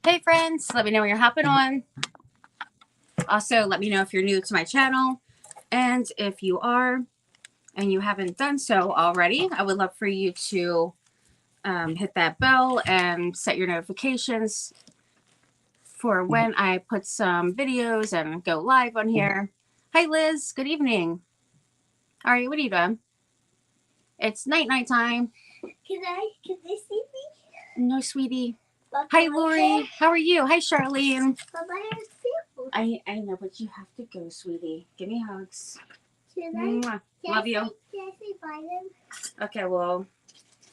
Hey friends, let me know when you're hopping on. Also, let me know if you're new to my channel. And if you are and you haven't done so already, I would love for you to hit that bell and set your notifications for when I put some videos and go live on here. Hi Liz, good evening. All right, what are you doing? It's night time. Can they see me? No, sweetie. Hi Lori, how are you? Hi Charlene. I know, but you have to go, sweetie. Give me hugs. Mwah. Love you. Can I say bye then? Okay, well,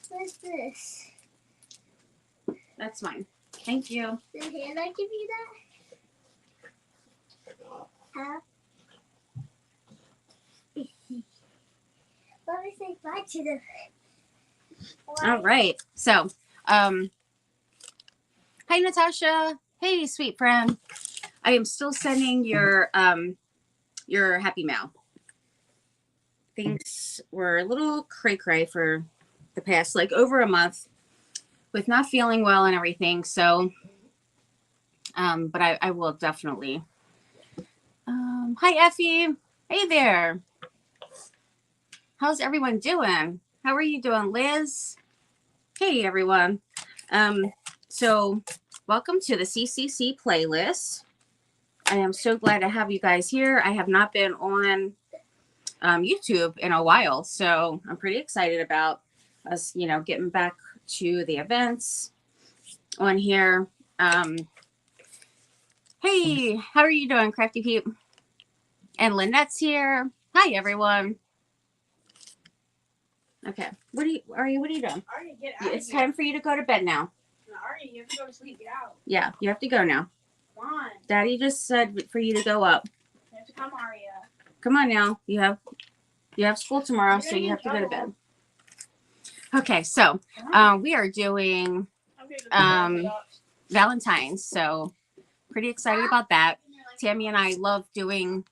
What's this? that's mine. Thank you. Did Hannah give you that? Huh? Let me say bye to them. All right. So, hi Natasha. Hey, sweet friend. I am still sending your happy mail. Things were a little cray for the past over a month with not feeling well and everything. So, but I will definitely. Hi Effie. Hey there. How's everyone doing? How are you doing, Liz? Hey everyone. So welcome to the CCC playlist. I am so glad to have you guys here. I have not been on YouTube in a while, so I'm pretty excited about us, getting back to the events on here. Hey, how are you doing, Crafty Peep? And Lynette's here. Hi, everyone. Okay, what are you doing? Arya, get out It's of here. time for you to go to bed now. No, Arya, you have to go to sleep. Get out. Yeah, you have to go now. Come on. Daddy just said for you to go up. You have to come, Arya. Come on now. You have school tomorrow, so you have to go to bed. Okay, so we are doing Valentines, so pretty excited about that. Tammy and I love doing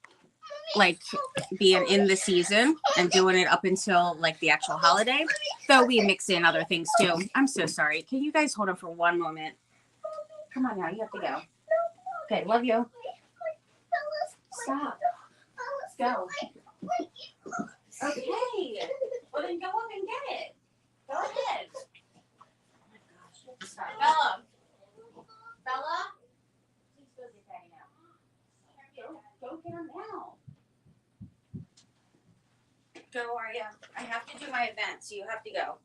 being in the season and doing it up until the actual holiday, though we mix in other things too. I'm so sorry. Can you guys hold on for one moment? Come on now, you have to go. Okay, love you. Stop. Go. Okay. Well then go up and get it. Go ahead. Oh my gosh. Stop. Bella? Please go get Daddy now. Go get him now. Go, Arya. I have to do my event, so you have to go.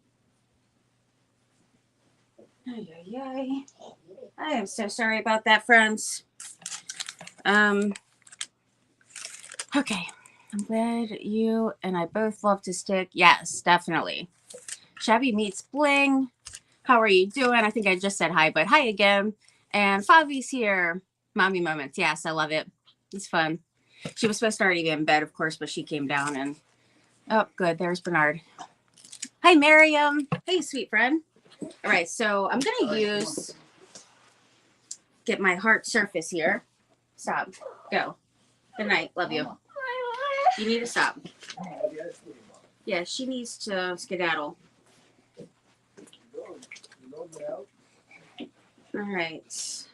I am so sorry about that, friends. Okay. I'm glad you and I both love to stick. Yes, definitely. Shabby meets Bling. How are you doing? I think I just said hi, but hi again. And Favi's here. Mommy moments. Yes, I love it. It's fun. She was supposed to already be in bed, of course, but she came down and... Oh, good. There's Bernard. Hi, Miriam. Hey, sweet friend. All right, so I'm going to get my heart surface here. Stop. Go. Good night. Love you. You need to stop. Yeah, she needs to skedaddle. All right.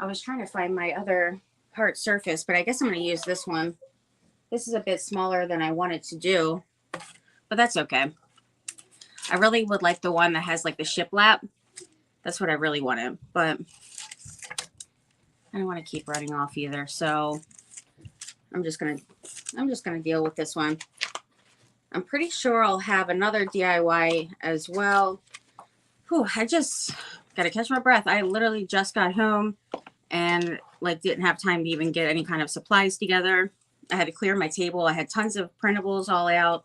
I was trying to find my other heart surface, but I guess I'm going to use this one. This is a bit smaller than I wanted to do, but that's okay. I really would like the one that has the shiplap. That's what I really wanted, but I don't want to keep running off either. So I'm just gonna deal with this one. I'm pretty sure I'll have another DIY as well. Whew, I just gotta catch my breath. I literally just got home and didn't have time to even get any kind of supplies together. I had to clear my table. I had tons of printables all out.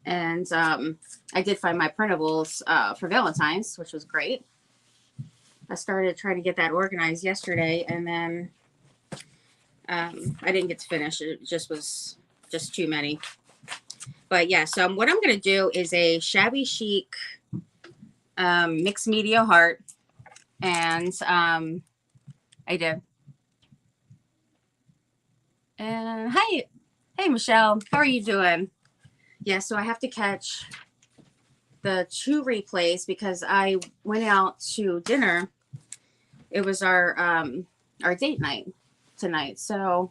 And I did find my printables for Valentines, which was great. I started trying to get that organized yesterday, and then I didn't get to finish. It was just too many. But yeah, so what I'm going to do is a shabby chic mixed media heart. And I did. And hey, Michelle, how are you doing? Yeah, so I have to catch the to replays because I went out to dinner. It was our date night tonight. So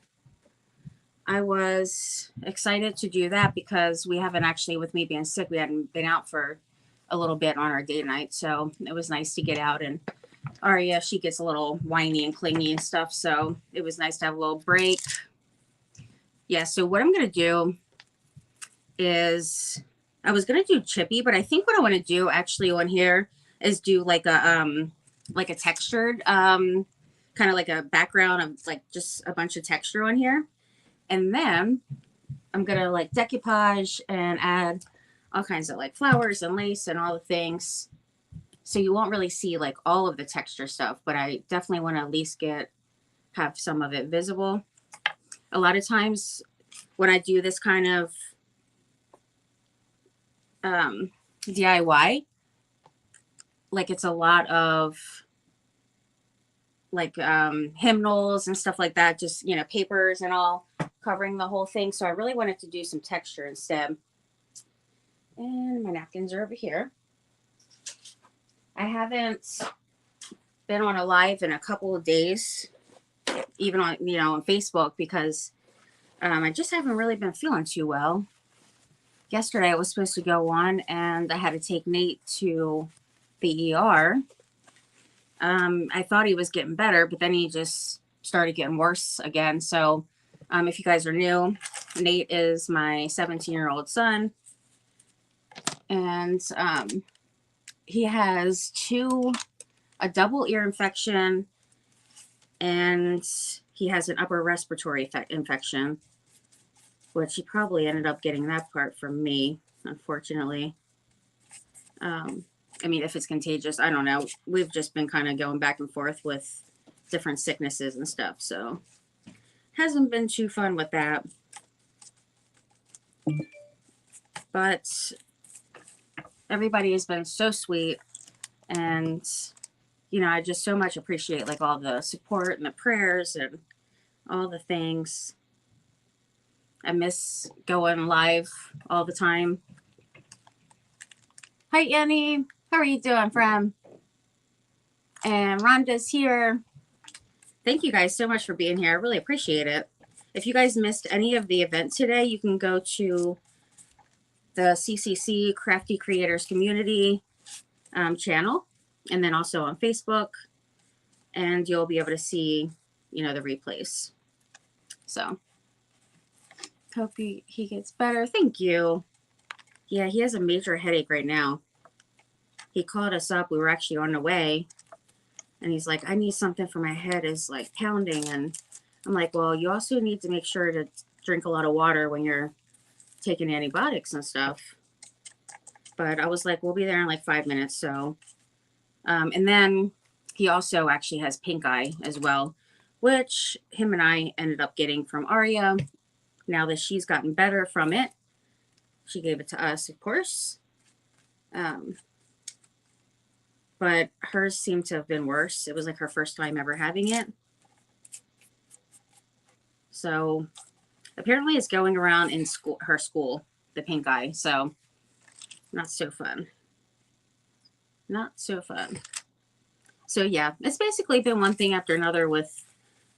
I was excited to do that because we haven't actually, with me being sick, we hadn't been out for a little bit on our date night. So it was nice to get out. And Aria, she gets a little whiny and clingy and stuff. So it was nice to have a little break. Yeah, so what I'm going to do is I was going to do chippy, but I think what I want to do actually on here is do like a textured, kind of like a background of like just a bunch of texture on here. And then I'm going to like decoupage and add all kinds of like flowers and lace and all the things. So you won't really see like all of the texture stuff, but I definitely want to at least have some of it visible. A lot of times when I do this kind of DIY, like it's a lot of like hymnals and stuff like that, just, you know, papers and all covering the whole thing. So I really wanted to do some texture instead. And my napkins are over here. I haven't been on a live in a couple of days, even on, you know, on Facebook, because I just haven't really been feeling too well. Yesterday I was supposed to go on and I had to take Nate to the ER. I thought he was getting better, but then he just started getting worse again. So if you guys are new, Nate is my 17-year-old son. And he has a double ear infection, and he has an upper respiratory infection, which he probably ended up getting that part from me, unfortunately. I mean, if it's contagious, I don't know. We've just been kind of going back and forth with different sicknesses and stuff, so hasn't been too fun with that. But everybody has been so sweet, and you know, I just so much appreciate like all the support and the prayers and all the things. I miss going live all the time. Hi, Annie. How are you doing, friend? And Rhonda's here. Thank you guys so much for being here. I really appreciate it. If you guys missed any of the event today, you can go to the CCC Crafty Creators Community channel, and then also on Facebook, and you'll be able to see, you know, the replays. So hope he gets better. Thank you. Yeah, he has a major headache right now. He called us up. We were actually on the way, and he's like, I need something for my head is like pounding. And I'm like, well, you also need to make sure to drink a lot of water when you're taking antibiotics and stuff. But I was like, we'll be there in like 5 minutes. So, and then he also actually has pink eye as well, which him and I ended up getting from Aria. Now that she's gotten better from it, she gave it to us, of course. But hers seemed to have been worse. It was like her first time ever having it. So apparently it's going around in school, her school, the pink eye. So not so fun. Not so fun. So yeah, it's basically been one thing after another with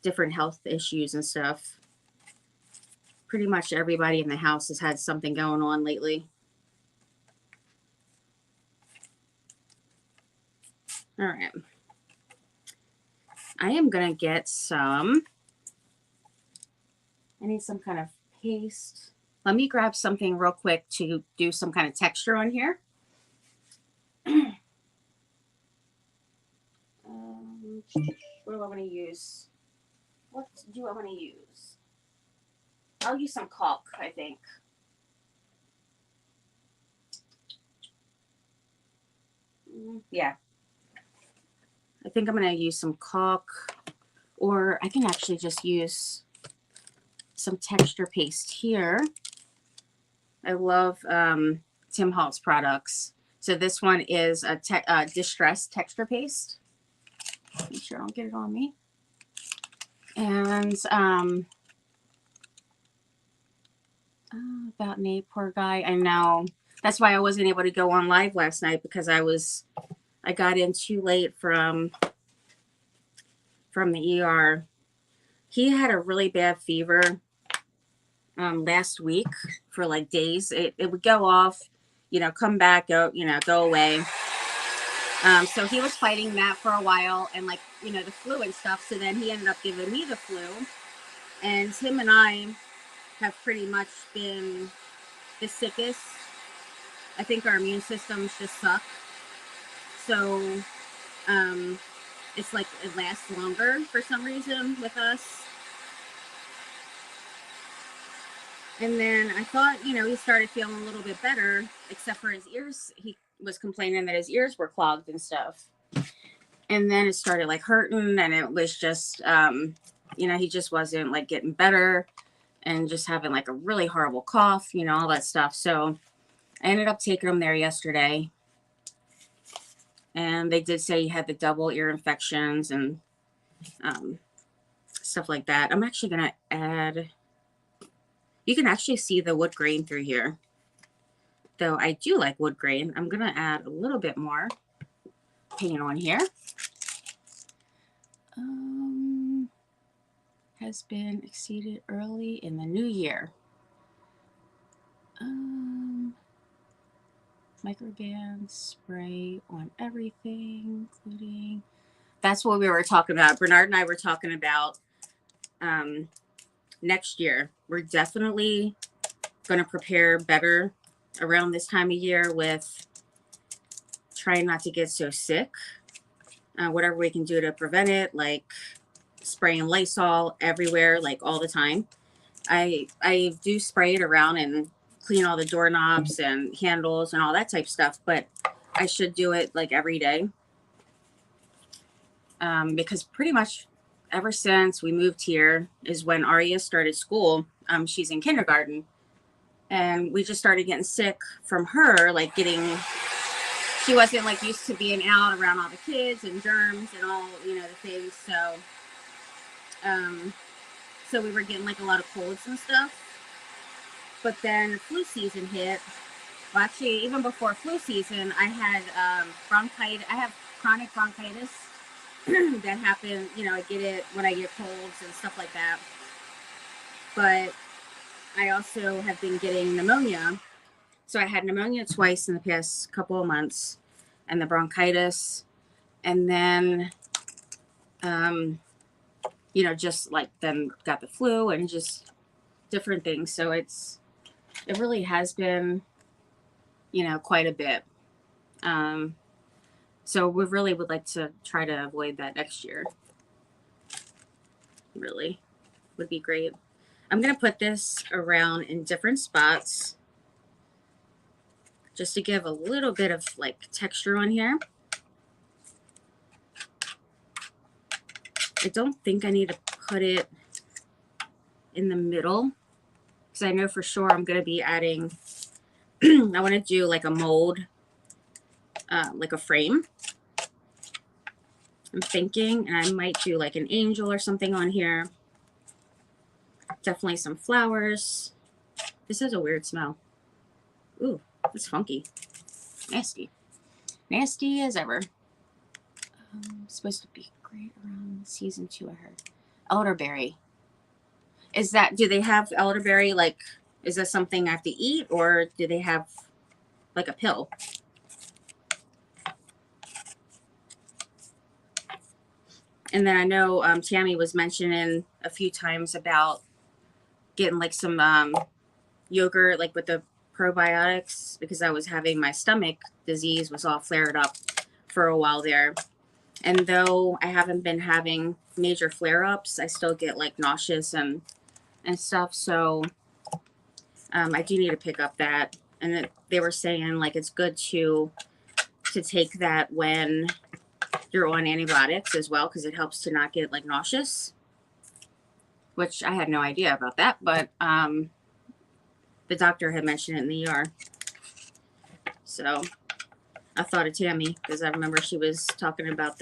different health issues and stuff. Pretty much everybody in the house has had something going on lately. All right. I am going to get some, I need some kind of paste. Let me grab something real quick to do some kind of texture on here. What do I want to use? What do I want to use? I'll use some caulk, I think. Yeah. I think I'm going to use some caulk, or I can actually just use some texture paste here. I love Tim Holtz products. So this one is a distressed texture paste. Make sure I don't get it on me. And about Nate, poor guy. I know That's why I wasn't able to go on live last night, because I got in too late from the ER. He had a really bad fever last week for like days. It would go off, come back, go away. So he was fighting that for a while, and like, the flu and stuff. So then he ended up giving me the flu, and him and I have pretty much been the sickest. I think our immune systems just suck. So it's like it lasts longer for some reason with us. And then I thought, he started feeling a little bit better, except for his ears. He was complaining that his ears were clogged and stuff. And then it started like hurting, and it was just, he just wasn't like getting better, and just having like a really horrible cough, all that stuff. So I ended up taking him there yesterday. And they did say he had the double ear infections and stuff like that. I'm actually going to add, you can actually see the wood grain through here. Though I do like wood grain, I'm going to add a little bit more paint on here. Has been exceeded early in the new year. Microban spray on everything, including... That's what we were talking about. Bernard and I were talking about next year. We're definitely going to prepare better around this time of year with trying not to get so sick. Whatever we can do to prevent it, like spraying Lysol everywhere, like all the time. I do spray it around and clean all the doorknobs and handles and all that type of stuff, but I should do it like every day. Because pretty much ever since we moved here is when Aria started school. She's in kindergarten, and we just started getting sick from her, like she wasn't like used to being out around all the kids and germs and all, the things. So we were getting like a lot of colds and stuff. But then flu season hit. Well, actually, even before flu season, I had bronchitis. I have chronic bronchitis that happen. I get it when I get colds and stuff like that. But I also have been getting pneumonia. So I had pneumonia twice in the past couple of months, and the bronchitis, and then, just like then got the flu and just different things. So it really has been, quite a bit. So we really would like to try to avoid that next year. Really would be great. I'm going to put this around in different spots just to give a little bit of like texture on here. I don't think I need to put it in the middle, because I know for sure I'm going to be adding, I want to do like a mold, like a frame. I'm thinking, and I might do like an angel or something on here. Definitely some flowers. This has a weird smell. Ooh, it's funky. Nasty. Nasty as ever. Supposed to be great around season 2, I heard. Elderberry. Do they have elderberry, like, is that something I have to eat, or do they have like a pill? And then I know Tammy was mentioning a few times about getting like some yogurt, like with the probiotics, because I was having my stomach disease was all flared up for a while there. And though I haven't been having major flare-ups, I still get like nauseous and stuff. So I do need to pick up that. And they were saying like it's good to take that when you're on antibiotics as well, because it helps to not get like nauseous, which I had no idea about that. But the doctor had mentioned it in the ER. So I thought of Tammy, because I remember she was talking about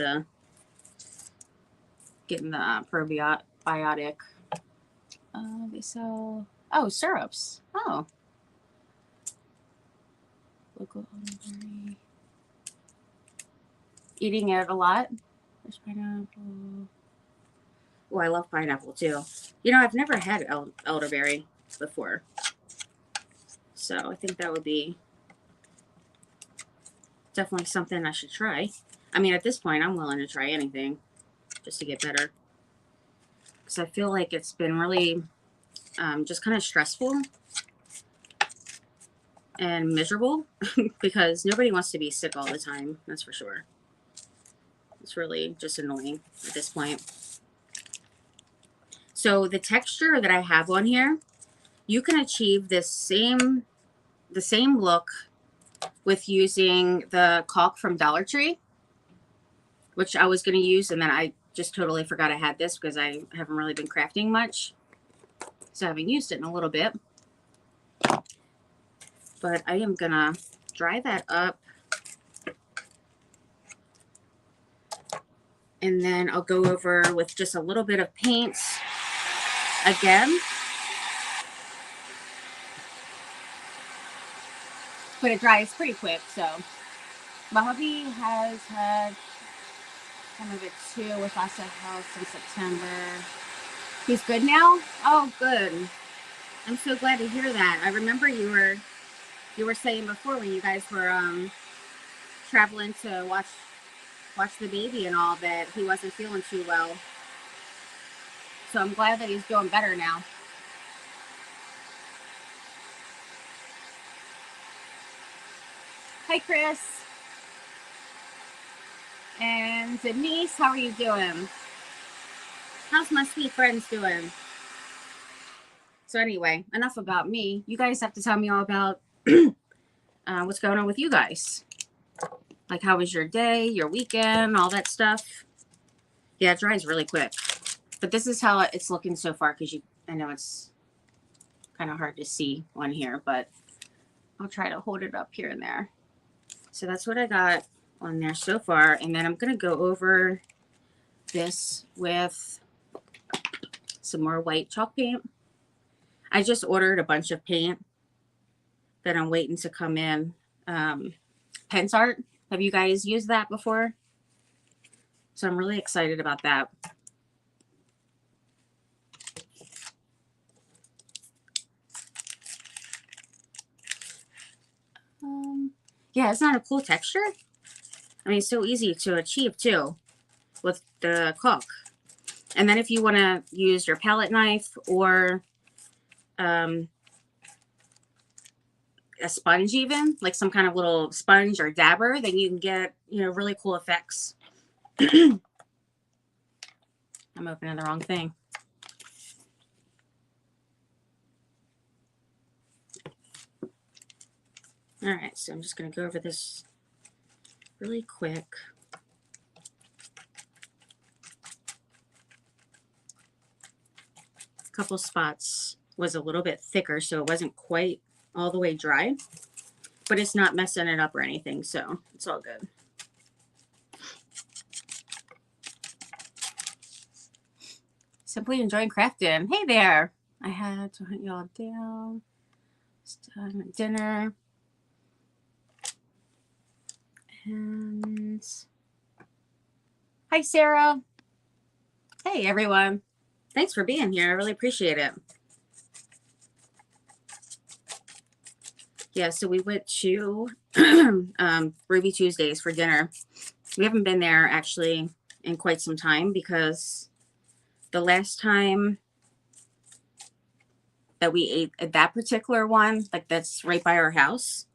getting the probiotic. They sell, syrups. Oh. Local elderberry. Eating it a lot. There's pineapple. Oh, I love pineapple too. You know, I've never had elderberry before. So I think that would be definitely something I should try. I mean, at this point, I'm willing to try anything just to get better. Because I feel like it's been really just kind of stressful and miserable because nobody wants to be sick all the time. That's for sure. It's really just annoying at this point. So the texture that I have on here, you can achieve the same look with using the caulk from Dollar Tree, which I was going to use, and then I just totally forgot I had this because I haven't really been crafting much. So I haven't used it in a little bit. But I am going to dry that up. And then I'll go over with just a little bit of paint again. But it dries pretty quick, so. My hubby has had some of it too with us at house in September. He's good now? Oh, good. I'm so glad to hear that. I remember you were saying before when you guys were traveling to watch the baby and all that he wasn't feeling too well. So I'm glad that he's doing better now. Hi, Chris. And Denise, how are you doing? How's my sweet friends doing? So anyway, enough about me. You guys have to tell me all about what's going on with you guys. Like, how was your day, your weekend, all that stuff? Yeah, it dries really quick. But this is how it's looking so far because I know it's kind of hard to see on here, but I'll try to hold it up here and there. So that's what I got on there so far. And then I'm going to go over this with some more white chalk paint. I just ordered a bunch of paint that I'm waiting to come in. PensArt. Have you guys used that before? So I'm really excited about that. Yeah, it's not a cool texture. I mean, it's so easy to achieve too with the caulk. And then if you want to use your palette knife or a sponge, even like some kind of little sponge or dabber, then you can get, really cool effects. I'm opening the wrong thing. All right, so I'm just going to go over this really quick. A couple spots was a little bit thicker, so it wasn't quite all the way dry, but it's not messing it up or anything, so it's all good. Simply enjoying crafting. Hey there. I had to hunt y'all down. It's time at dinner. And hi, Sarah. Hey, everyone. Thanks for being here. I really appreciate it. Yeah, so we went to Ruby Tuesdays for dinner. We haven't been there actually in quite some time because the last time that we ate at that particular one, like that's right by our house,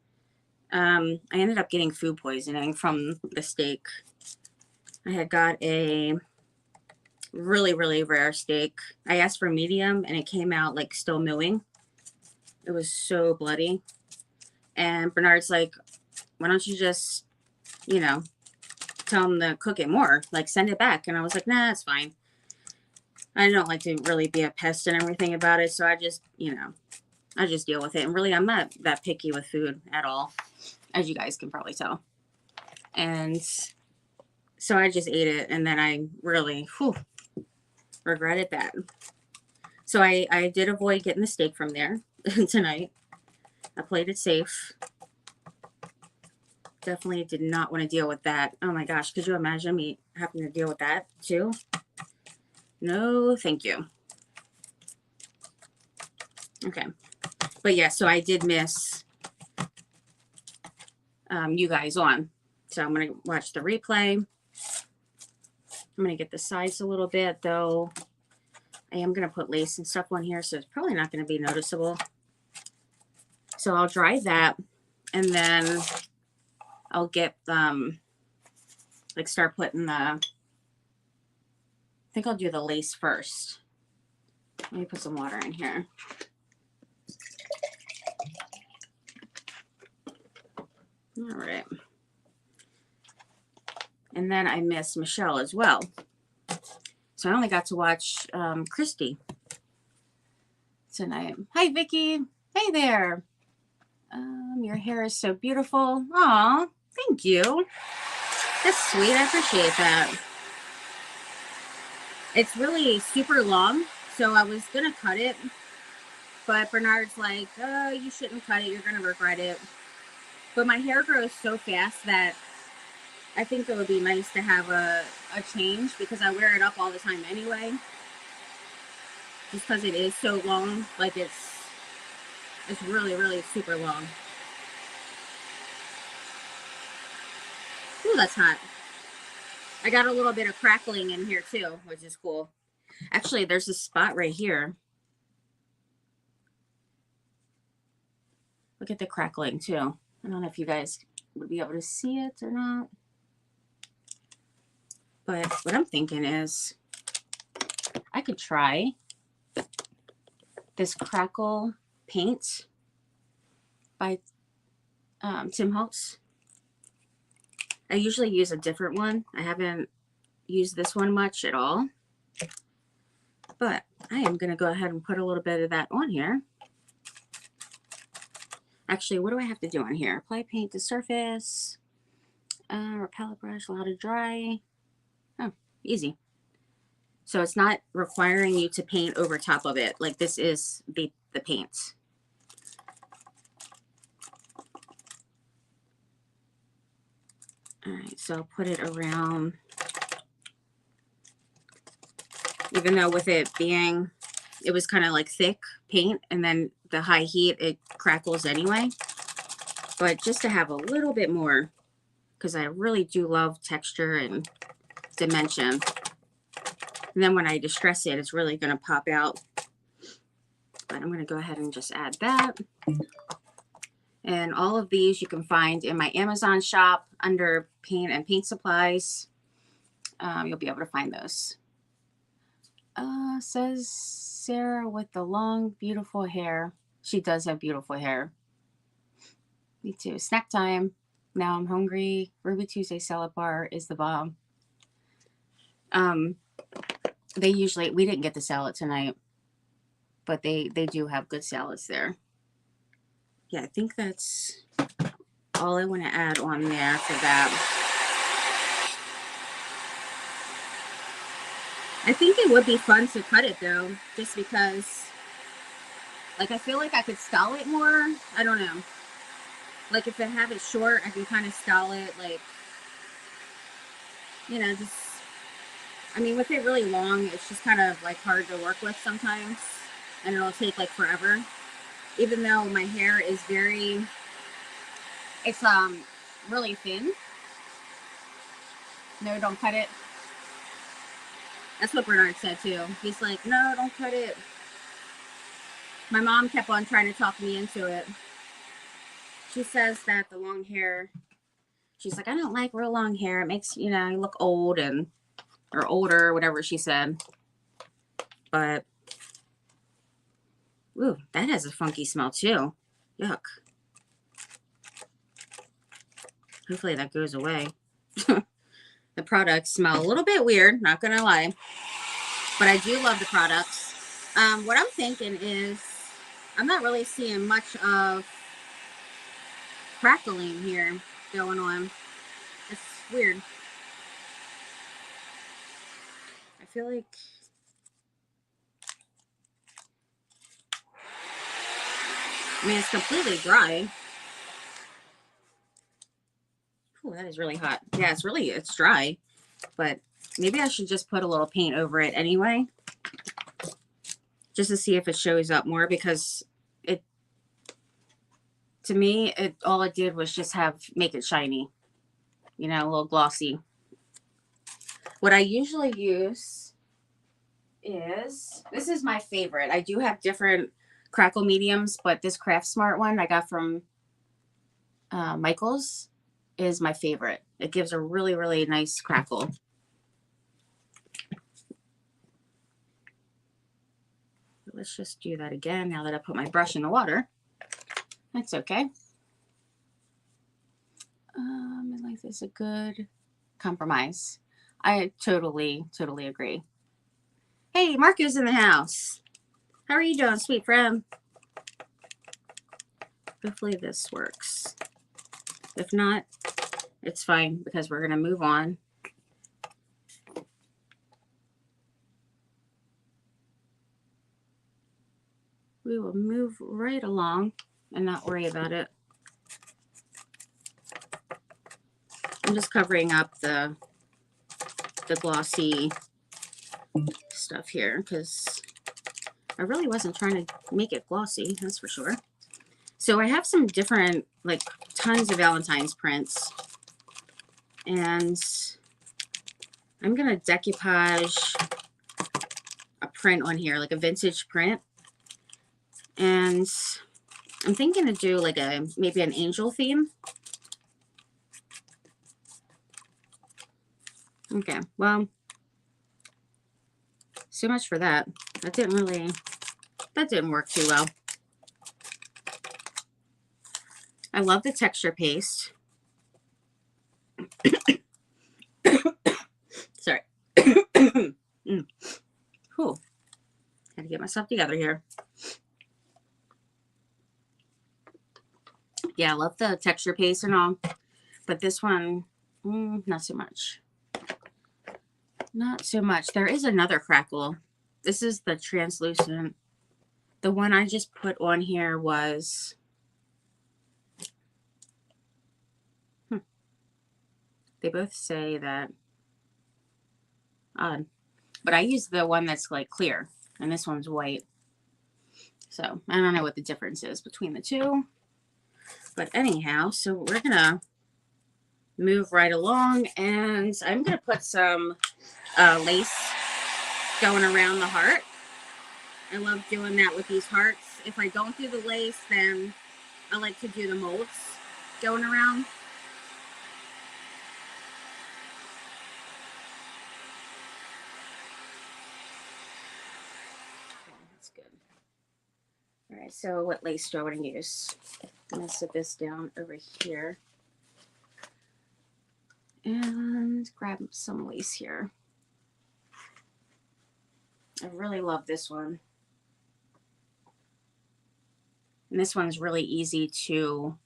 I ended up getting food poisoning from the steak. I had got a really, really rare steak. I asked for medium and it came out like still mooing. It was so bloody. And Bernard's like, why don't you just, tell him to cook it more, like send it back. And I was like, nah, it's fine. I don't like to really be a pest and everything about it. So I just, I just deal with it. And really, I'm not that picky with food at all, as you guys can probably tell. And so I just ate it. And then I really regretted that. So I did avoid getting the steak from there tonight. I played it safe. Definitely did not want to deal with that. Oh my gosh, could you imagine me having to deal with that too? No, thank you. Okay. But yeah, so I did miss you guys on. So I'm going to watch the replay. I'm going to get the sides a little bit, though. I am going to put lace and stuff on here, so it's probably not going to be noticeable. So I'll dry that, and then I'll get, like, start putting the, I think I'll do the lace first. Let me put some water in here. All right. And then I missed Michelle as well. So I only got to watch Christy tonight. Hi, Vicky. Hey there. Your hair is so beautiful. Aw, thank you. That's sweet. I appreciate that. It's really super long, so I was going to cut it. But Bernard's like, oh, you shouldn't cut it. You're going to regret it. But my hair grows so fast that I think it would be nice to have a change because I wear it up all the time anyway. Just because it is so long. Like it's really, really super long. Ooh, that's hot. I got a little bit of crackling in here too, which is cool. Actually, there's a spot right here. Look at the crackling too. I don't know if you guys would be able to see it or not. But what I'm thinking is I could try this crackle paint by Tim Holtz. I usually use a different one. I haven't used this one much at all. But I am going to go ahead and put a little bit of that on here. Actually, what do I have to do on here? Apply paint to surface. Or palette brush, allow to dry. Oh, easy. So it's not requiring you to paint over top of it. Like this is the paint. All right, so I'll put it around. Even though with it being, it was kind of like thick paint, and then the high heat, it crackles anyway. But just to have a little bit more, because I really do love texture and dimension. And then when I distress it, it's really going to pop out. But I'm going to go ahead and just add that. And all of these you can find in my Amazon shop under paint and paint supplies. You'll be able to find those. Says Sarah with the long, beautiful hair. She does have beautiful hair. Me too. Snack time. Now I'm hungry. Ruby Tuesday salad bar is the bomb. They usually, we didn't get the salad tonight, but they do have good salads there. Yeah, I think that's all I want to add on there for that. I think it would be fun to cut it though, just because, like, I feel like I could style it more. I don't know. Like, if I have it short, I can kind of style it, like, you know, just, I mean, with it really long, it's just kind of, like, hard to work with sometimes, and it'll take, like, forever. Even though my hair is very, it's, really thin. No, don't cut it. That's what Bernard said, too. He's like, no, don't cut it. My mom kept on trying to talk me into it. She says that the long hair, she's like, I don't like real long hair. It makes, you know, you look old and, or older, whatever she said. But, ooh, that has a funky smell, too. Yuck. Hopefully that goes away. The products smell a little bit weird, not gonna lie. But I do love the products. What I'm thinking is, I'm not really seeing much of crackling here going on. It's weird. I feel like, I mean, it's completely dry. Ooh, that is really hot. Yeah, it's dry, but maybe I should just put a little paint over it anyway, just to see if it shows up more, because to me, all it did was just make it shiny, you know, a little glossy. What I usually use is, this is my favorite. I do have different crackle mediums, but this Craft Smart one I got from Michael's is my favorite. It gives a really, really nice crackle. Let's just do that again now that I put my brush in the water. That's okay. I like this a good compromise. I totally agree. Hey, Marco's in the house. How are you doing, sweet friend? Hopefully this works. If not, it's fine because we're going to move on. We will move right along and not worry about it. I'm just covering up the glossy stuff here because I really wasn't trying to make it glossy, that's for sure. So I have some different, like tons of Valentine's prints, and I'm going to decoupage a print on here, like a vintage print. And I'm thinking to do like maybe an angel theme. Okay, well, so much for that. That didn't work too well. I love the texture paste. Sorry. Cool. Had to get myself together here. Yeah, I love the texture paste and all, but this one, not so much. Not so much. There is another crackle. This is the translucent. The one I just put on here was... They both say that... Odd. But I use the one that's like clear, and this one's white. So, I don't know what the difference is between the two. But anyhow, so we're going to move right along, and I'm going to put some lace going around the heart. I love doing that with these hearts. If I don't do the lace, then I like to do the molds going around. Okay, that's good. All right, so what lace do I want to use? I'm going to sit this down over here and grab some lace here. I really love this one. And this one's really easy to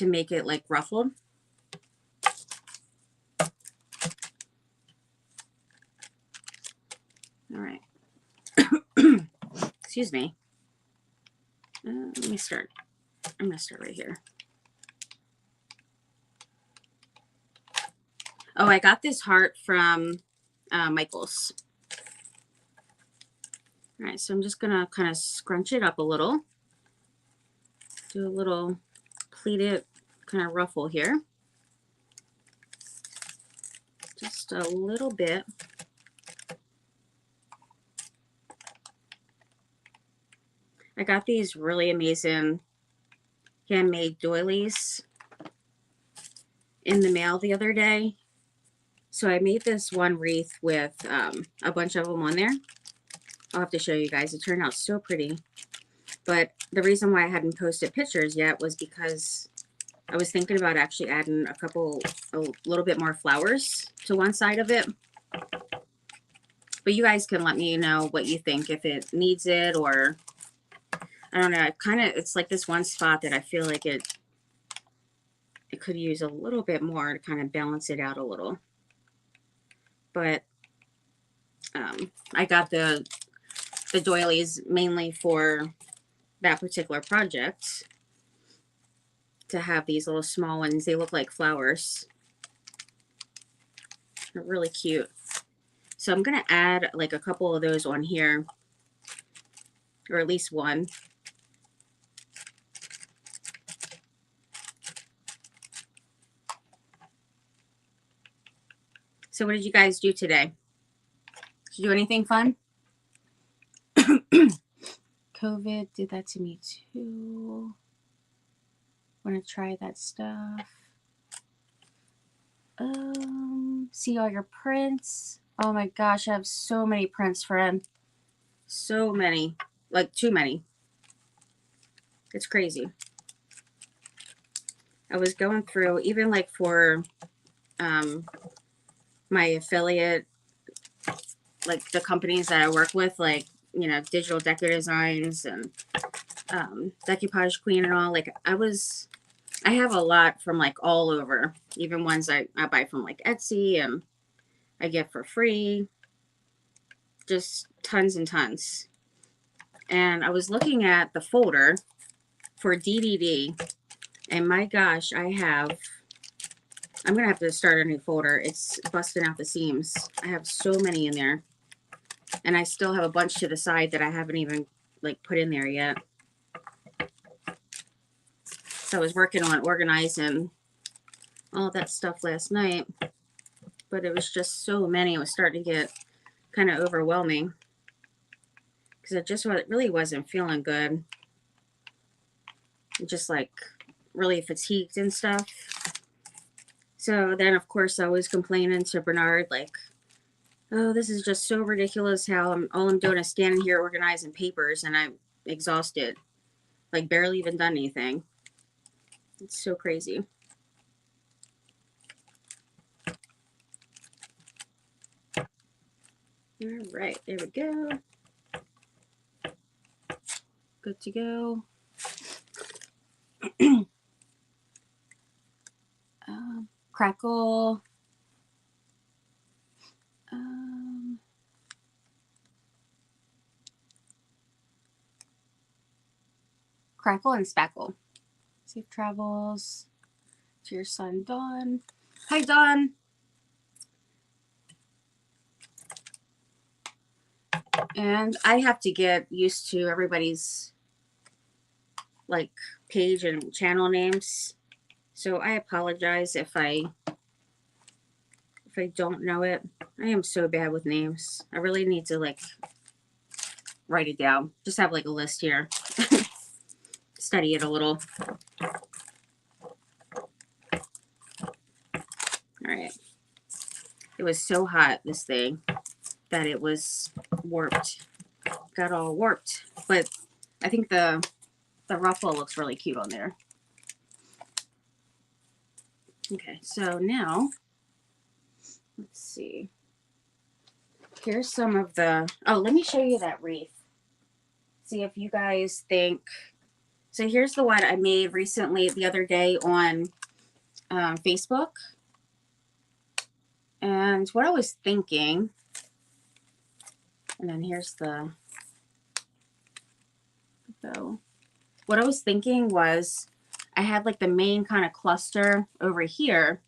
make it like ruffled. All right. Excuse me. Let me start. I'm going to start right here. Oh, I got this heart from Michael's. All right, so I'm just going to kind of scrunch it up a little. Do a little pleated kind of ruffle here. Just a little bit. I got these really amazing handmade doilies in the mail the other day. So I made this one wreath with a bunch of them on there. I'll have to show you guys. It turned out so pretty. But the reason why I hadn't posted pictures yet was because I was thinking about actually adding a little bit more flowers to one side of it. But you guys can let me know what you think, if it needs it, or I don't know. It's like this one spot that I feel like it could use a little bit more to kind of balance it out a little. But I got the doilies mainly for that particular project. to have these little small ones. They look like flowers. They're really cute. So I'm going to add like a couple of those on here, or at least one. So what did you guys do today? Did you do anything fun? COVID did that to me too. Want to try that stuff. See all your prints. Oh my gosh, I have so many prints, friend. So many. Like too many. It's crazy. I was going through, even like for my affiliate, like the companies that I work with, like, you know, Digital Decor Designs and Decoupage Queen and all, like I have a lot from like all over, even ones I buy from like Etsy and I get for free, just tons and tons. And I was looking at the folder for DDD, and my gosh, I'm gonna have to start a new folder. It's busting out the seams. I have so many in there, and I still have a bunch to the side that I haven't even like put in there yet. So I was working on organizing all that stuff last night, but it was just so many. It was starting to get kind of overwhelming because it just really wasn't feeling good. Just like really fatigued and stuff. So then, of course, I was complaining to Bernard, like, oh, this is just so ridiculous how all I'm doing is standing here organizing papers and I'm exhausted. Like, barely even done anything. It's so crazy. All right, there we go. Good to go. Crackle. Crackle and Spackle. Safe travels to your son, Dawn. Hi, Dawn. And I have to get used to everybody's like page and channel names. So I apologize if I don't know it. I am so bad with names. I really need to like write it down. Just have like a list here. Study it a little. All right. It was so hot, this thing, that it was warped. Got all warped. But I think the ruffle looks really cute on there. Okay, so now, let's see. Here's some of the, oh, let me show you that wreath. See if you guys think, so here's the one I made recently the other day on Facebook. And what I was thinking, and then here's the bow. What I was thinking was I had like the main kind of cluster over here,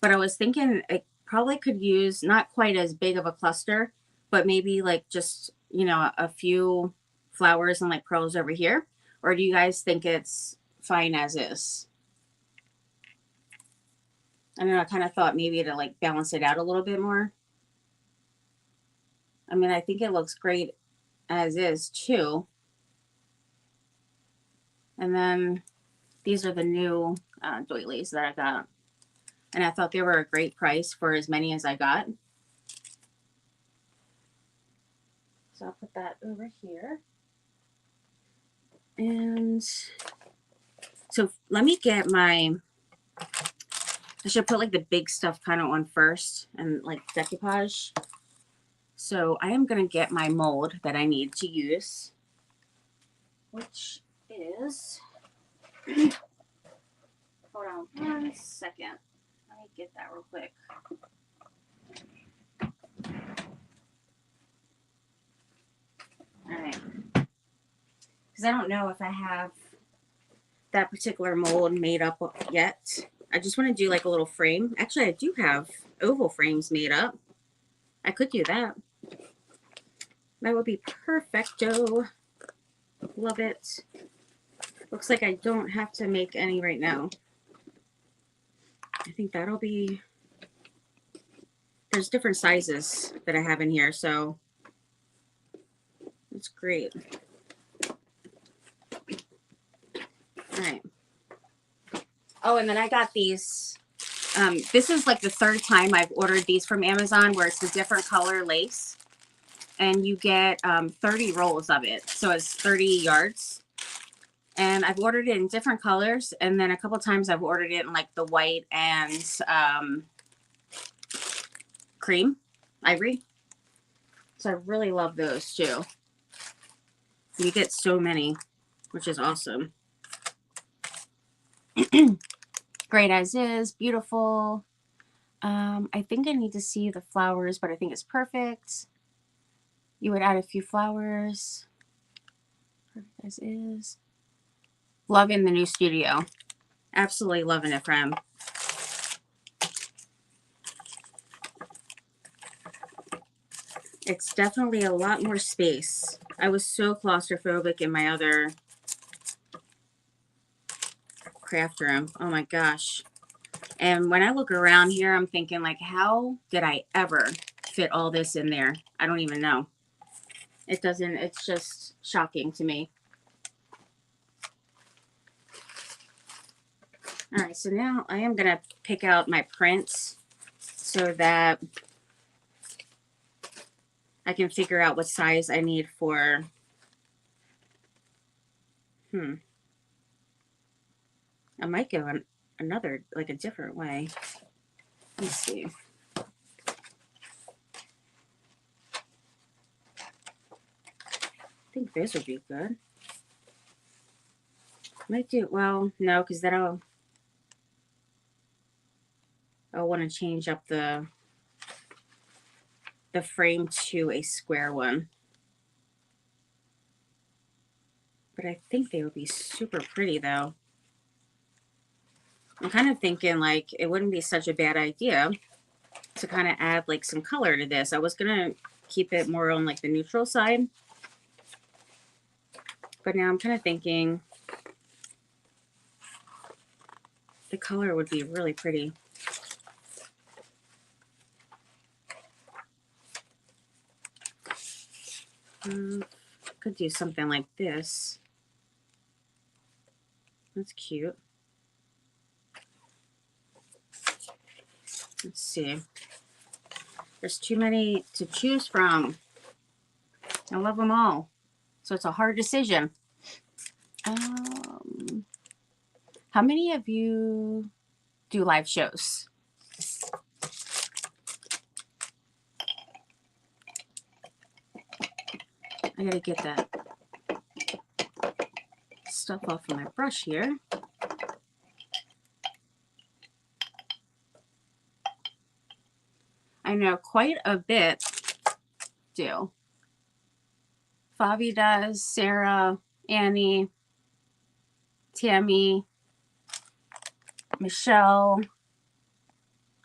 but I was thinking it probably could use not quite as big of a cluster, but maybe like just, you know, a few flowers and like pearls over here. Or do you guys think it's fine as is? I don't know, I kind of thought maybe to like balance it out a little bit more. I mean, I think it looks great as is too. And then these are the new doilies that I got. And I thought they were a great price for as many as I got. So I'll put that over here. And so let me get my, I should put like the big stuff kind of on first and like decoupage. So I am going to get my mold that I need to use, which is, hold on 1 second. Let me get that real quick. All right. Because I don't know if I have that particular mold made up yet. I just want to do like a little frame. Actually, I do have oval frames made up. I could do that. That would be perfecto. Love it. Looks like I don't have to make any right now. I think that'll be... There's different sizes that I have in here, so it's great. All right. Oh, and then I got these. This is like the third time I've ordered these from Amazon, where it's a different color lace. And you get 30 rolls of it. So it's 30 yards. And I've ordered it in different colors. And then a couple times I've ordered it in like the white and cream, ivory. So I really love those too. You get so many, which is awesome. Great as is, beautiful. I think I need to see the flowers, but I think it's perfect. You would add a few flowers. Perfect as is. Loving the new studio. Absolutely loving it, friend. It's definitely a lot more space. I was so claustrophobic in my other craft room. Oh my gosh. And when I look around here, I'm thinking like, how did I ever fit all this in there? I don't even know. It doesn't, it's just shocking to me. All right, so now I am going to pick out my prints so that I can figure out what size I need for, I might go another, like a different way. Let me see. I think this would be good. Might do, well, no, because then I'll want to change up the frame to a square one. But I think they would be super pretty though. I'm kind of thinking like it wouldn't be such a bad idea to kind of add like some color to this. I was gonna keep it more on like the neutral side, but now I'm kind of thinking the color would be really pretty. Could do something like this. That's cute. Let's see. There's too many to choose from. I love them all. So it's a hard decision. How many of you do live shows? I gotta get that stuff off of my brush here. I know quite a bit do. Fabi does, Sarah, Annie, Tammy, Michelle.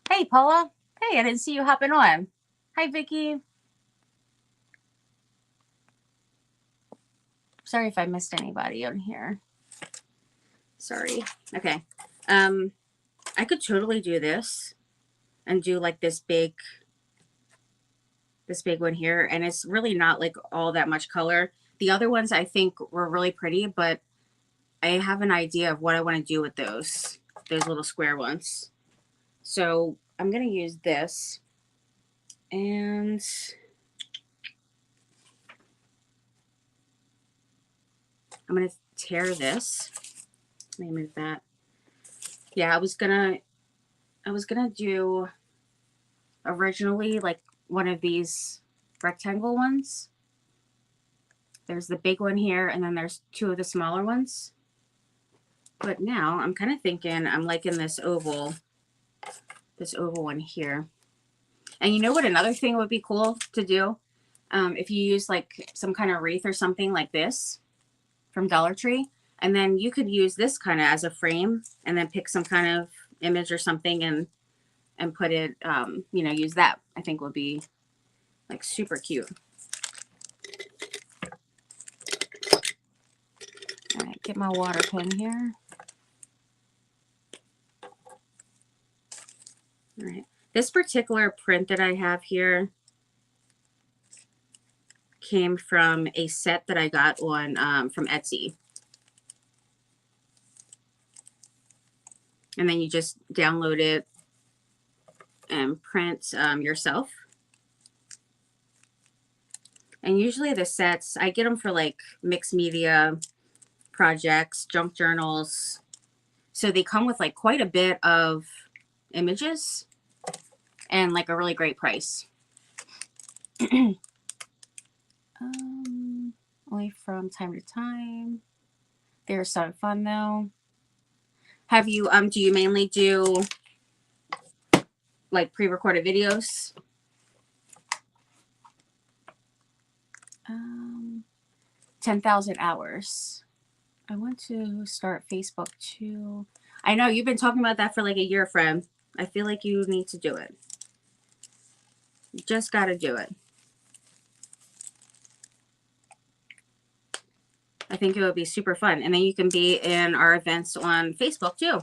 Hey, Paula. Hey, I didn't see you hopping on. Hi, Vicky. Sorry if I missed anybody on here. Sorry. Okay. I could totally do this and do like this big one here, and it's really not like all that much color. The other ones I think were really pretty, but I have an idea of what I want to do with those little square ones. So I'm going to use this, and I'm going to tear this. Let me move that. Yeah, I was gonna do originally like one of these rectangle ones. There's the big one here, and then there's two of the smaller ones. But now I'm kind of thinking I'm liking this oval one here. And you know what another thing would be cool to do? If you use like some kind of wreath or something like this from Dollar Tree, And then you could use this kind of as a frame and then pick some kind of image or something and put it, you know, use that. I think would be like super cute. All right, get my water pen here. All right. This particular print that I have here came from a set that I got on from Etsy. And then you just download it and print yourself. And usually the sets, I get them for like mixed media projects, junk journals. So they come with like quite a bit of images and like a really great price. Only from time to time. They're so fun though. Have you, do you mainly do like pre-recorded videos? 10,000 hours. I want to start Facebook too. I know you've been talking about that for like a year, friend. I feel like you need to do it. You just got to do it. I think it would be super fun. And then you can be in our events on Facebook too.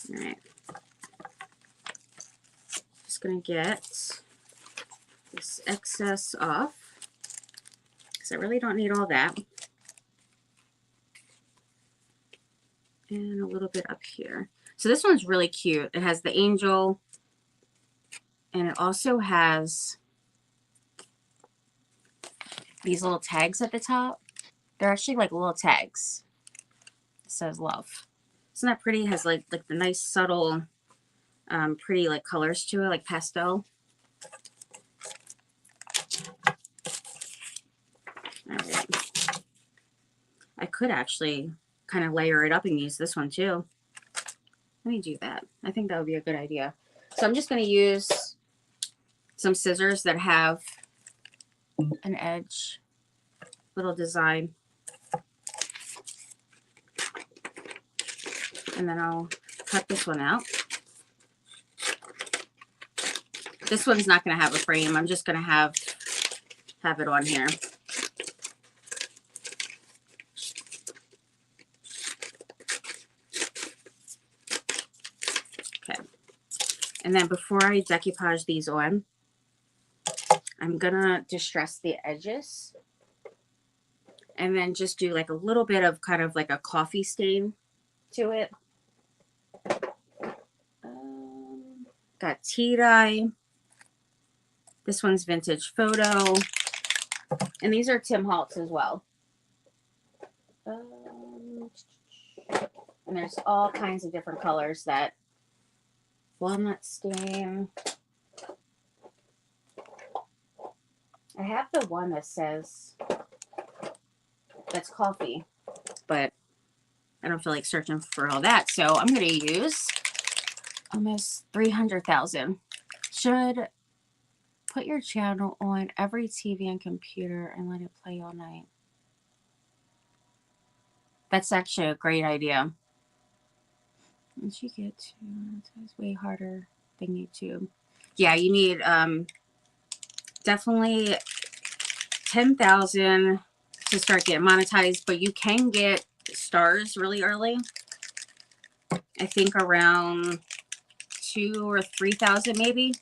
All right. Just going to get this excess off because I really don't need all that. And a little bit up here. So this one's really cute. It has the angel and it also has these little tags at the top. They're actually like little tags. It says love. Isn't that pretty? It has like the nice subtle pretty like colors to it, like pastel. All right. I could actually kind of layer it up and use this one too. Let me do that. I think that would be a good idea. So I'm just going to use some scissors that have an edge, little design. And then I'll cut this one out. This one's not going to have a frame. I'm just going to have it on here. Okay. And then before I decoupage these on, I'm going to distress the edges. And then just do like a little bit of kind of like a coffee stain to it. Got tea dye. This one's vintage photo. And these are Tim Holtz as well. And there's all kinds of different colors that walnut stain. I have the one that says that's coffee, but I don't feel like searching for all that. So I'm going to use almost 300,000. Should put your channel on every TV and computer and let it play all night. That's actually a great idea. Once you get to, it's way harder than YouTube. Yeah, you need definitely 10,000 to start getting monetized, but you can get stars really early. I think around 2,000 or 3,000 maybe.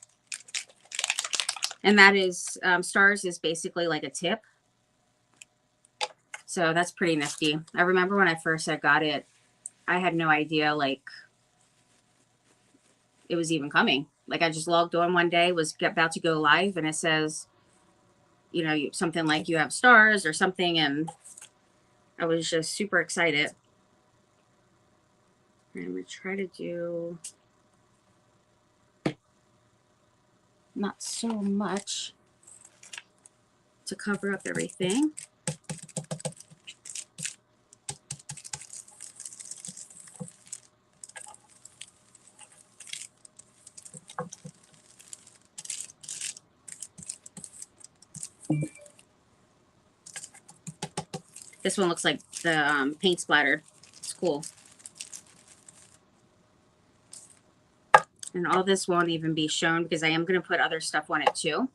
And that is, stars is basically like a tip. So that's pretty nifty. I remember when I first got it, I had no idea like it was even coming. Like I just logged on one day, was about to go live, and it says, you know, something like you have stars or something. And I was just super excited. And I'm going to try to do not so much to cover up everything. This one looks like the paint splatter. It's cool. And all this won't even be shown because I am going to put other stuff on it too.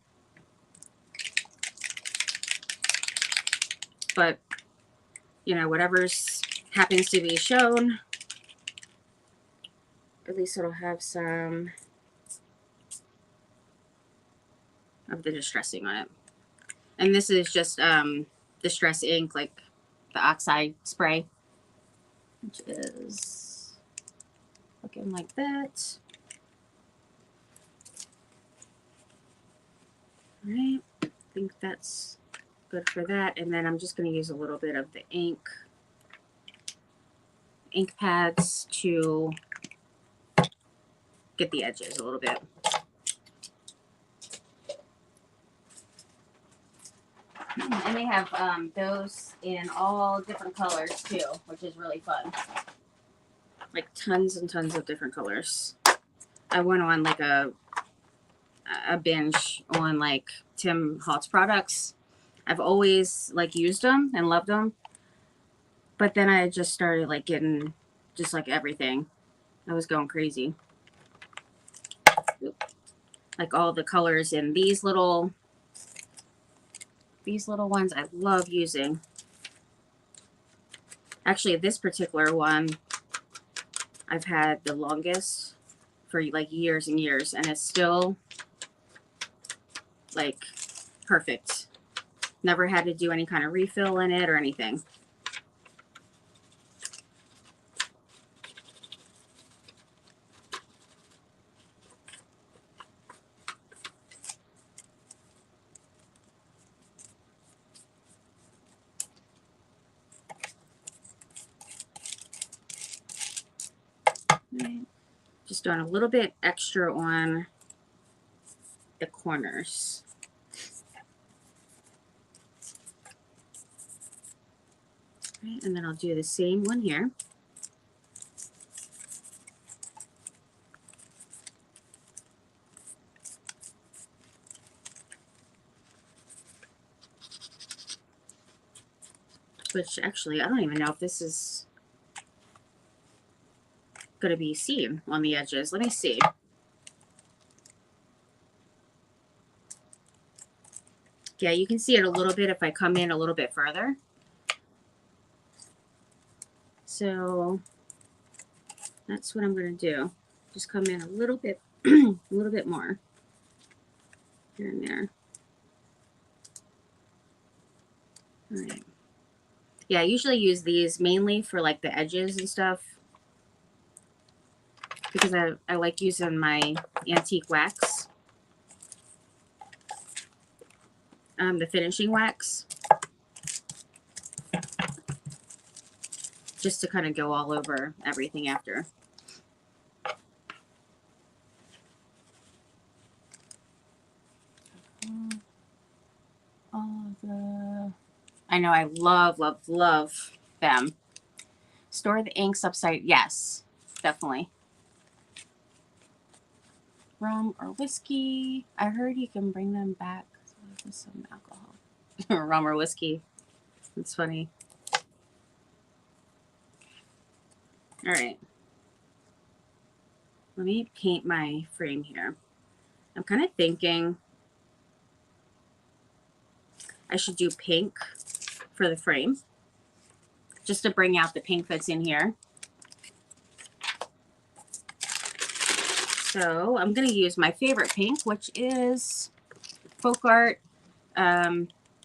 But, you know, whatever's happens to be shown, at least it'll have some of the distressing on it. And this is just distress ink, like the oxide spray, which is looking like that. All right, I think that's good for that. And then I'm just going to use a little bit of the ink pads to get the edges a little bit. And they have those in all different colors too, which is really fun. Like tons and tons of different colors. I went on like a binge on like Tim Holtz products. I've always like used them and loved them, but then I just started like getting just like everything. I was going crazy. Like all the colors in these little ones I love using. Actually, this particular one I've had the longest for like years and years, and it's still like perfect. Never had to do any kind of refill in it or anything. Right. Just doing a little bit extra on the corners. Right, and then I'll do the same one here. Which actually, I don't even know if this is going to be seen on the edges. Let me see. Yeah, you can see it a little bit if I come in a little bit further. So that's what I'm going to do. Just come in a little bit, a little bit more here and there. All right. Yeah, I usually use these mainly for like the edges and stuff because I like using my antique wax, the finishing wax, just to kind of go all over everything after. I know I love, love, love them. Store the inks upside. Yes, definitely. Rum or whiskey. I heard you can bring them back with some alcohol. Rum or whiskey. It's funny. All right. Let me paint my frame here. I'm kind of thinking I should do pink for the frame, just to bring out the pink that's in here. So I'm going to use my favorite pink, which is Folk Art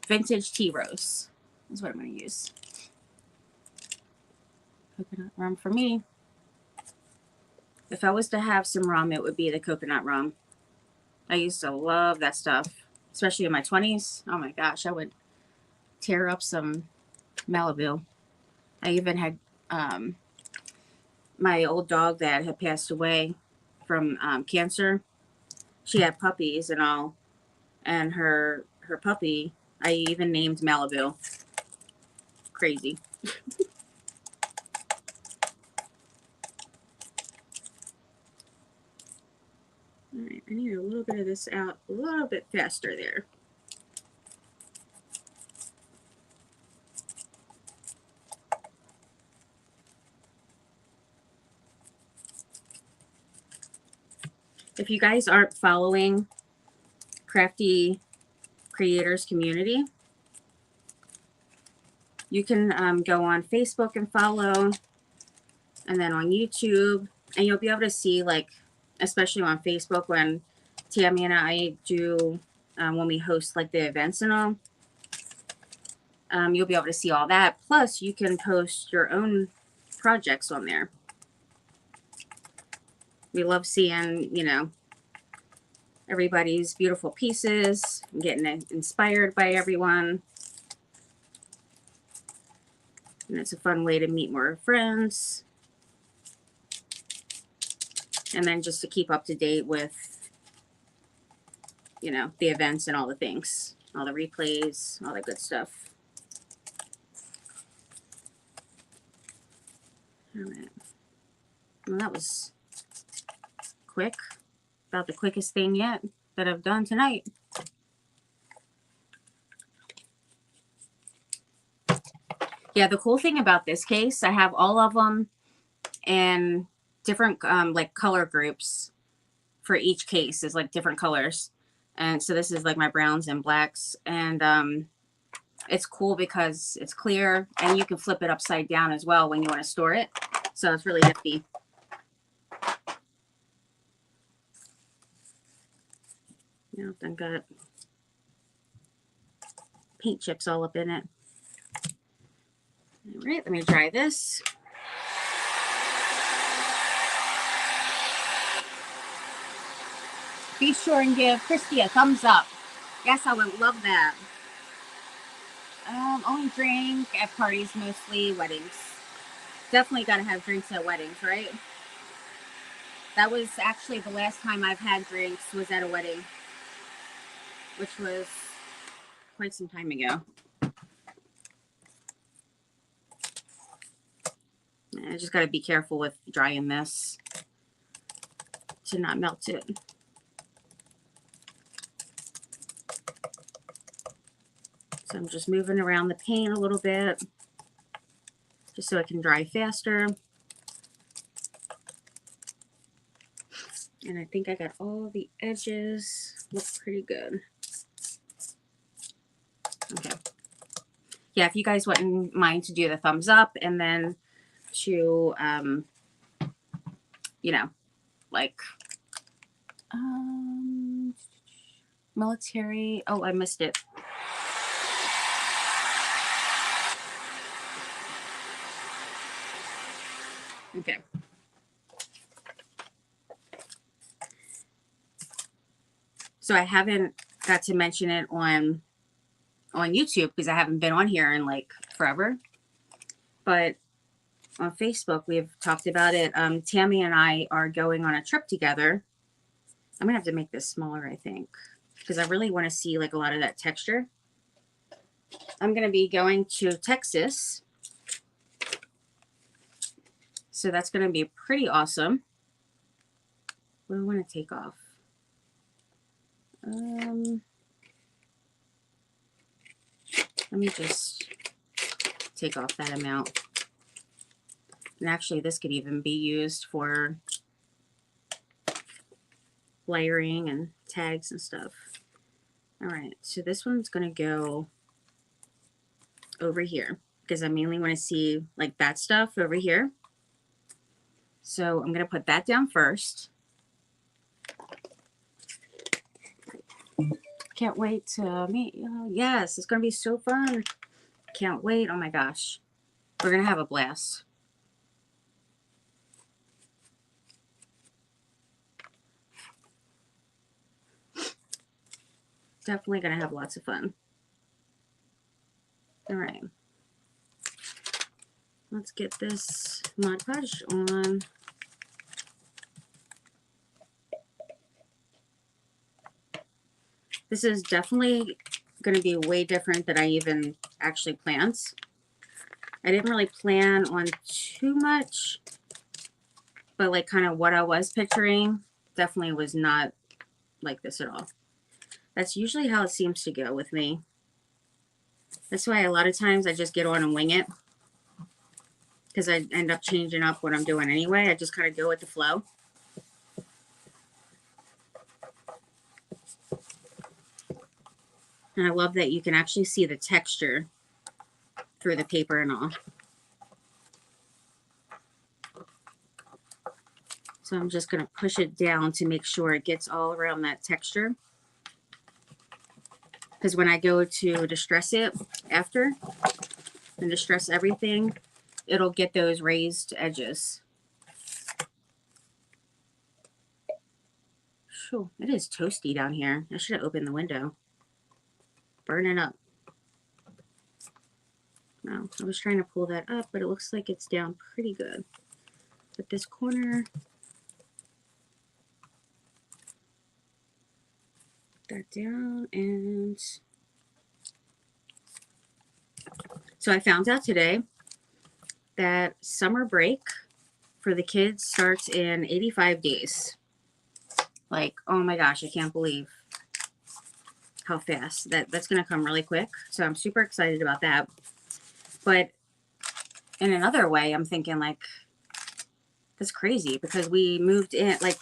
Vintage Tea Rose. Is what I'm going to use. Coconut rum for me. If I was to have some rum, it would be the coconut rum. I used to love that stuff, especially in my 20s. Oh my gosh, I would tear up some Malibu. I even had my old dog that had passed away from cancer. She had puppies and all, and her puppy I even named Malibu. Crazy. All right, I need a little bit of this out a little bit faster there. If you guys aren't following Crafty Creators Community, you can go on Facebook and follow, and then on YouTube, and you'll be able to see, like, especially on Facebook when Tammy and I do, when we host like the events and all, you'll be able to see all that. Plus, you can post your own projects on there. We love seeing, you know, everybody's beautiful pieces, getting inspired by everyone. And it's a fun way to meet more friends. And then just to keep up to date with, you know, the events and all the things, all the replays, all that good stuff. All right. Well, that was quick. About the quickest thing yet that I've done tonight. Yeah, the cool thing about this case, I have all of them in different like color groups for each case. Is like different colors. And so this is like my browns and blacks. And it's cool because it's clear and you can flip it upside down as well when you want to store it. So it's really nifty. Yep, I've got paint chips all up in it. All right, let me dry this. Be sure and give Christy a thumbs up. Yes, I would love that. Only drink at parties, mostly weddings. Definitely got to have drinks at weddings, right? That was actually the last time I've had drinks was at a wedding, which was quite some time ago. I just got to be careful with drying this to not melt it. So I'm just moving around the paint a little bit just so it can dry faster. And I think I got all the edges. Look pretty good. Okay. Yeah, if you guys wouldn't mind to do the thumbs up and then to, you know, like, military. Oh, I missed it. Okay. So I haven't got to mention it on YouTube because I haven't been on here in like forever. But on Facebook, we've talked about it. Tammy and I are going on a trip together. I'm going to have to make this smaller, I think, because I really want to see like a lot of that texture. I'm going to be going to Texas. So that's going to be pretty awesome. What do I want to take off? Let me just take off that amount. And actually, this could even be used for layering and tags and stuff. All right, so this one's going to go over here because I mainly want to see like that stuff over here. So I'm going to put that down first. Can't wait to meet you. Yes, it's going to be so fun. Can't wait. Oh my gosh. We're going to have a blast. Definitely going to have lots of fun. All right. Let's get this Mod Podge on. This is definitely going to be way different than I even actually planned. I didn't really plan on too much, but like kind of what I was picturing definitely was not like this at all. That's usually how it seems to go with me. That's why a lot of times I just get on and wing it because I end up changing up what I'm doing anyway. I just kind of go with the flow. And I love that you can actually see the texture through the paper and all. So I'm just going to push it down to make sure it gets all around that texture. Because when I go to distress it after and distress everything, it'll get those raised edges. Phew, it is toasty down here. I should have opened the window. Burning up. No, I was trying to pull that up, but it looks like it's down pretty good. But this corner, that down, and so I found out today that summer break for the kids starts in 85 days. Like, oh my gosh, I can't believe how fast that's going to come really quick. So I'm super excited about that. But in another way, I'm thinking like, that's crazy because we moved in, like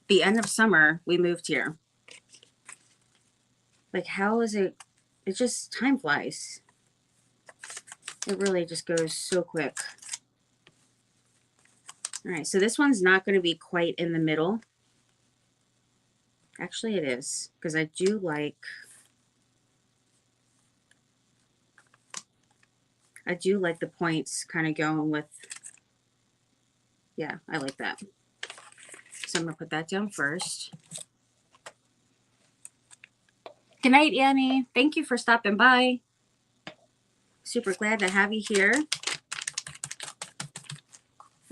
the end of summer, we moved here. Like, how is it? It just, time flies. It really just goes so quick. All right, so this one's not going to be quite in the middle. Actually, it is, because I do like the points kind of going with, yeah, I like that. So I'm going to put that down first. Good night, Annie. Thank you for stopping by. Super glad to have you here.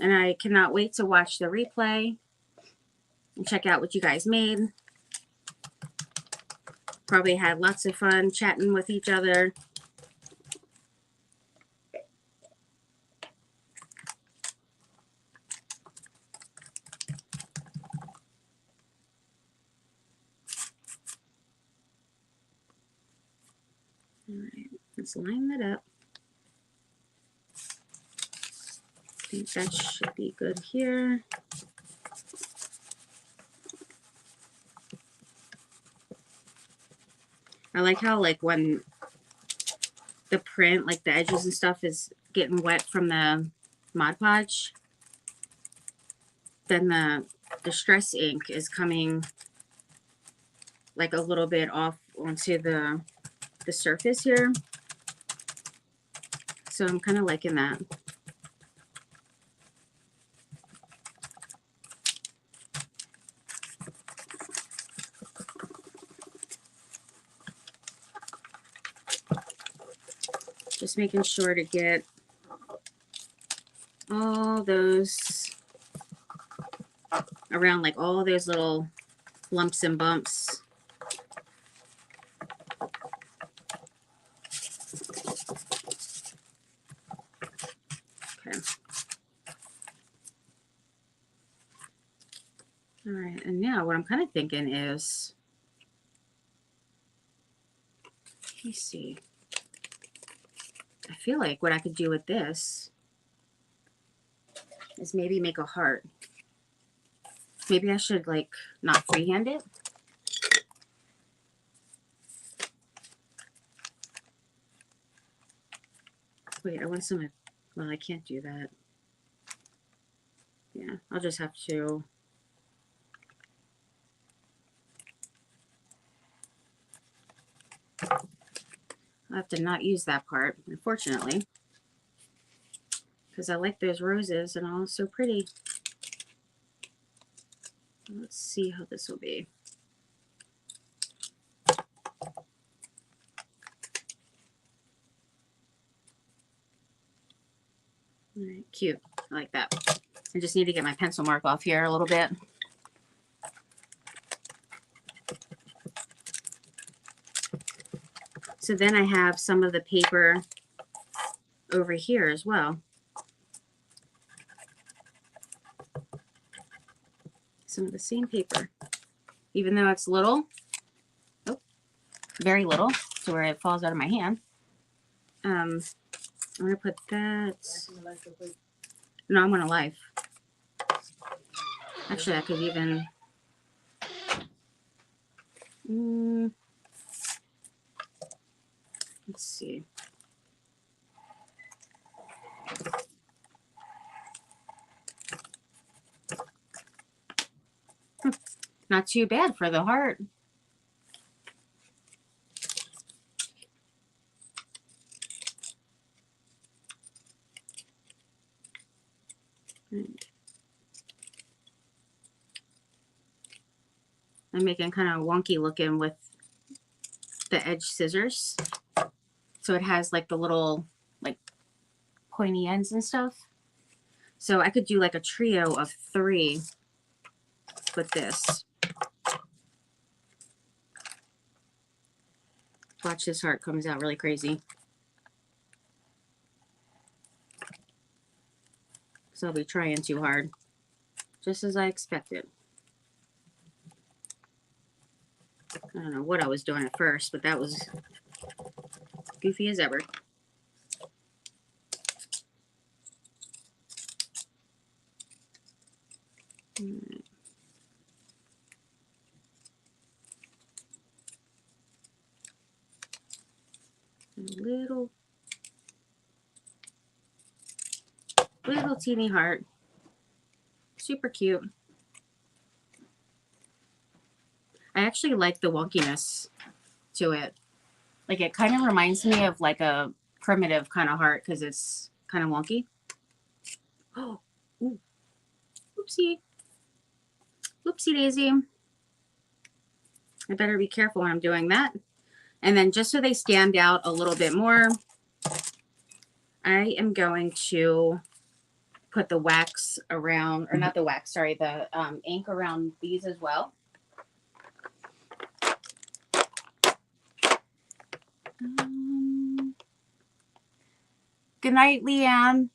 And I cannot wait to watch the replay and check out what you guys made. Probably had lots of fun chatting with each other. All right, let's line that up. I think that should be good here. I like how, like, when the print, like the edges and stuff is getting wet from the Mod Podge, then the Distress ink is coming like a little bit off onto the surface here. So I'm kind of liking that. Just making sure to get all those around, like all those little lumps and bumps. Okay. All right, and now what I'm kind of thinking is, let me see. I feel like what I could do with this is maybe make a heart. Maybe I should, like, not freehand it. Wait, I want some, well, I can't do that. Yeah, I'll just have to. I'll have to not use that part, unfortunately. Because I like those roses and all, so pretty. Let's see how this will be. All right, cute. I like that. I just need to get my pencil mark off here a little bit. So then I have some of the paper over here as well. Some of the same paper. Even though it's little, oh, very little, so where it falls out of my hand. I'm going to put that. No, I'm on a life. Actually, I could even. Let's see. Not too bad for the heart. I'm making kind of wonky looking with the edge scissors. So it has like the little like pointy ends and stuff. So I could do like a trio of 3 with this. Watch, this heart comes out really crazy. So I'll be trying too hard. Just as I expected. I don't know what I was doing at first, but that was goofy as ever. Little teeny heart. Super cute. I actually like the wonkiness to it. Like, it kind of reminds me of like a primitive kind of heart because it's kind of wonky. Oh, ooh. Oopsie. Oopsie daisy. I better be careful when I'm doing that. And then just so they stand out a little bit more, I am going to put the wax around, or not the wax, sorry, the ink around these as well. Good night, Leanne.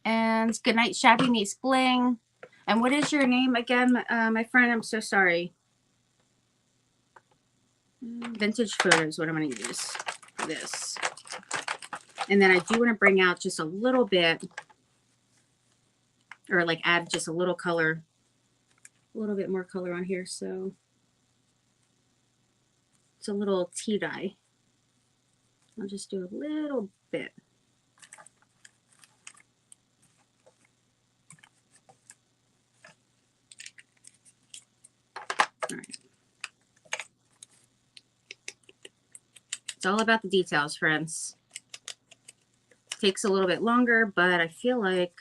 And good night, Shabby Niece Bling. And what is your name again, my friend? I'm so sorry. Vintage photos, what I'm going to use for this. And then I do want to bring out just a little bit, or like add just a little color, a little bit more color on here. So it's a little tea dye. I'll just do a little bit. All right. It's all about the details, friends. Takes a little bit longer, but I feel like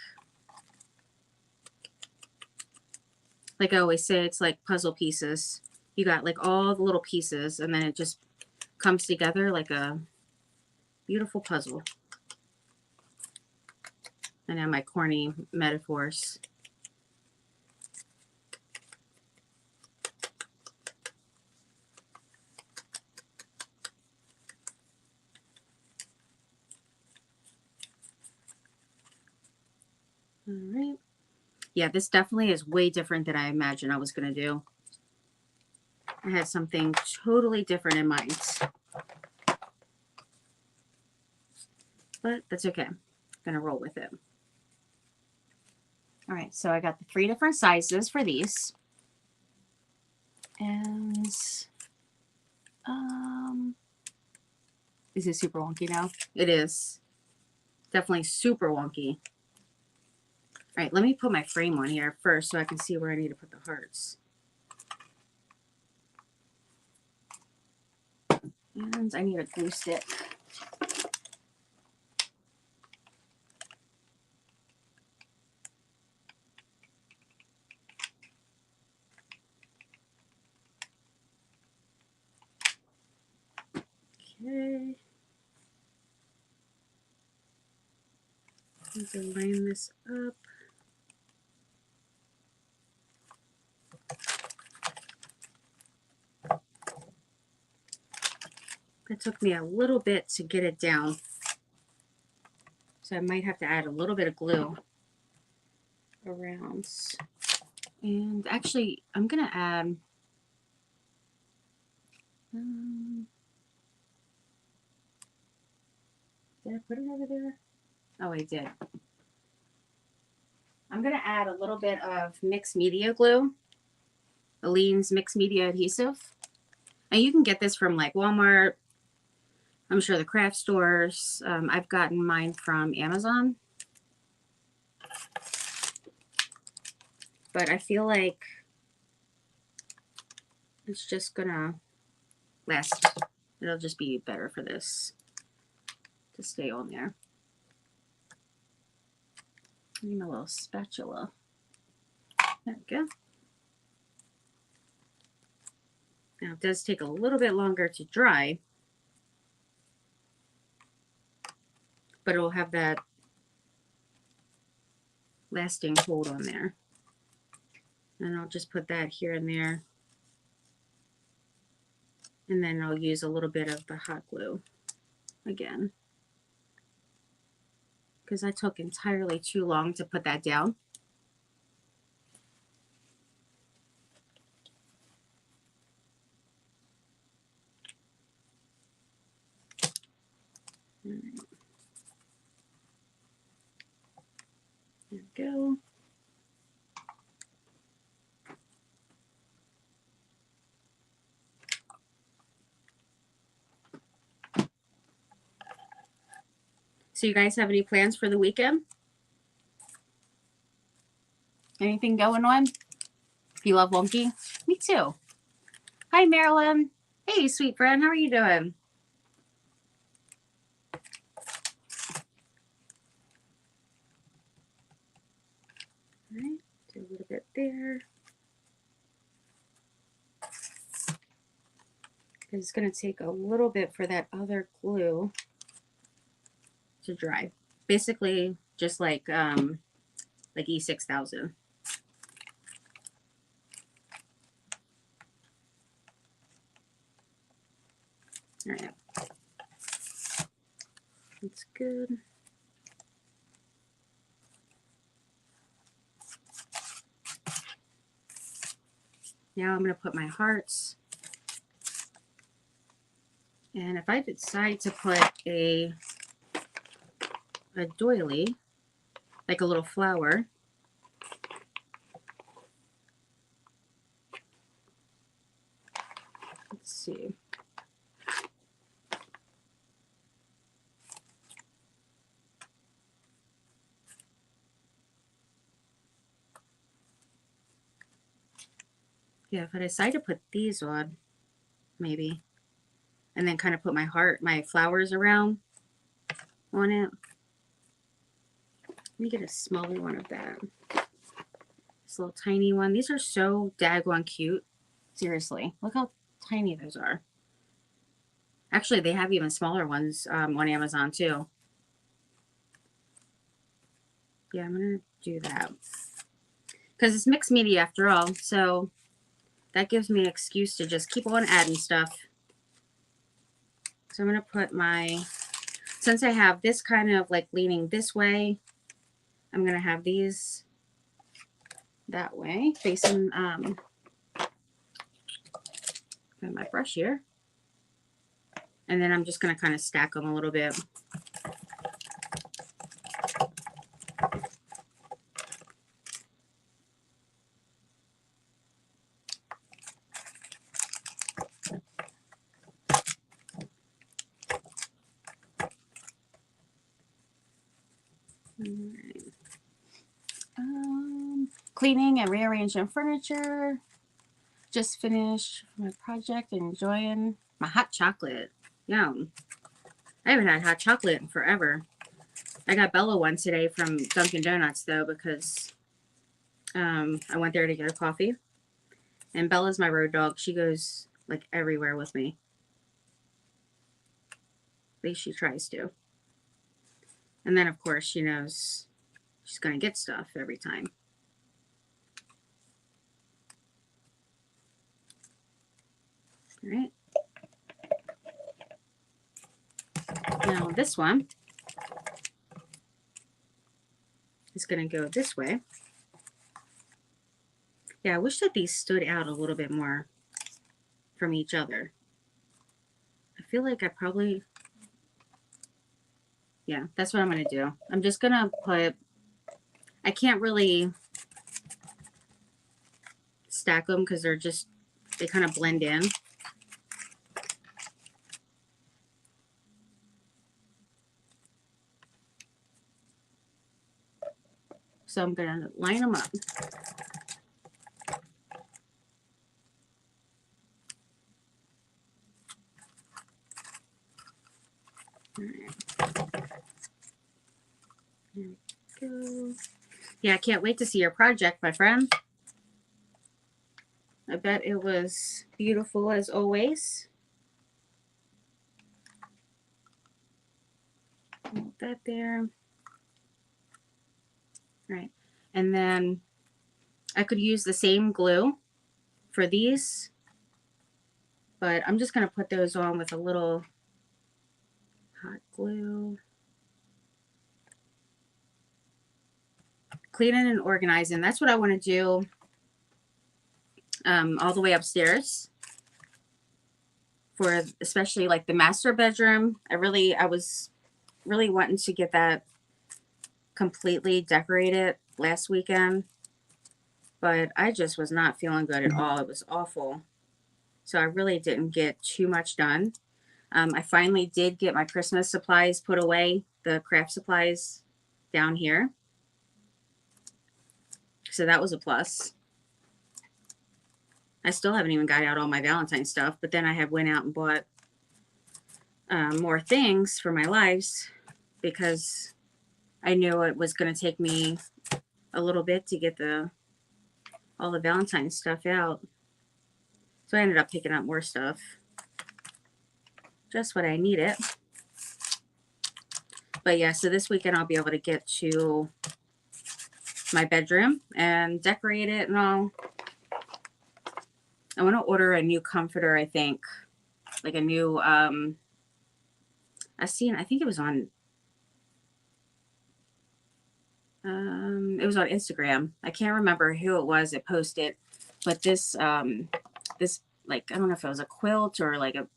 I always say, it's like puzzle pieces. You got like all the little pieces, and then it just comes together like a beautiful puzzle. I know my corny metaphors. All right. Yeah, this definitely is way different than I imagined I was going to do. I had something totally different in mind. But that's okay. I'm going to roll with it. All right, so I got the 3 different sizes for these. And is it super wonky now? It is. Definitely super wonky. All right, let me put my frame on here first so I can see where I need to put the hearts. And I need a glue stick. Okay. Need to line this up. It took me a little bit to get it down. So I might have to add a little bit of glue around. And actually, I'm going to add... did I put it over there? Oh, I did. I'm going to add a little bit of mixed media glue. Aleene's mixed media adhesive. And you can get this from like Walmart. I'm sure the craft stores. I've gotten mine from Amazon. But I feel like it's just gonna last. It'll just be better for this to stay on there. I need a little spatula. There we go. Now it does take a little bit longer to dry, but it will have that lasting hold on there. And I'll just put that here and there. And then I'll use a little bit of the hot glue again, because I took entirely too long to put that down. All right. There we go. So you guys have any plans for the weekend? Anything going on? You love Wonky? Me too. Hi, Marilyn. Hey, sweet friend. How are you doing? All right. Do a little bit there. It's going to take a little bit for that other glue to dry. Basically, just like E6000. All right. That's good. Now I'm going to put my hearts. And if I decide to put a doily, like a little flower, let's see. Yeah, if I decide to put these on, maybe, and then kind of put my flowers around on it. Let me get a smaller one of that. This little tiny one. These are so daggone cute. Seriously, look how tiny those are. Actually, they have even smaller ones on Amazon too. Yeah, I'm going to do that. Because it's mixed media after all, so that gives me an excuse to just keep on adding stuff. So I'm going to put my, since I have this kind of like leaning this way, I'm going to have these that way, facing my brush here. And then I'm just going to kind of stack them a little bit. Cleaning and rearranging furniture. Just finished my project and enjoying my hot chocolate. Yum. I haven't had hot chocolate in forever. I got Bella one today from Dunkin' Donuts though, because I went there to get a coffee. And Bella's my road dog. She goes like everywhere with me. At least she tries to. And then of course she knows she's going to get stuff every time. All right. Now this one is going to go this way. Yeah, I wish that these stood out a little bit more from each other. I feel like I probably, yeah, that's what I'm going to do. I'm just going to put, I can't really stack them because they're just, they kind of blend in. So I'm going to line them up. All right. There we go. Yeah, I can't wait to see your project, my friend. I bet it was beautiful as always. Hold that there. All right. And then I could use the same glue for these, but I'm just going to put those on with a little hot glue. Cleaning and organizing. That's what I want to do all the way upstairs for especially like the master bedroom. I was really wanting to get that completely decorated last weekend, but I just was not feeling good at all. It was awful. So I really didn't get too much done. I finally did get my Christmas supplies put away, the craft supplies down here. So that was a plus. I still haven't even got out all my Valentine stuff, but then I had went out and bought more things for my lives because I knew it was going to take me a little bit to get all the Valentine stuff out. So I ended up picking up more stuff. Just what I needed. But yeah, so this weekend I'll be able to get to my bedroom and decorate it and all. I want to order a new comforter, I think. Like a new, I think it was on Instagram. I can't remember who it was that posted, but this like, I don't know if it was a quilt or like a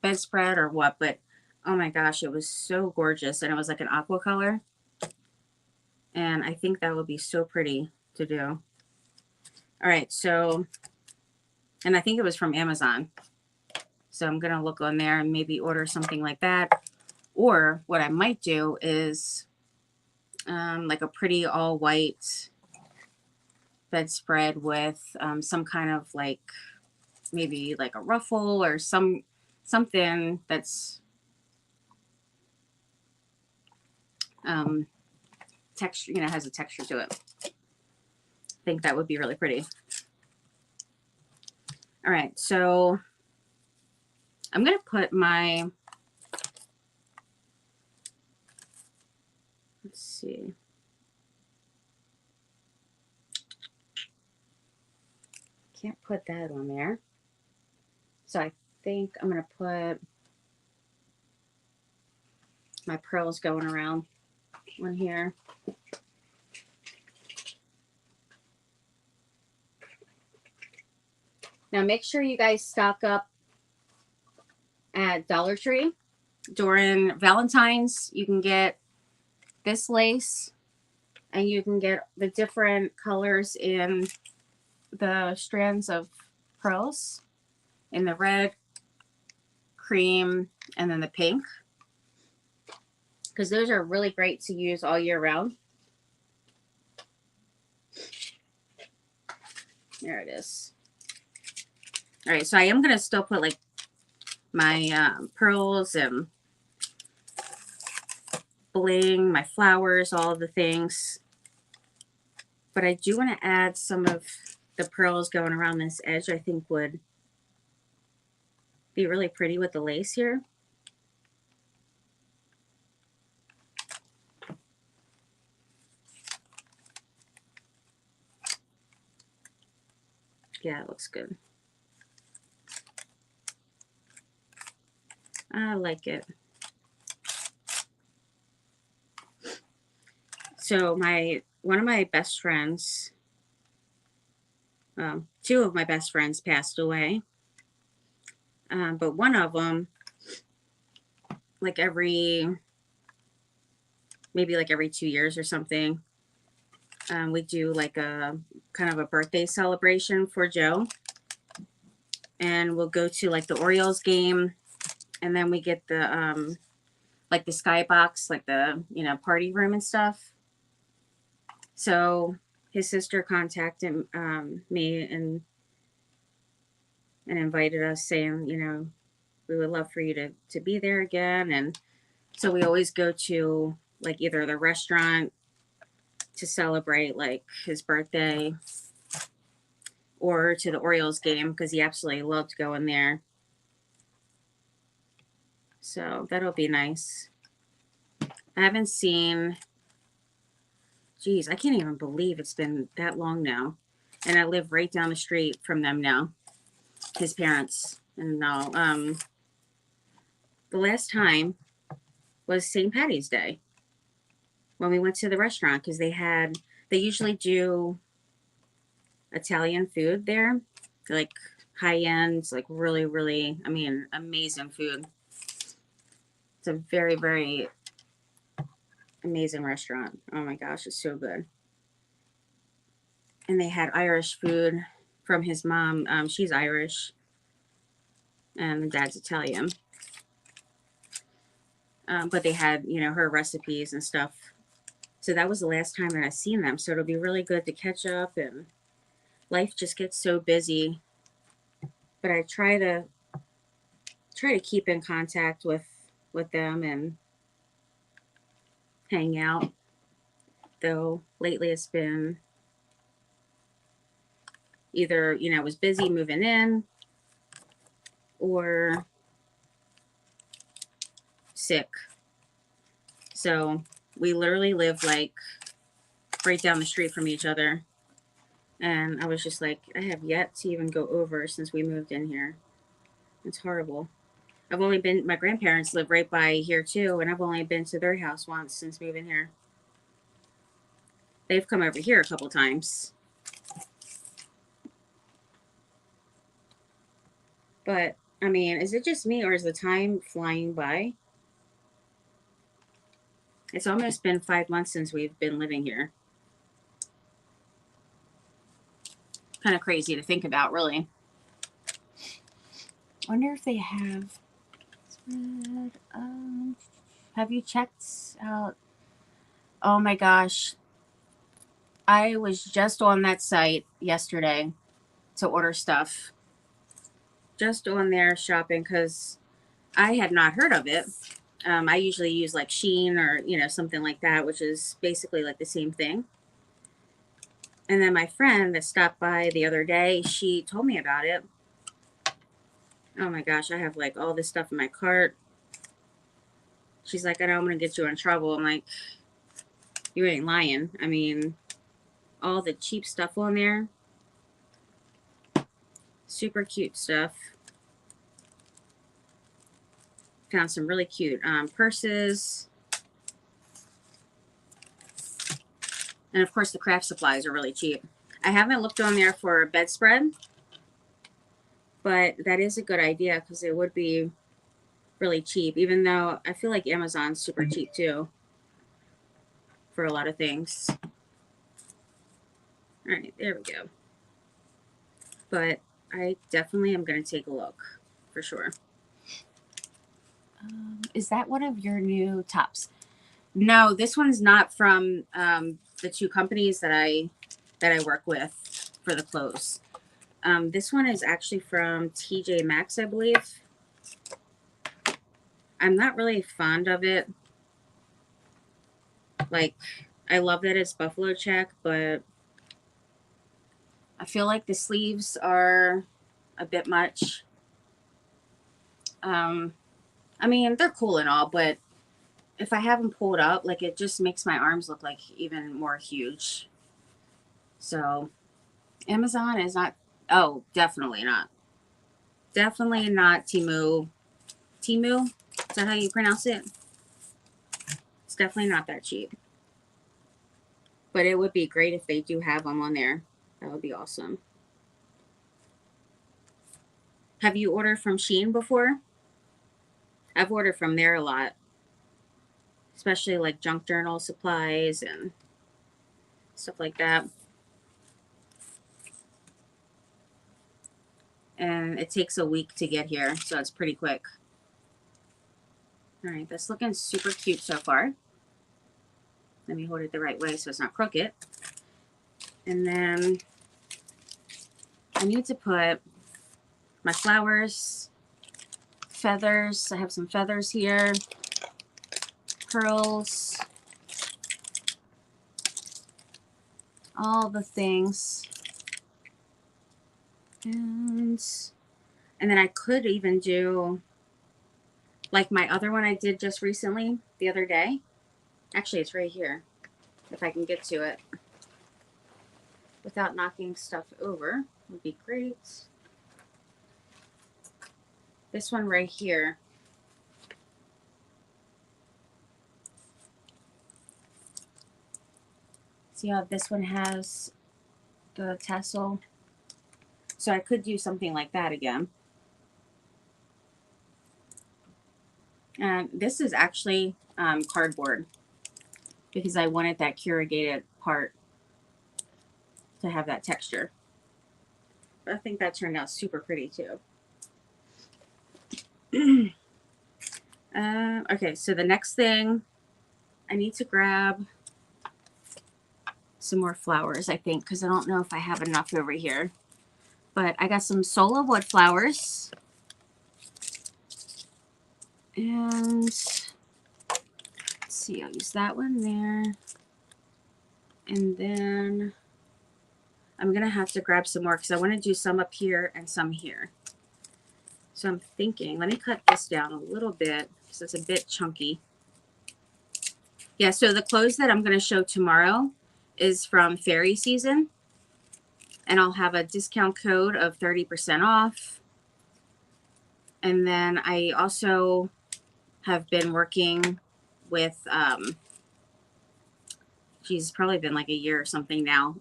bedspread or what, but oh my gosh, it was so gorgeous. And it was like an aqua color. And I think that would be so pretty to do. All right. So, and I think it was from Amazon. So I'm going to look on there and maybe order something like that. Or what I might do is like a pretty all white bedspread with some kind of like, maybe like a ruffle or something that's texture, has a texture to it. I think that would be really pretty. All right, so I'm going to put my, let's see. Can't put that on there. So I think I'm going to put my pearls going around one here. Now make sure you guys stock up at Dollar Tree. During Valentine's, you can get this lace and you can get the different colors in the strands of pearls in the red, cream, and then the pink. Because those are really great to use all year round. There it is. All right, so I am going to still put like my pearls and bling, my flowers, all of the things. But I do want to add some of the pearls going around this edge. I think would be really pretty with the lace here. Yeah, it looks good. I like it. So one of my best friends, two of my best friends passed away. But one of them, maybe every 2 years or something, we do like a kind of a birthday celebration for Joe. And we'll go to like the Orioles game. And then we get the, like the skybox, like the, party room and stuff. So his sister contacted me and invited us, saying, you know, we would love for you to be there again. And so we always go to like either the restaurant to celebrate like his birthday or to the Orioles game because he absolutely loved going there. So that'll be nice. I haven't seen, geez, I can't even believe it's been that long now. And I live right down the street from them now, his parents. And now, the last time was St. Patty's Day when we went to the restaurant because they usually do Italian food there, like high end, like really, really, I mean, amazing food. It's a very, very amazing restaurant. Oh my gosh, it's so good. And they had Irish food from his mom. She's Irish, and the dad's Italian. But they had, you know, her recipes and stuff. So that was the last time that I've seen them. So it'll be really good to catch up. And life just gets so busy. But I try to keep in contact with them and hang out. Though lately it's been either, you know, I was busy moving in or sick. So we literally live like right down the street from each other. And I was just like, I have yet to even go over since we moved in here. It's horrible. My grandparents live right by here too, and I've only been to their house once since moving here. They've come over here a couple times. But, I mean, is it just me or is the time flying by? It's almost been 5 months since we've been living here. Kind of crazy to think about, really. I wonder if they have. Have you checked out? Oh my gosh. I was just on that site yesterday to order stuff. Just on there shopping because I had not heard of it. I usually use like Shein or, you know, something like that, which is basically like the same thing. And then my friend that stopped by the other day, she told me about it. Oh my gosh, I have like all this stuff in my cart. She's like, I know I'm going to get you in trouble. I'm like, you ain't lying. I mean, all the cheap stuff on there. Super cute stuff. Found some really cute purses. And of course, the craft supplies are really cheap. I haven't looked on there for a bedspread, but that is a good idea because it would be really cheap, even though I feel like Amazon's super cheap too for a lot of things. All right, there we go. But I definitely am going to take a look for sure. Is that one of your new tops? No, this one's not from the two companies that I work with for the clothes. This one is actually from TJ Maxx, I believe. I'm not really fond of it. Like, I love that it's buffalo check, but I feel like the sleeves are a bit much. I mean, they're cool and all, but if I have them pulled up, like, it just makes my arms look like even more huge. So, Amazon is not, oh, definitely not. Definitely not Temu. Temu? Is that how you pronounce it? It's definitely not that cheap. But it would be great if they do have them on there. That would be awesome. Have you ordered from Shein before? I've ordered from there a lot. Especially like junk journal supplies and stuff like that. And it takes a week to get here, so it's pretty quick. All right, that's looking super cute so far. Let me hold it the right way so it's not crooked. And then I need to put my flowers, feathers. I have some feathers here, pearls, all the things. And then I could even do like my other one I did just recently, the other day. Actually, it's right here, if I can get to it without knocking stuff over, would be great. This one right here. See how this one has the tassel? So I could do something like that again. And this is actually cardboard because I wanted that corrugated part to have that texture. But I think that turned out super pretty too. Okay, so the next thing, I need to grab some more flowers, I think, because I don't know if I have enough over here. But I got some Sola wood flowers. And let's see, I'll use that one there. And then I'm going to have to grab some more because I want to do some up here and some here. So I'm thinking, let me cut this down a little bit because it's a bit chunky. Yeah, so the clothes that I'm going to show tomorrow is from Fairy Season. And I'll have a discount code of 30% off. And then I also have been working with, she's probably been like a year or something now,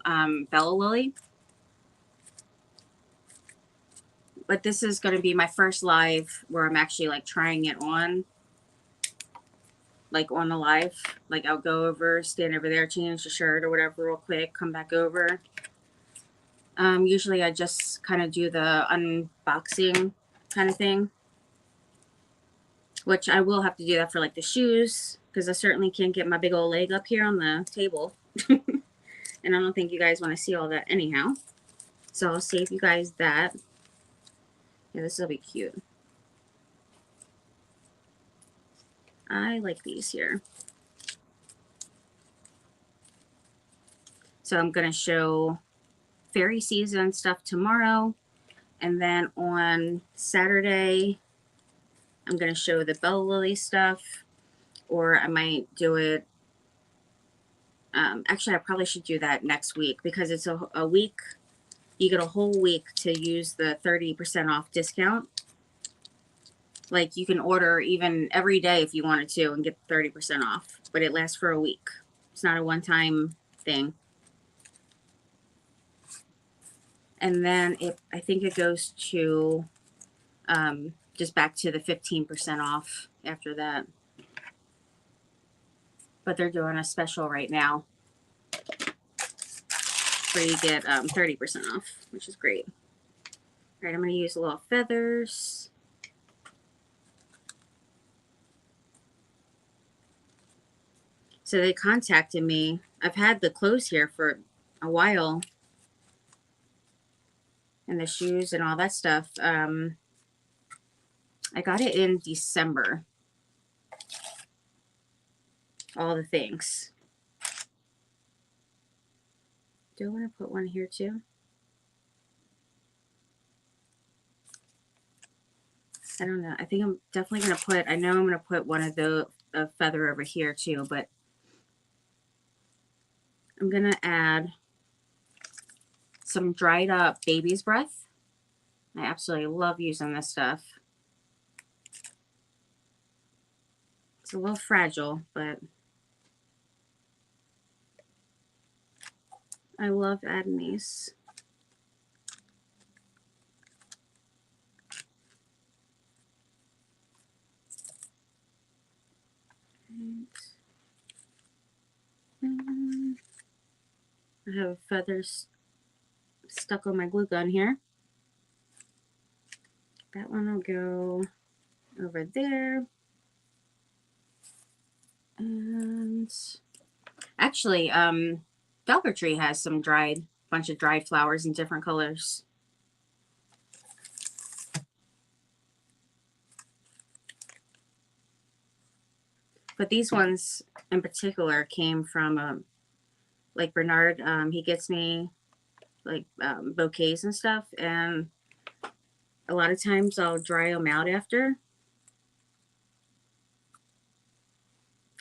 Bella Lily. But this is going to be my first live where I'm actually like trying it on. Like on the live. Like I'll go over, stand over there, change the shirt or whatever real quick, come back over. Usually I just kind of do the unboxing kind of thing. Which I will have to do that for like the shoes. Because I certainly can't get my big old leg up here on the table. And I don't think you guys want to see all that anyhow. So I'll save you guys that. Yeah, this will be cute. I like these here. So I'm going to show Fairy Season stuff tomorrow. And then on Saturday, I'm going to show the Bella Lily stuff. Or I might do it. Actually, I probably should do that next week because it's a week. You get a whole week to use the 30% off discount. Like you can order even every day if you wanted to and get 30% off. But it lasts for a week. It's not a one-time thing. And then I think it goes to just back to the 15% off after that. But they're doing a special right now where you get 30% off, which is great. All right, I'm going to use a little feathers. So they contacted me. I've had the clothes here for a while. And the shoes and all that stuff. I got it in December. All the things. Do I want to put one here too? I don't know. I think I'm definitely going to put, I know I'm going to put one of the feather over here too, but I'm going to add some dried up baby's breath. I absolutely love using this stuff. It's a little fragile, but I love adding these. I have feathers stuck on my glue gun here. That one will go over there. And actually, Dollar Tree has some dried bunch of dried flowers in different colors. But these ones in particular came from like Bernard. He gets me like bouquets and stuff, and a lot of times I'll dry them out after.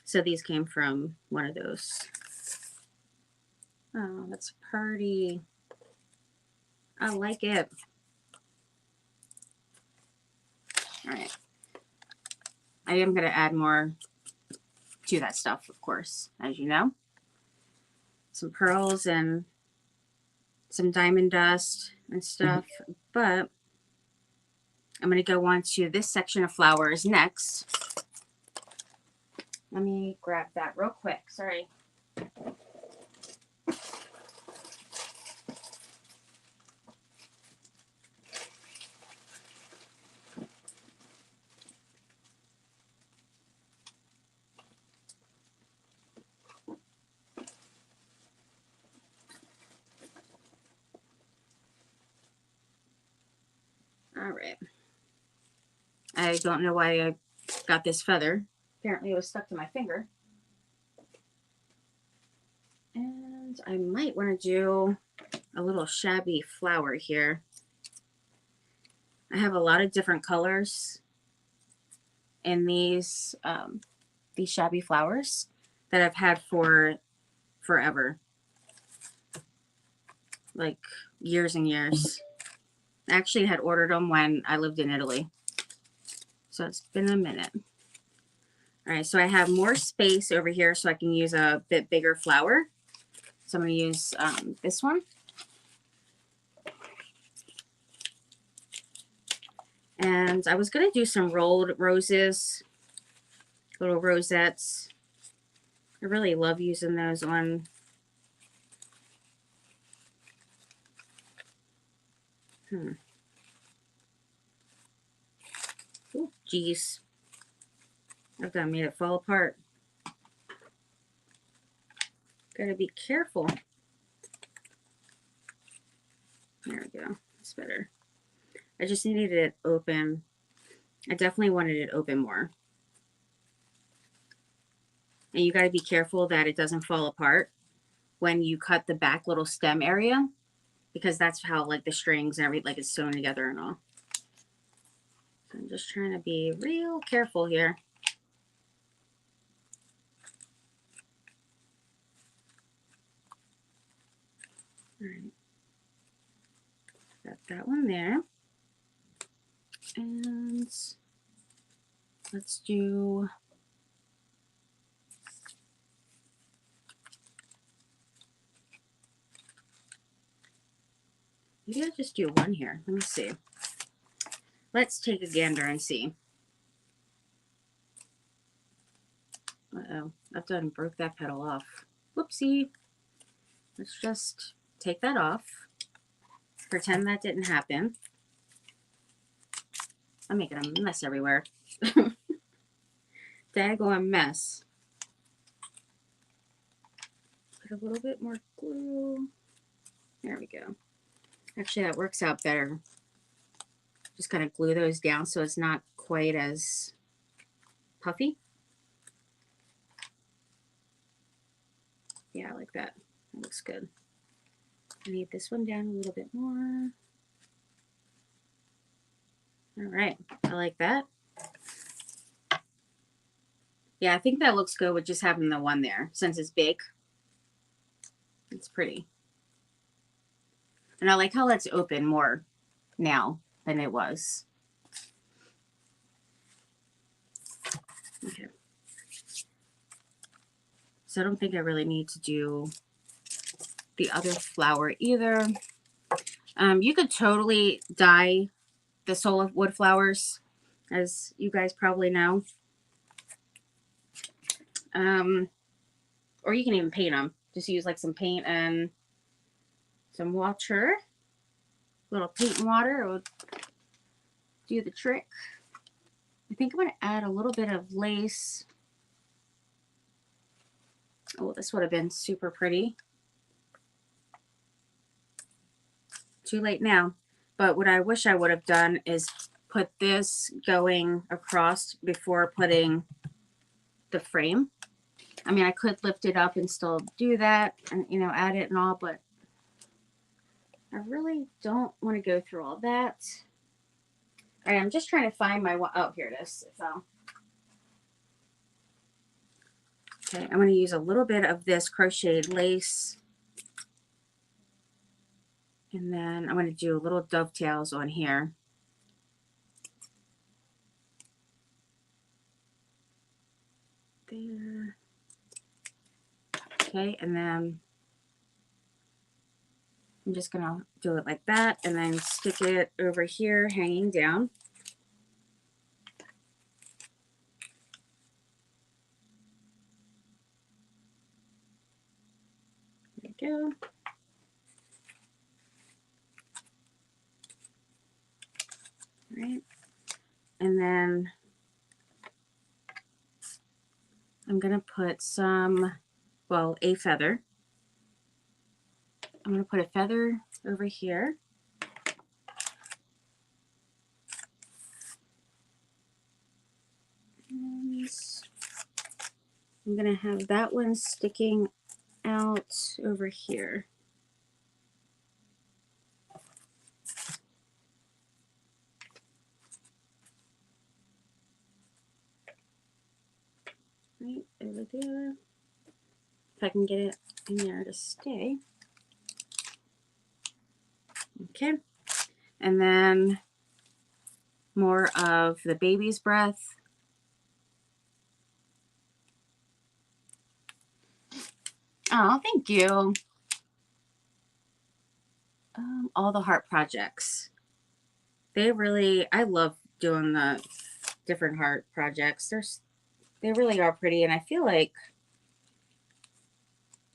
So these came from one of those. Oh, that's pretty. I like it. All right. I am going to add more to that stuff, of course, as you know. Some pearls and some diamond dust and stuff. But I'm going to go on to this section of flowers next. Let me grab that real quick. Sorry. All right. I don't know why I got this feather. Apparently it was stuck to my finger. And I might want to do a little shabby flower here. I have a lot of different colors in these shabby flowers that I've had for forever. Like years and years. I actually had ordered them when I lived in Italy. So it's been a minute. All right, so I have more space over here so I can use a bit bigger flower. So I'm going to use this one. And I was going to do some rolled roses, little rosettes. I really love using those on Oh, geez. I've done made it fall apart. Gotta be careful. There we go. That's better. I just needed it open. I definitely wanted it open more. And you gotta be careful that it doesn't fall apart when you cut the back little stem area, because that's how like the strings and everything, like it's sewn together and all. So I'm just trying to be real careful here. All right. Got that one there. And let's do maybe I'll just do one here. Let me see. Let's take a gander and see. Uh-oh. I've done broke that petal off. Whoopsie. Let's just take that off. Pretend that didn't happen. I'm making a mess everywhere. Daggone mess. Put a little bit more glue. There we go. Actually, that works out better. Just kind of glue those down so it's not quite as puffy. Yeah, I like that. That looks good. I need this one down a little bit more. All right, I like that. Yeah, I think that looks good with just having the one there. Since it's big, it's pretty. And I like how that's open more now than it was. Okay. So I don't think I really need to do the other flower either. You could totally dye the soul wood flowers, as you guys probably know. Or you can even paint them. Just use like some paint and some water. A little paint and water will do the trick. I think I'm going to add a little bit of lace. Oh, this would have been super pretty. too late now. But what I wish I would have done is put this going across before putting the frame. I mean, I could lift it up and still do that and, you know, add it and all, but I really don't want to go through all that. All right, I'm just trying to find my one. Oh, here it is. It fell. Okay, I'm going to use a little bit of this crocheted lace. And then I'm going to do little dovetails on here. There. Okay, and then I'm just going to do it like that and then stick it over here hanging down. There we go. All right. And then I'm going to put some, well, a feather. I'm going to put a feather over here. And I'm going to have that one sticking out over here. Right over there. If I can get it in there to stay. Okay. And then more of the baby's breath. Oh, thank you. All the heart projects. They really, I love doing the different heart projects. They really are pretty, and I feel like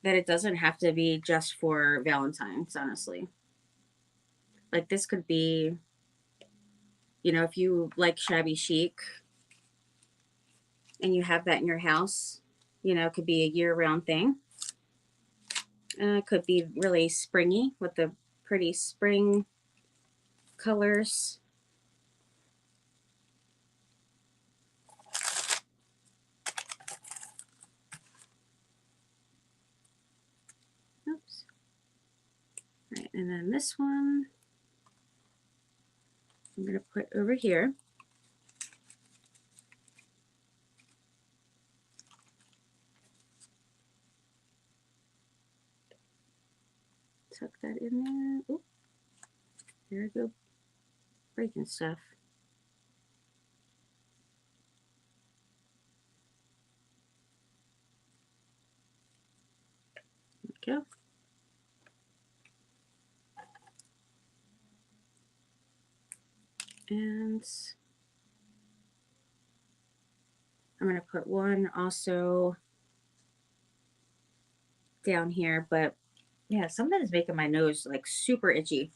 that it doesn't have to be just for Valentine's, honestly. Like this could be, you know, if you like shabby chic and you have that in your house, you know, it could be a year-round thing. It could be really springy with the pretty spring colors. Oops. All right, and then this one I'm going to put over here. Tuck that in there. Oop. There we go. Breaking stuff. There we go. And I'm going to put one also down here, but yeah, something is making my nose like super itchy.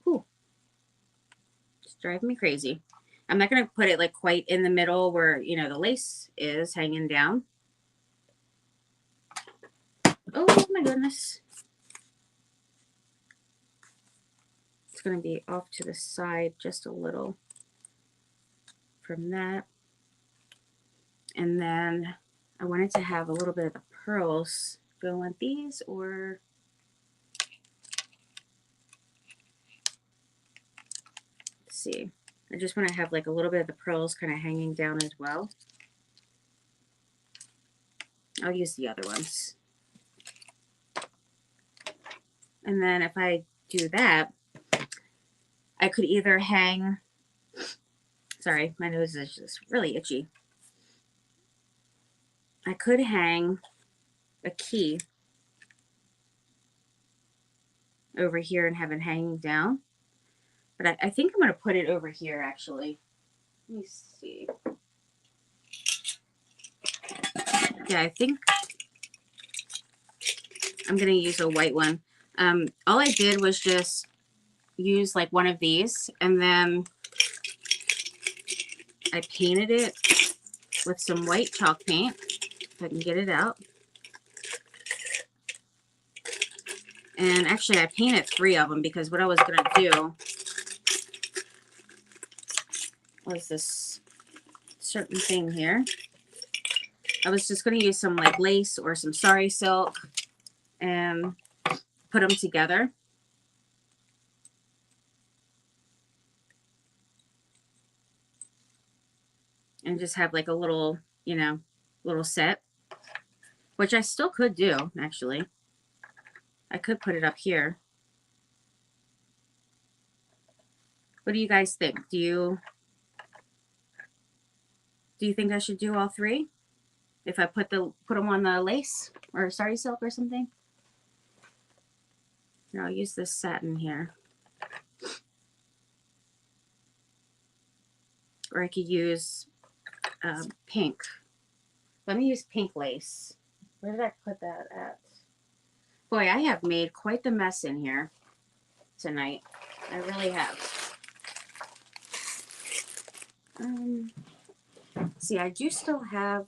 Whew. It's driving me crazy. I'm not going to put it like quite in the middle where, you know, the lace is hanging down. Oh my goodness. It's going to be off to the side just a little from that. And then I wanted to have a little bit of the pearls. Do I want these or... Let's see. I just want to have like a little bit of the pearls kind of hanging down as well. I'll use the other ones. And then if I do that, I could either hang... Sorry, my nose is just really itchy. I could hang a key over here and have it hanging down. But I think I'm going to put it over here, actually. Let me see. Yeah, I think I'm going to use a white one. All I did was just use like one of these, and then I painted it with some white chalk paint, if I can get it out. And actually I painted 3 of them because what I was going to do was this certain thing here. I was just going to use some like lace or some sari silk and put them together. And just have like a little, you know, little set. Which I still could do, actually. I could put it up here. What do you guys think? Do you think I should do all 3? If I put them on the lace or sari silk or something? Here, I'll use this satin here. Or I could use pink. Let me use pink lace. Where did I put that at? Boy, I have made quite the mess in here tonight. I really have. See, I do still have...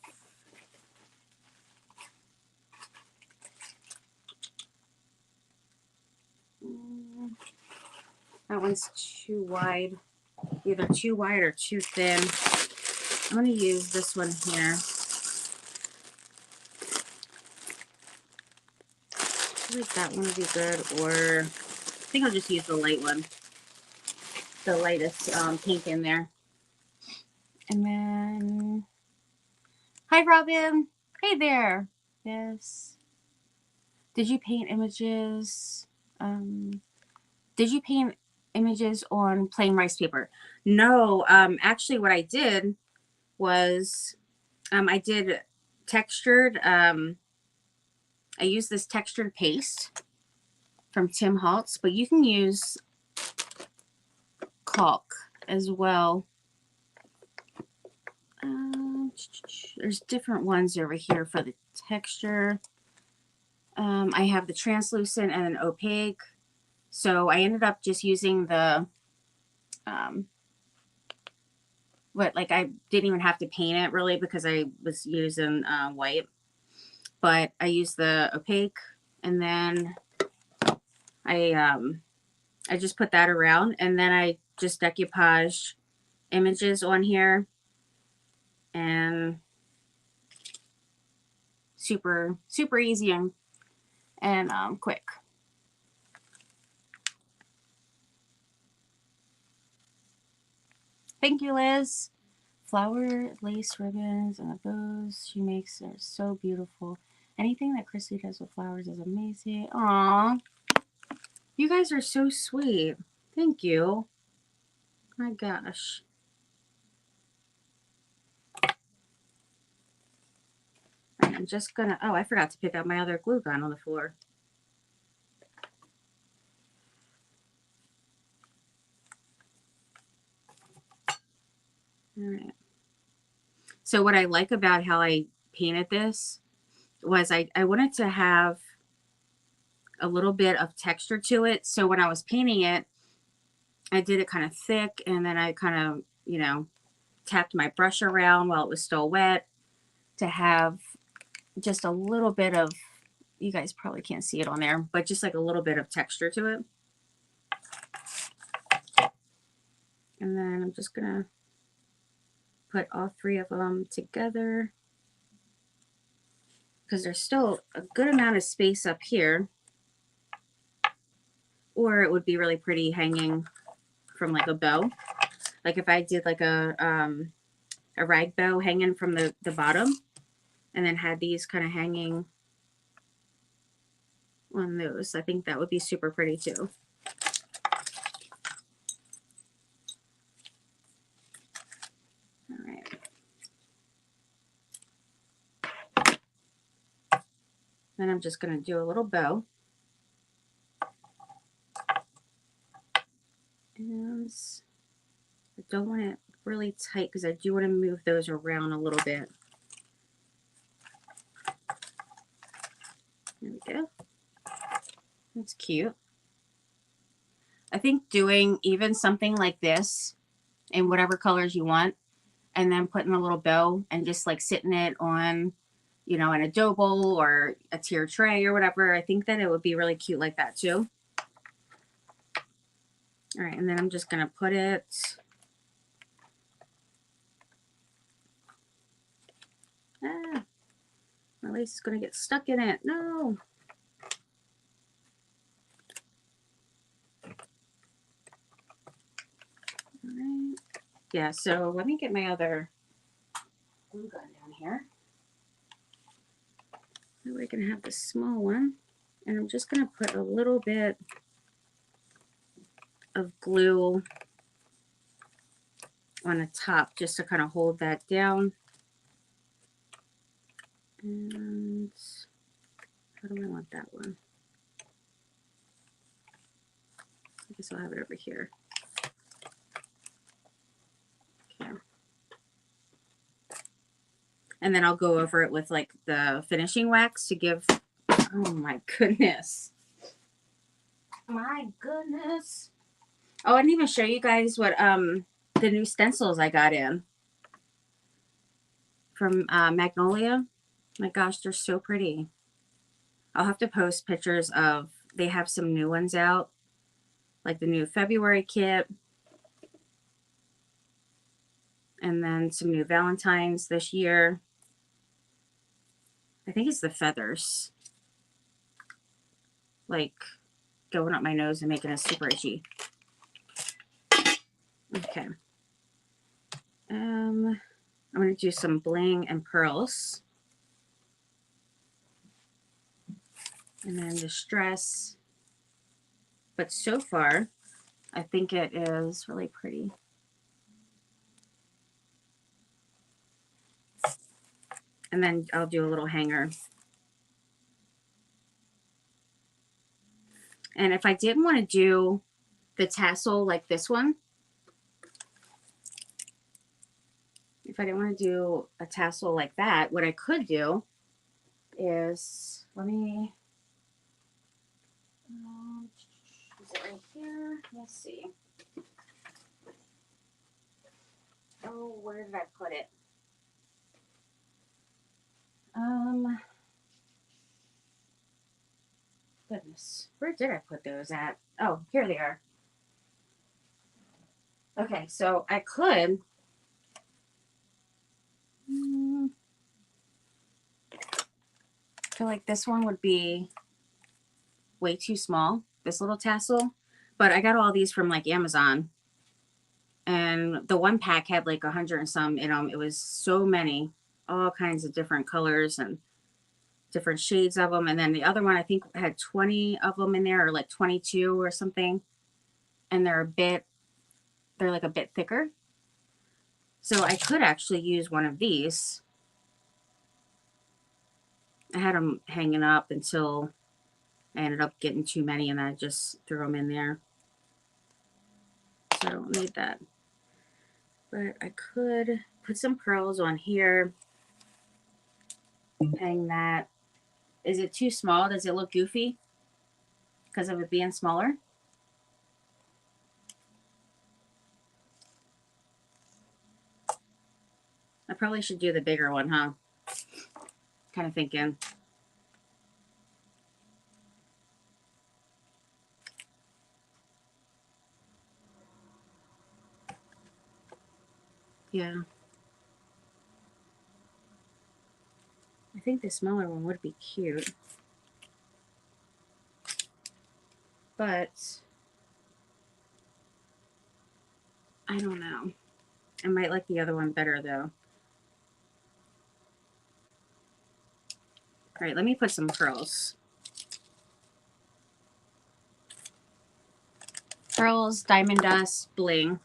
that one's too wide. Either too wide or too thin. I'm going to use this one here. I feel like that one would be good, or I think I'll just use the light one. The lightest pink in there. And then, hi Robin. Hey there. Yes. Did you paint images? Did you paint images on plain rice paper? No, actually what I did was I did textured, I used this textured paste from Tim Holtz, but you can use caulk as well. There's different ones over here for the texture. I have the translucent and an opaque. So I ended up just using the, I didn't even have to paint it really because I was using white. But I used the opaque, and then I just put that around, and then I just decoupaged images on here, and super easy and quick. Thank you, Liz. Flower, lace, ribbons, and the bows she makes are so beautiful. Anything that Christy does with flowers is amazing. Aww. You guys are so sweet. Thank you. My gosh. I'm just gonna, oh, I forgot to pick up my other glue gun on the floor. All right. So what I like about how I painted this was I wanted to have a little bit of texture to it. So when I was painting it, I did it kind of thick, and then I kind of, you know, tapped my brush around while it was still wet to have just a little bit of, you guys probably can't see it on there, but just like a little bit of texture to it. And then I'm just gonna put all 3 of them together because there's still a good amount of space up here, or it would be really pretty hanging from like a bow. Like if I did like a rag bow hanging from the bottom, and then had these kind of hanging on those, I think that would be super pretty too. All right. Then I'm just going to do a little bow. And I don't want it really tight because I do want to move those around a little bit. There we go. That's cute. I think doing even something like this in whatever colors you want, and then putting a little bow and just like sitting it on you know, in a dough bowl or a tier tray or whatever. I think that it would be really cute like that too. All right, and then I'm just gonna put it my lace is gonna get stuck in it. No. All right. Yeah, so let me get my other glue gun down here. We're gonna have the small one, and I'm just gonna put a little bit of glue on the top just to kind of hold that down. And how do I want that one? I guess I'll have it over here. Okay. And then I'll go over it with like the finishing wax to give, oh my goodness. My goodness. Oh, I didn't even show you guys what the new stencils I got in from Magnolia. My gosh, they're so pretty. I'll have to post pictures of, they have some new ones out, like the new February kit, and then some new Valentines this year. I think it's the feathers, like going up my nose and making it super itchy. Okay. I'm going to do some bling and pearls. And then distress. But so far, I think it is really pretty. And then I'll do a little hanger. And if I didn't want to do the tassel like this one, if I didn't want to do a tassel like that, what I could do is, let me, is it right here? Let's see. Oh, where did I put it? Goodness, where did I put those at? Oh, here they are. Okay, so I could feel like this one would be way too small, this little tassel, but I got all these from like Amazon, and the one pack had like 100 and some in them. It was so many, all kinds of different colors and different shades of them. And then the other one I think had 20 of them in there, or like 22 or something, and they're like a bit thicker. So I could actually use one of these. I had them hanging up until I ended up getting too many, and I just threw them in there. So I don't need that. But I could put some pearls on here. Hang that. Is it too small? Does it look goofy because of it being smaller? I probably should do the bigger one, huh? Kind of thinking. Yeah. I think the smaller one would be cute. But I don't know. I might like the other one better though. All right, let me put some pearls. Pearls, diamond dust, bling.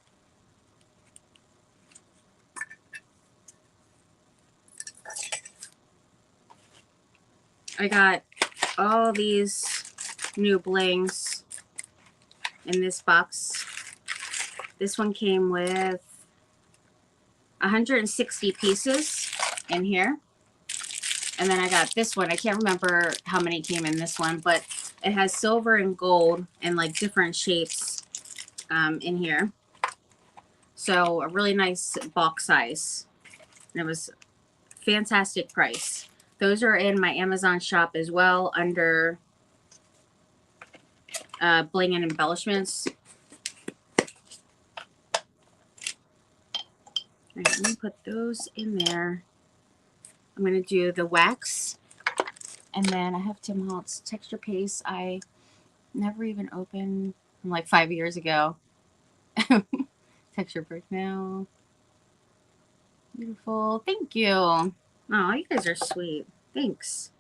I got all these new blings in this box. This one came with 160 pieces in here. And then I got this one. I can't remember how many came in this one, but it has silver and gold and like different shapes in here. So a really nice box size. And it was fantastic price. Those are in my Amazon shop as well under bling and embellishments. All right, let me put those in there. I'm going to do the wax. And then I have Tim Holtz texture paste. I never even opened from like 5 years ago. Texture brick now. Beautiful. Thank you. Oh, you guys are sweet. Thanks.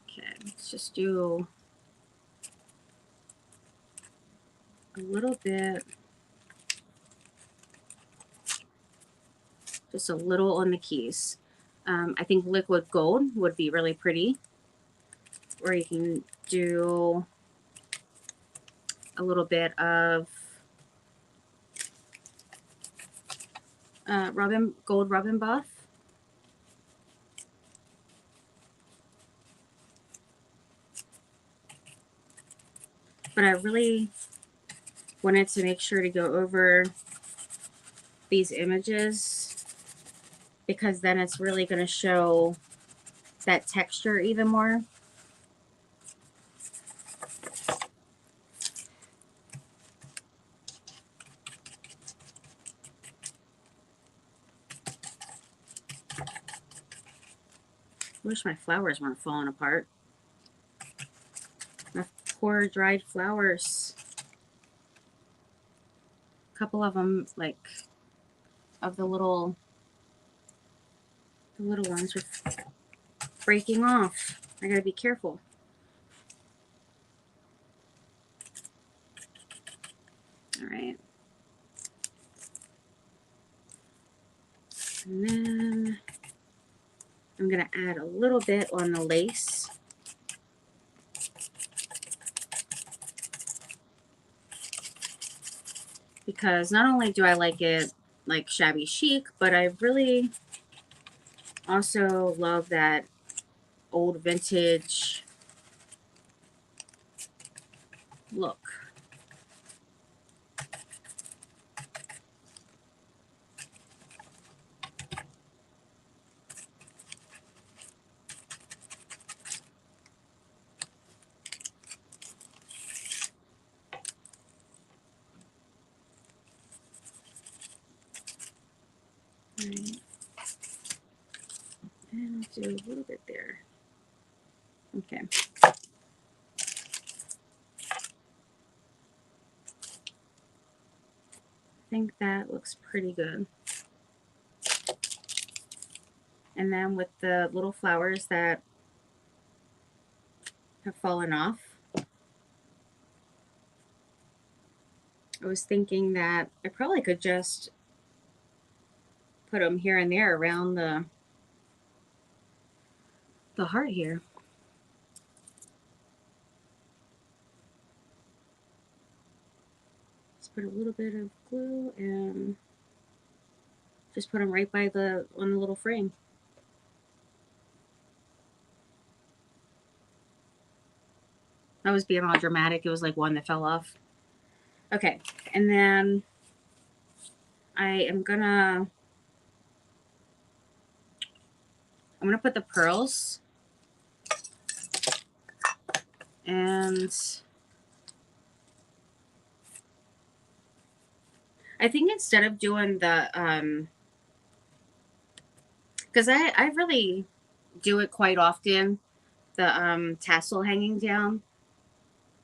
Okay, let's just do a little bit. Just a little on the keys. I think liquid gold would be really pretty. Or you can do a little bit of gold Robin buff. But I really wanted to make sure to go over these images because then it's really going to show that texture even more. I wish my flowers weren't falling apart. My poor dried flowers. A couple of them, like, of the little ones are breaking off. I gotta be careful. All right. And then I'm gonna add a little bit on the lace. Because not only do I like it like shabby chic, but I really also love that old vintage look. Right. And I'll do a little bit there. Okay. I think that looks pretty good. And then with the little flowers that have fallen off, I was thinking that I probably could just put them here and there around the heart here. Let's put a little bit of glue and just put them right by on the little frame. I was being all dramatic. It was like one that fell off. Okay, and then I'm gonna put the pearls, and I think instead of doing the because I really do it quite often, the tassel hanging down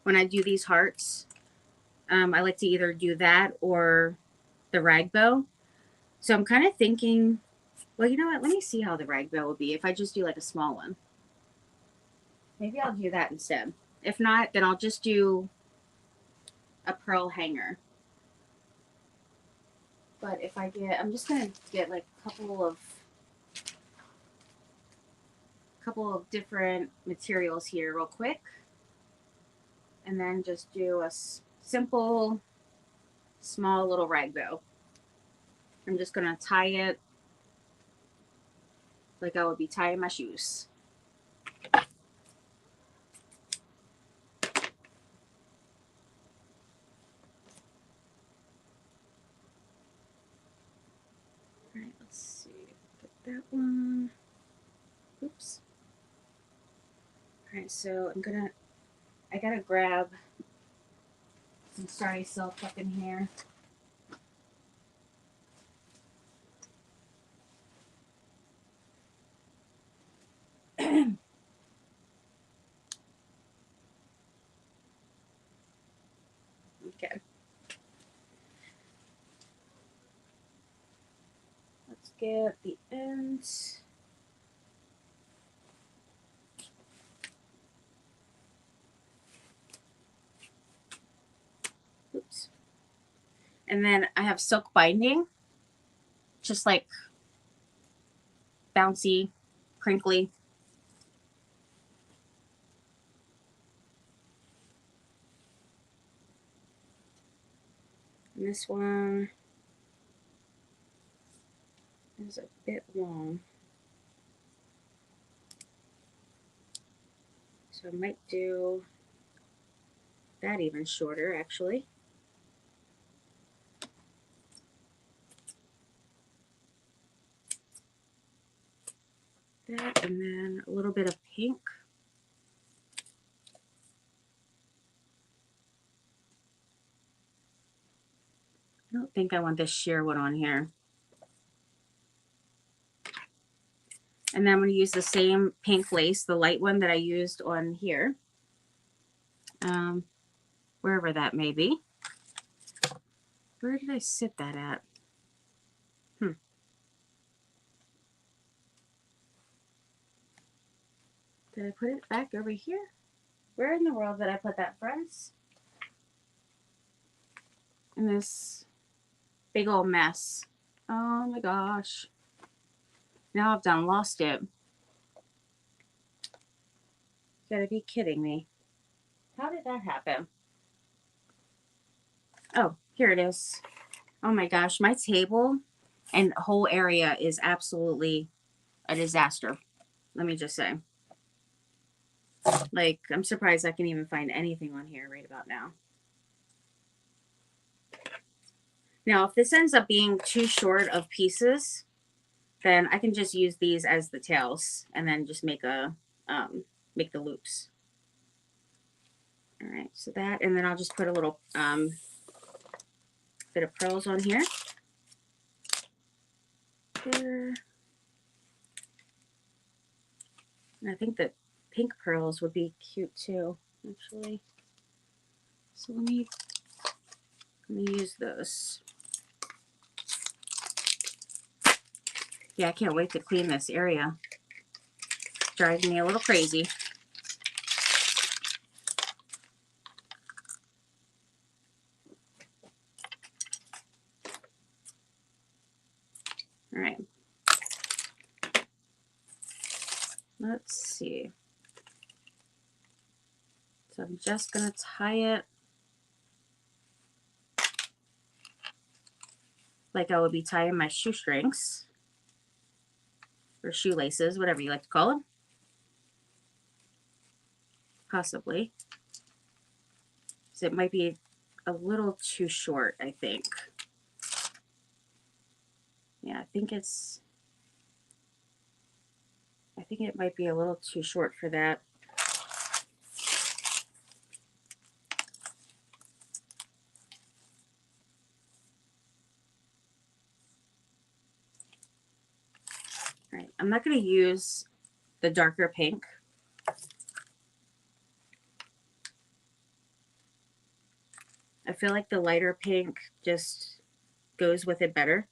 when I do these hearts. I like to either do that or the rag bow. So I'm kind of thinking, well, you know what? Let me see how the rag bow will be if I just do like a small one. Maybe I'll do that instead. If not, then I'll just do a pearl hanger. But if I'm just going to get like a couple of different materials here real quick. And then just do a simple, small little rag bow. I'm just going to tie it like I would be tying my shoes. All right, let's see. Get that one. Oops. All right, so I gotta grab some sorry silk up in here. Okay. Let's get the ends. Oops. And then I have silk binding, just like bouncy, crinkly. And this one is a bit long. So I might do that even shorter, actually. That, and then a little bit of pink. I don't think I want this sheer one on here. And then I'm going to use the same pink lace, the light one that I used on here. Wherever that may be. Where did I sit that at? Did I put it back over here? Where in the world did I put that, friends? In this big old mess. Oh my gosh. Now I've done lost it. You gotta be kidding me. How did that happen? Oh, here it is. Oh my gosh, my table and whole area is absolutely a disaster. Let me just say. Like, I'm surprised I can even find anything on here right about now. Now, if this ends up being too short of pieces, then I can just use these as the tails and then just make the loops. All right, so that, and then I'll just put a little bit of pearls on here. There. And I think that pink pearls would be cute too, actually. So let me use those. Yeah, I can't wait to clean this area. Drives me a little crazy. All right. Let's see. So I'm just going to tie it like I would be tying my shoestrings or shoelaces, whatever you like to call them. Possibly. So it might be a little too short, I think. Yeah, I think it might be a little too short for that. All right, I'm not going to use the darker pink. I feel like the lighter pink just goes with it better.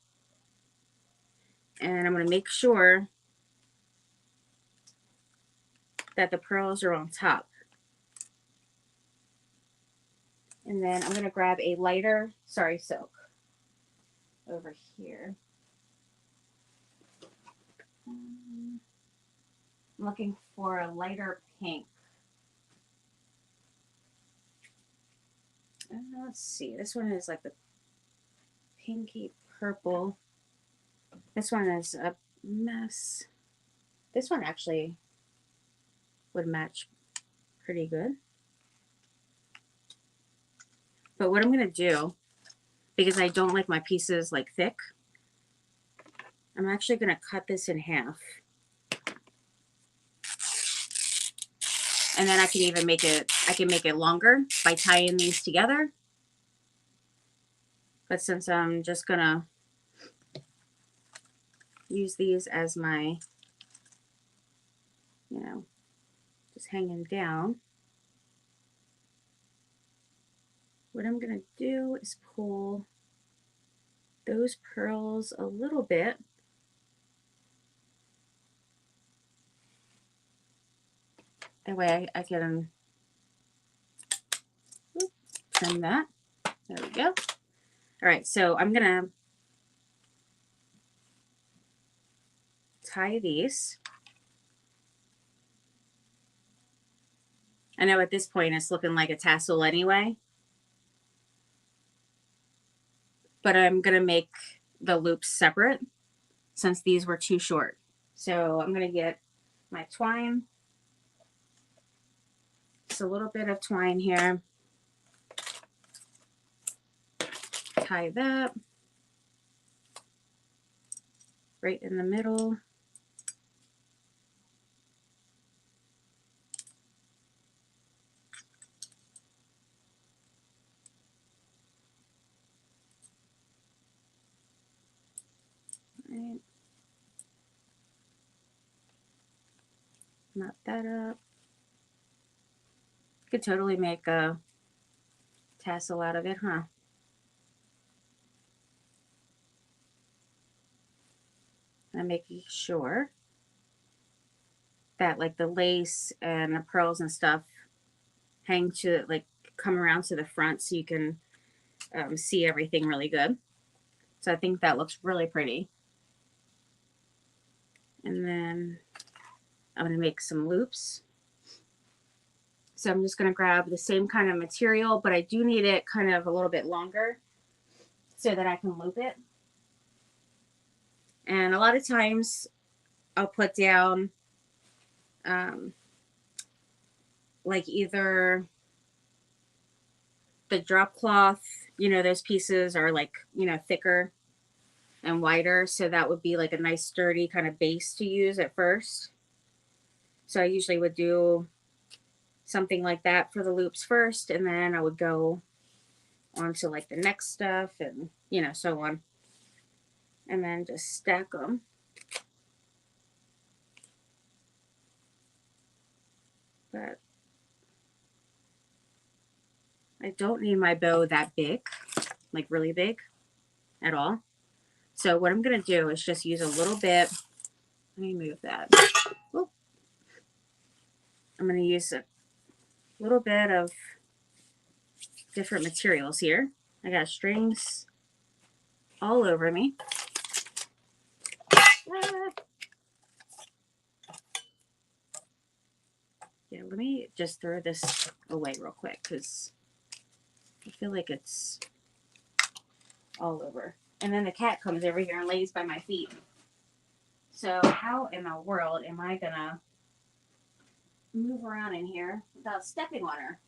And I'm going to make sure that the pearls are on top. And then I'm going to grab a lighter sari silk over here. I'm looking for a lighter pink. Let's see. This one is like the pinky purple. This one is a mess. This one actually would match pretty good. But what I'm going to do, because I don't like my pieces like thick, I'm actually going to cut this in half. And then I can even make it, I can make it longer by tying these together. But since I'm just gonna use these as my, you know, just hanging down, what I'm gonna do is pull those pearls a little bit. That way I can trim that. There we go. All right, so I'm gonna tie these. I know at this point it's looking like a tassel anyway, but I'm gonna make the loops separate since these were too short. So I'm gonna get my twine, just a little bit of twine here, tie that right in the middle. Right. Knot that up. Could totally make a tassel out of it, huh? I'm making sure that like the lace and the pearls and stuff hang to, like, come around to the front so you can see everything really good. So I think that looks really pretty. And then I'm going to make some loops. So I'm just going to grab the same kind of material, but I do need it kind of a little bit longer so that I can loop it. And a lot of times I'll put down like either the drop cloth, you know, those pieces are like, you know, thicker and wider. So that would be like a nice sturdy kind of base to use at first. So I usually would do something like that for the loops first, and then I would go on to like the next stuff and, you know, so on. And then just stack them. But I don't need my bow that big, like really big at all. So what I'm going to do is just use a little bit. Let me move that. Oop. I'm going to use a little bit of different materials here. I got strings all over me. Yeah, let me just throw this away real quick because I feel like it's all over. And then the cat comes over here and lays by my feet. So how in the world am I gonna move around in here without stepping on her?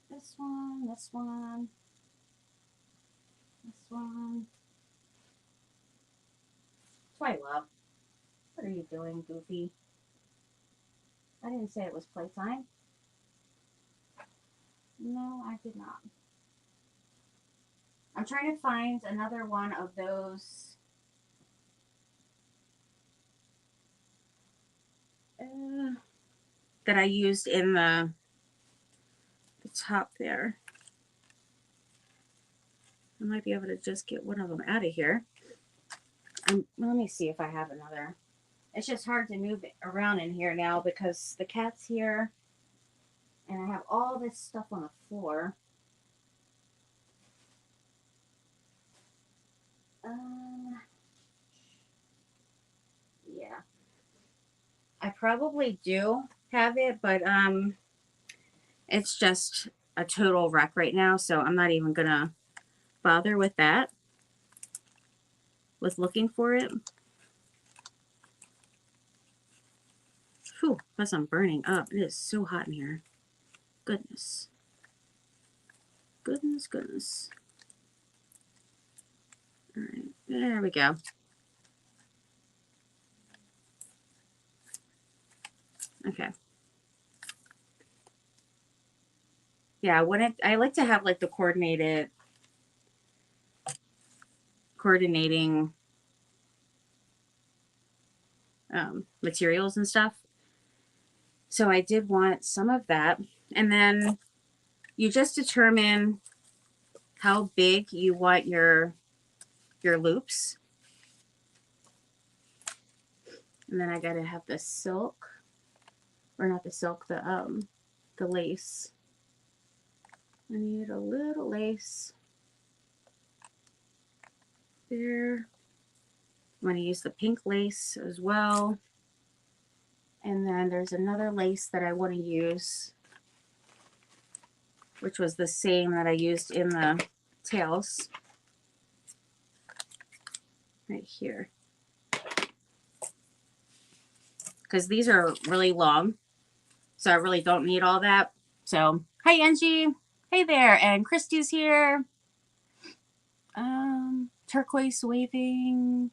This one, this one, this one. That's why, love. What are you doing, Goofy? I didn't say it was playtime. No, I did not. I'm trying to find another one of those that I used in the top there. I might be able to just get one of them out of here. Let me see if I have another. It's just hard to move around in here now because the cat's here and I have all this stuff on the floor. Yeah. I probably do have it, but it's just a total wreck right now, so I'm not even gonna bother with that, with looking for it. Whew, plus I'm burning up. It is so hot in here. Goodness. Goodness, goodness. All right, there we go. Okay. Yeah, I like to have like the coordinating materials and stuff. So I did want some of that. And then you just determine how big you want your loops. And then I gotta have the silk, or not the silk, the lace. I need a little lace there. I'm going to use the pink lace as well. And then there's another lace that I want to use, which was the same that I used in the tails. Right here. Because these are really long, so I really don't need all that. So, hi Angie. Hey there. And Christy's here. Turquoise waving.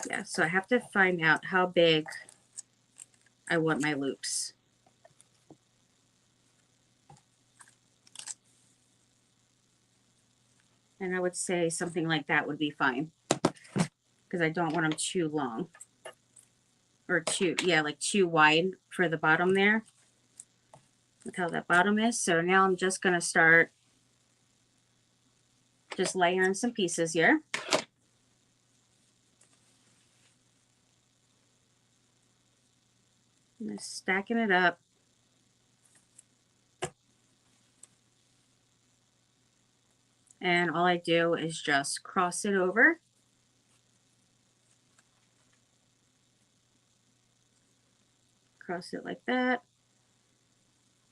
Yeah, so I have to find out how big I want my loops. And I would say something like that would be fine, because I don't want them too long. Or like too wide for the bottom there. Look how that bottom is. So now I'm just going to start just layering some pieces here. I'm just stacking it up. And all I do is just cross it over. Cross it like that.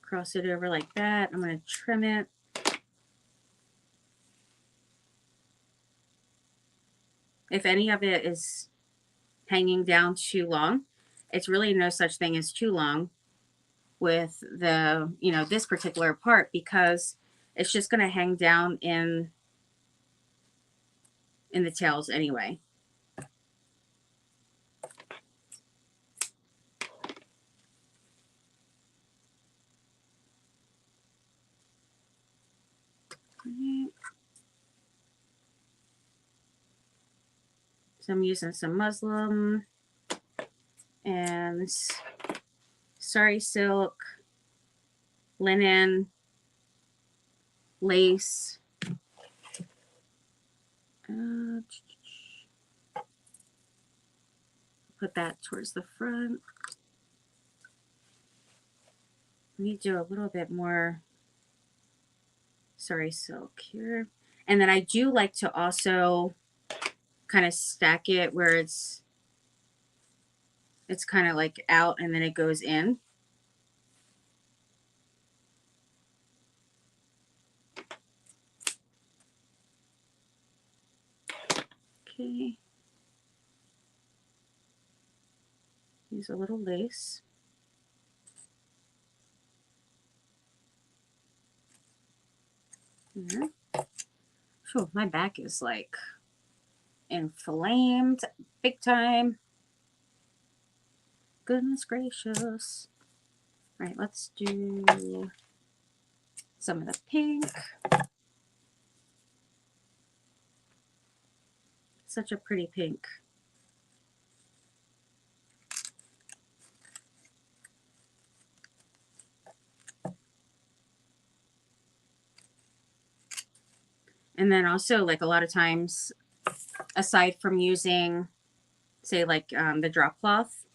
Cross it over like that. I'm going to trim it. If any of it is hanging down too long, it's really no such thing as too long with the, this particular part, because it's just going to hang down in the tails anyway. So I'm using some muslin and sari silk, linen, lace. Put that towards the front. Let me do a little bit more sari silk here. And then I do like to also kind of stack it where it's kind of like out and then it goes in. Okay. Use a little lace. There. Sure, my back is like inflamed big time. Goodness gracious. All right, let's do some of the pink. Such a pretty pink. And then also, like, a lot of times, aside from using, say, like the drop cloth,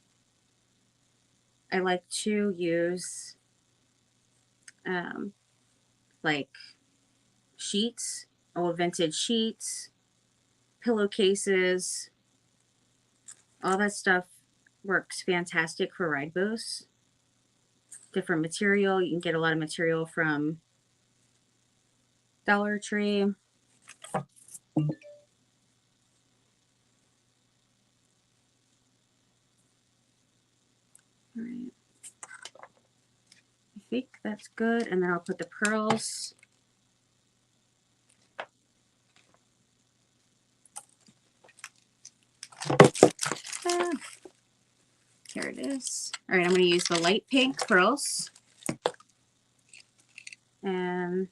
I like to use like sheets, old vintage sheets, pillowcases. All that stuff works fantastic for ride bows. Different material. You can get a lot of material from Dollar Tree. All right. I think that's good. And then I'll put the pearls. All right, I'm going to use the light pink pearls. And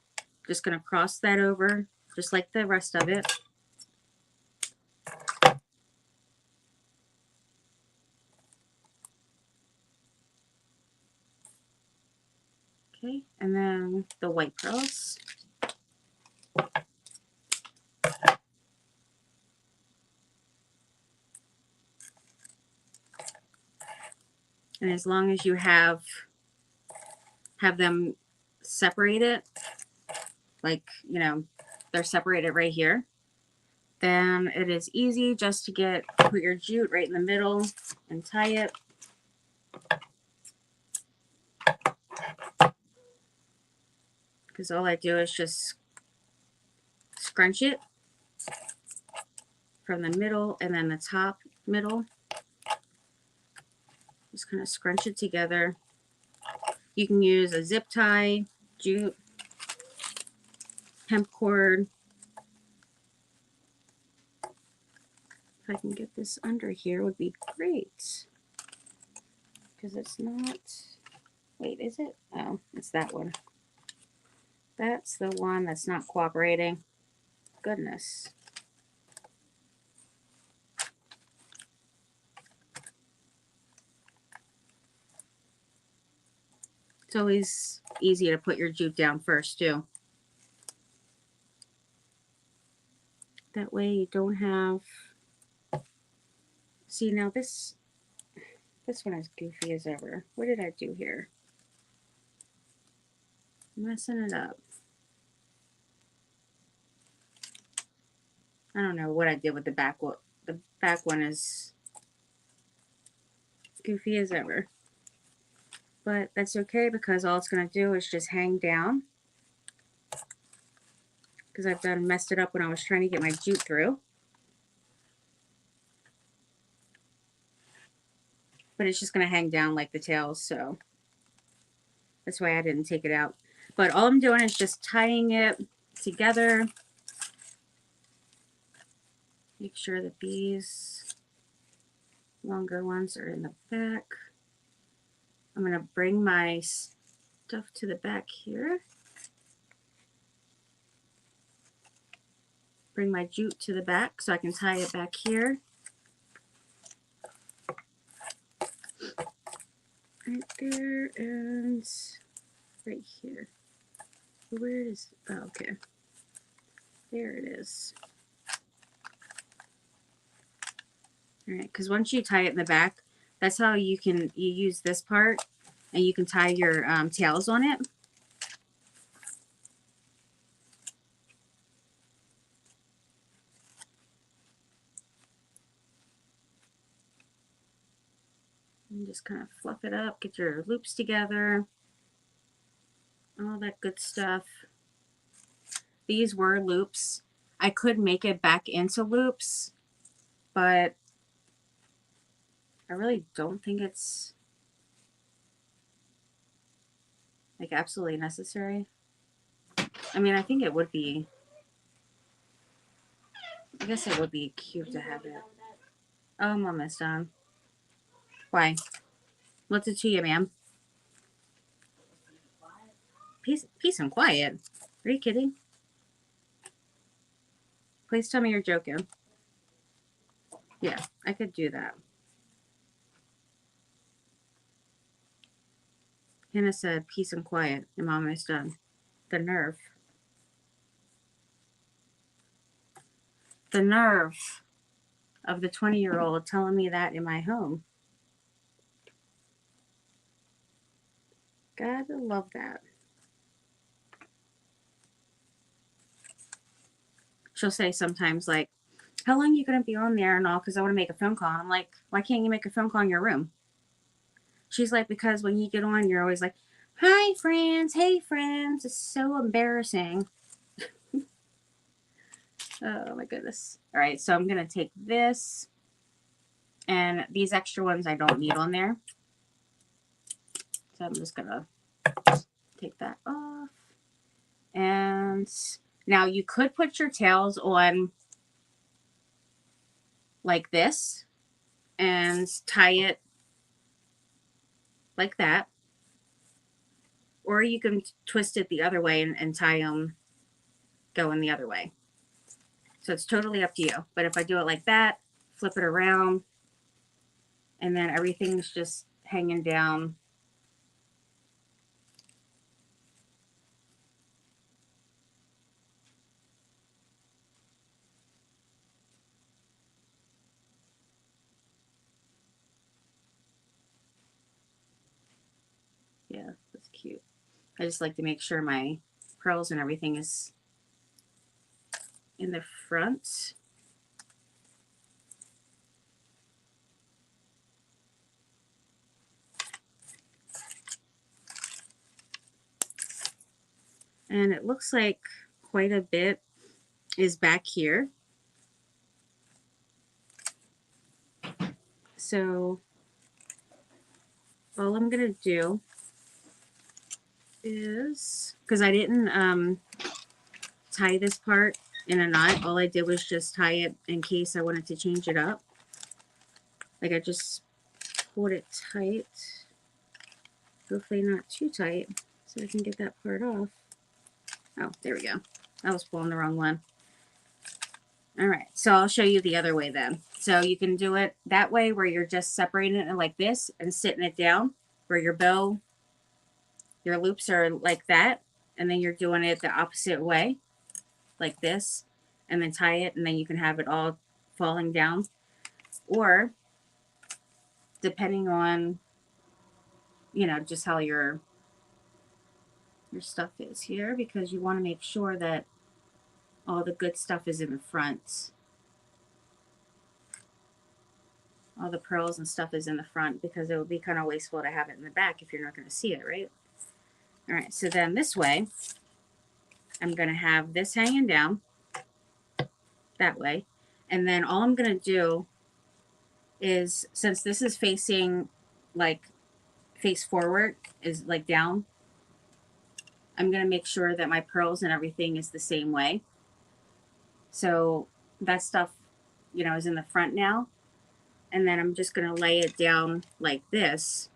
just going to cross that over just like the rest of it. Okay, and then the white pearls. And as long as you have them separated, like, you know, they're separated right here, then it is easy just to put your jute right in the middle and tie it. Because all I do is just scrunch it from the middle and then the top middle. Just kind of scrunch it together. You can use a zip tie, jute, hemp cord. If I can get this under here would be great. Because it's not, wait, is it? Oh, it's that one. That's the one that's not cooperating. Goodness. It's always easy to put your jute down first too. That way you don't have, see now this one is goofy as ever. What did I do here? I'm messing it up. I don't know what I did with the back one. The back one is goofy as ever. But that's okay because all it's going to do is just hang down. Because I've done messed it up when I was trying to get my jute through. But it's just going to hang down like the tails, so that's why I didn't take it out. But all I'm doing is just tying it together. Make sure that these longer ones are in the back. I'm going to bring my stuff to the back here. Bring my jute to the back so I can tie it back here. Right there and right here. Where is, oh, okay. There it is. All right, because once you tie it in the back, that's how you use this part and you can tie your tails on it. And just kind of fluff it up, get your loops together, all that good stuff. These were loops. I could make it back into loops, but I really don't think it's like absolutely necessary. I mean, I think it would be, I guess it would be cute to have it. Oh, I'm almost done. Why? What's it to you, ma'am? Peace and quiet. Are you kidding? Please tell me you're joking. Yeah, I could do that. Hannah said peace and quiet. I'm almost done. The nerve. The nerve of the 20-year-old telling me that in my home. Gotta love that. She'll say sometimes like, how long are you going to be on there and all? Because I want to make a phone call. And I'm like, why can't you make a phone call in your room? She's like, because when you get on, you're always like, hi, friends. Hey, friends. It's so embarrassing. Oh, my goodness. All right, so I'm going to take this. And these extra ones I don't need on there. So I'm just going to take that off. And now you could put your tails on like this and tie it like that. Or you can twist it the other way and tie them going the other way. So it's totally up to you. But if I do it like that, flip it around, and then everything's just hanging down. Yeah, that's cute. I just like to make sure my pearls and everything is in the front. And it looks like quite a bit is back here. So all I'm going to do is, because I didn't tie this part in a knot, all I did was just tie it in case I wanted to change it up. Like I just pulled it tight. Hopefully not too tight so I can get that part off. Oh, there we go. I was pulling the wrong one. All right, so I'll show you the other way then. So you can do it that way where you're just separating it like this and sitting it down where your bow, your loops are like that. And then you're doing it the opposite way, like this, and then tie it, and then you can have it all falling down. Or depending on, you know, just how your stuff is here, because you want to make sure that all the good stuff is in the front. All the pearls and stuff is in the front, because it would be kind of wasteful to have it in the back if you're not going to see it, right? All right, so then this way, I'm going to have this hanging down that way. And then all I'm going to do is, since this is facing like face forward, is like down, I'm going to make sure that my pearls and everything is the same way. So that stuff, you know, is in the front now. And then I'm just going to lay it down like this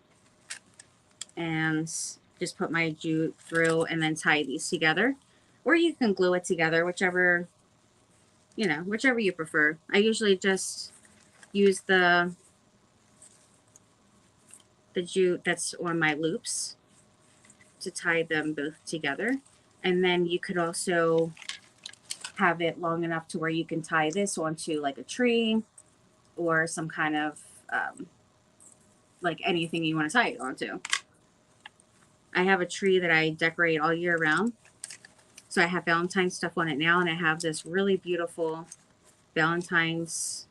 and just put my jute through and then tie these together. Or you can glue it together, whichever, you know, whichever you prefer. I usually just use the jute that's on my loops to tie them both together. And then you could also have it long enough to where you can tie this onto like a tree or some kind of like anything you want to tie it onto. I have a tree that I decorate all year round. So I have Valentine's stuff on it now, and I have this really beautiful Valentine's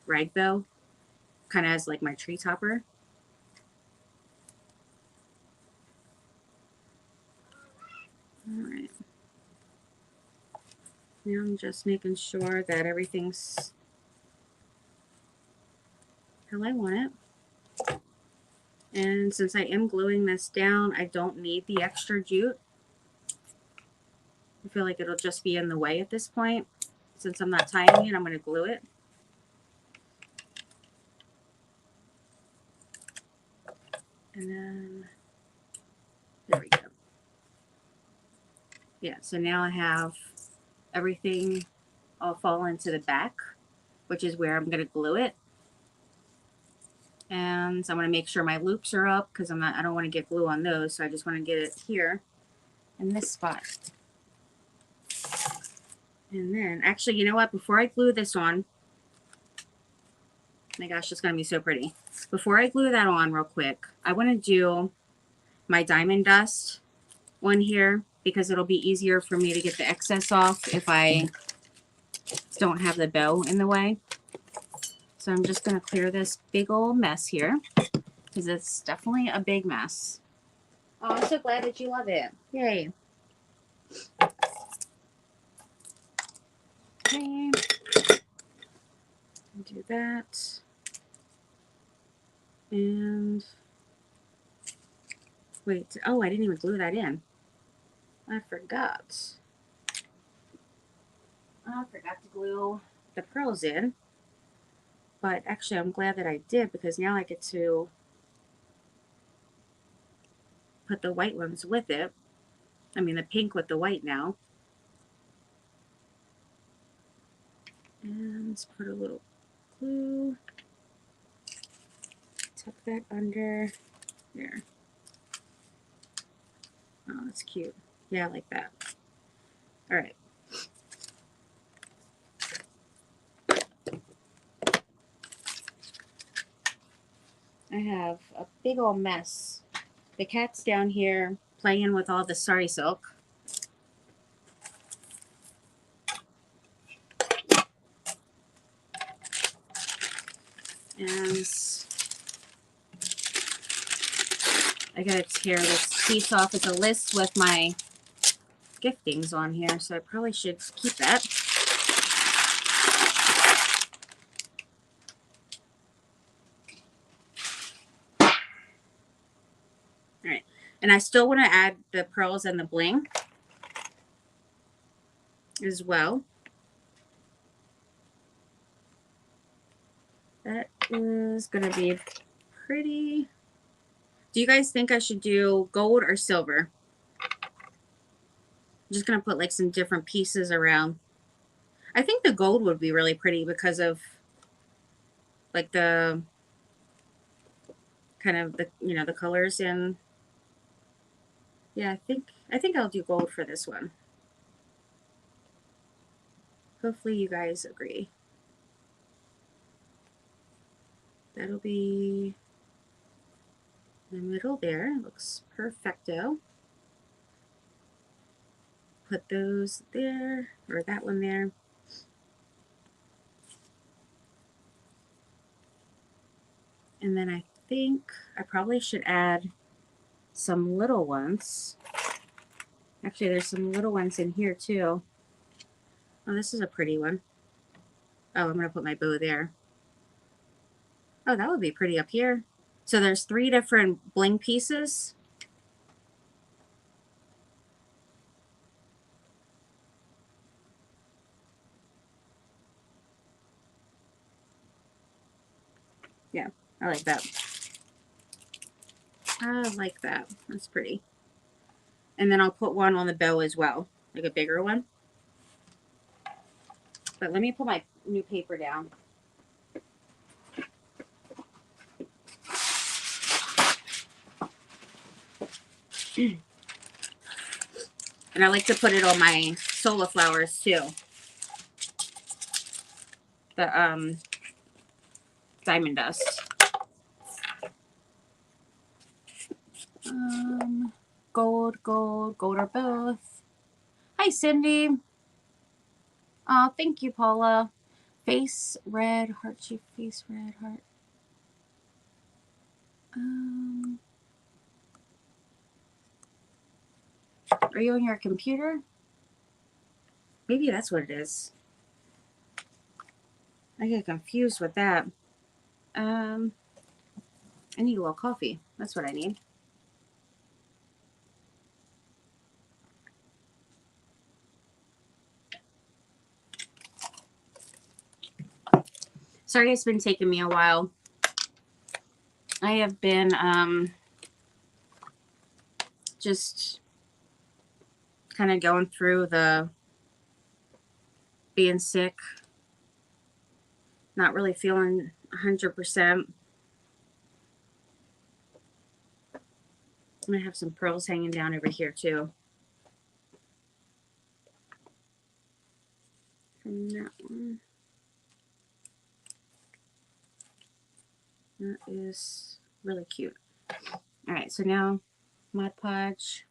rag bow, kind of as like my tree topper. All right. Now I'm just making sure that everything's how I want it. And since I am gluing this down, I don't need the extra jute. I feel like it'll just be in the way at this point. Since I'm not tying it, I'm going to glue it. And then, there we go. Yeah, so now I have everything all fall into the back, which is where I'm going to glue it. And so I'm going to make sure my loops are up because I don't want to get glue on those. So I just want to get it here in this spot. And then, actually, you know what? Before I glue this on, my gosh, it's going to be so pretty. Before I glue that on real quick, I want to do my diamond dust one here because it'll be easier for me to get the excess off if I don't have the bow in the way. So I'm just going to clear this big old mess here because it's definitely a big mess. Oh, I'm so glad that you love it. Yay. Okay. Do that. And wait. Oh, I didn't even glue that in. I forgot. I forgot to glue the pearls in. But actually, I'm glad that I did because now I get to put the white ones with it. I mean, the pink with the white now. And let's put a little glue. Tuck that under there. Oh, that's cute. Yeah, I like that. All right. I have a big old mess. The cat's down here playing with all the sari silk. And I gotta tear this piece off. It's a list with my giftings on here, so I probably should keep that. All right, and I still want to add the pearls and the bling as well. That is gonna be pretty. Do you guys think I should do gold or silver? I'm just gonna put like some different pieces around. I think the gold would be really pretty because of like the kind of the, you know, the colors. And yeah, I think I'll do gold for this one. Hopefully you guys agree. That'll be in the middle there. Looks perfecto. Put those there, or that one there. And then I think I probably should add some little ones. Actually, there's some little ones in here too. Oh, this is a pretty one. Oh, I'm going to put my bow there. Oh, that would be pretty up here. So there's 3 different bling pieces. Yeah, I like that. I like that. That's pretty. And then I'll put one on the bow as well, like a bigger one. But let me put my new paper down. And I like to put it on my solar flowers too. The diamond dust. Gold, gold, gold or both. Hi, Cindy. Oh, thank you, Paula. Face red, heart shape, face red, heart. Are you on your computer? Maybe that's what it is. I get confused with that. I need a little coffee. That's what I need. Sorry, it's been taking me a while. I have been just kind of going through the being sick, not really feeling 100%. I'm gonna have some pearls hanging down over here too. From that one. That is really cute. All right, so now Mod Podge.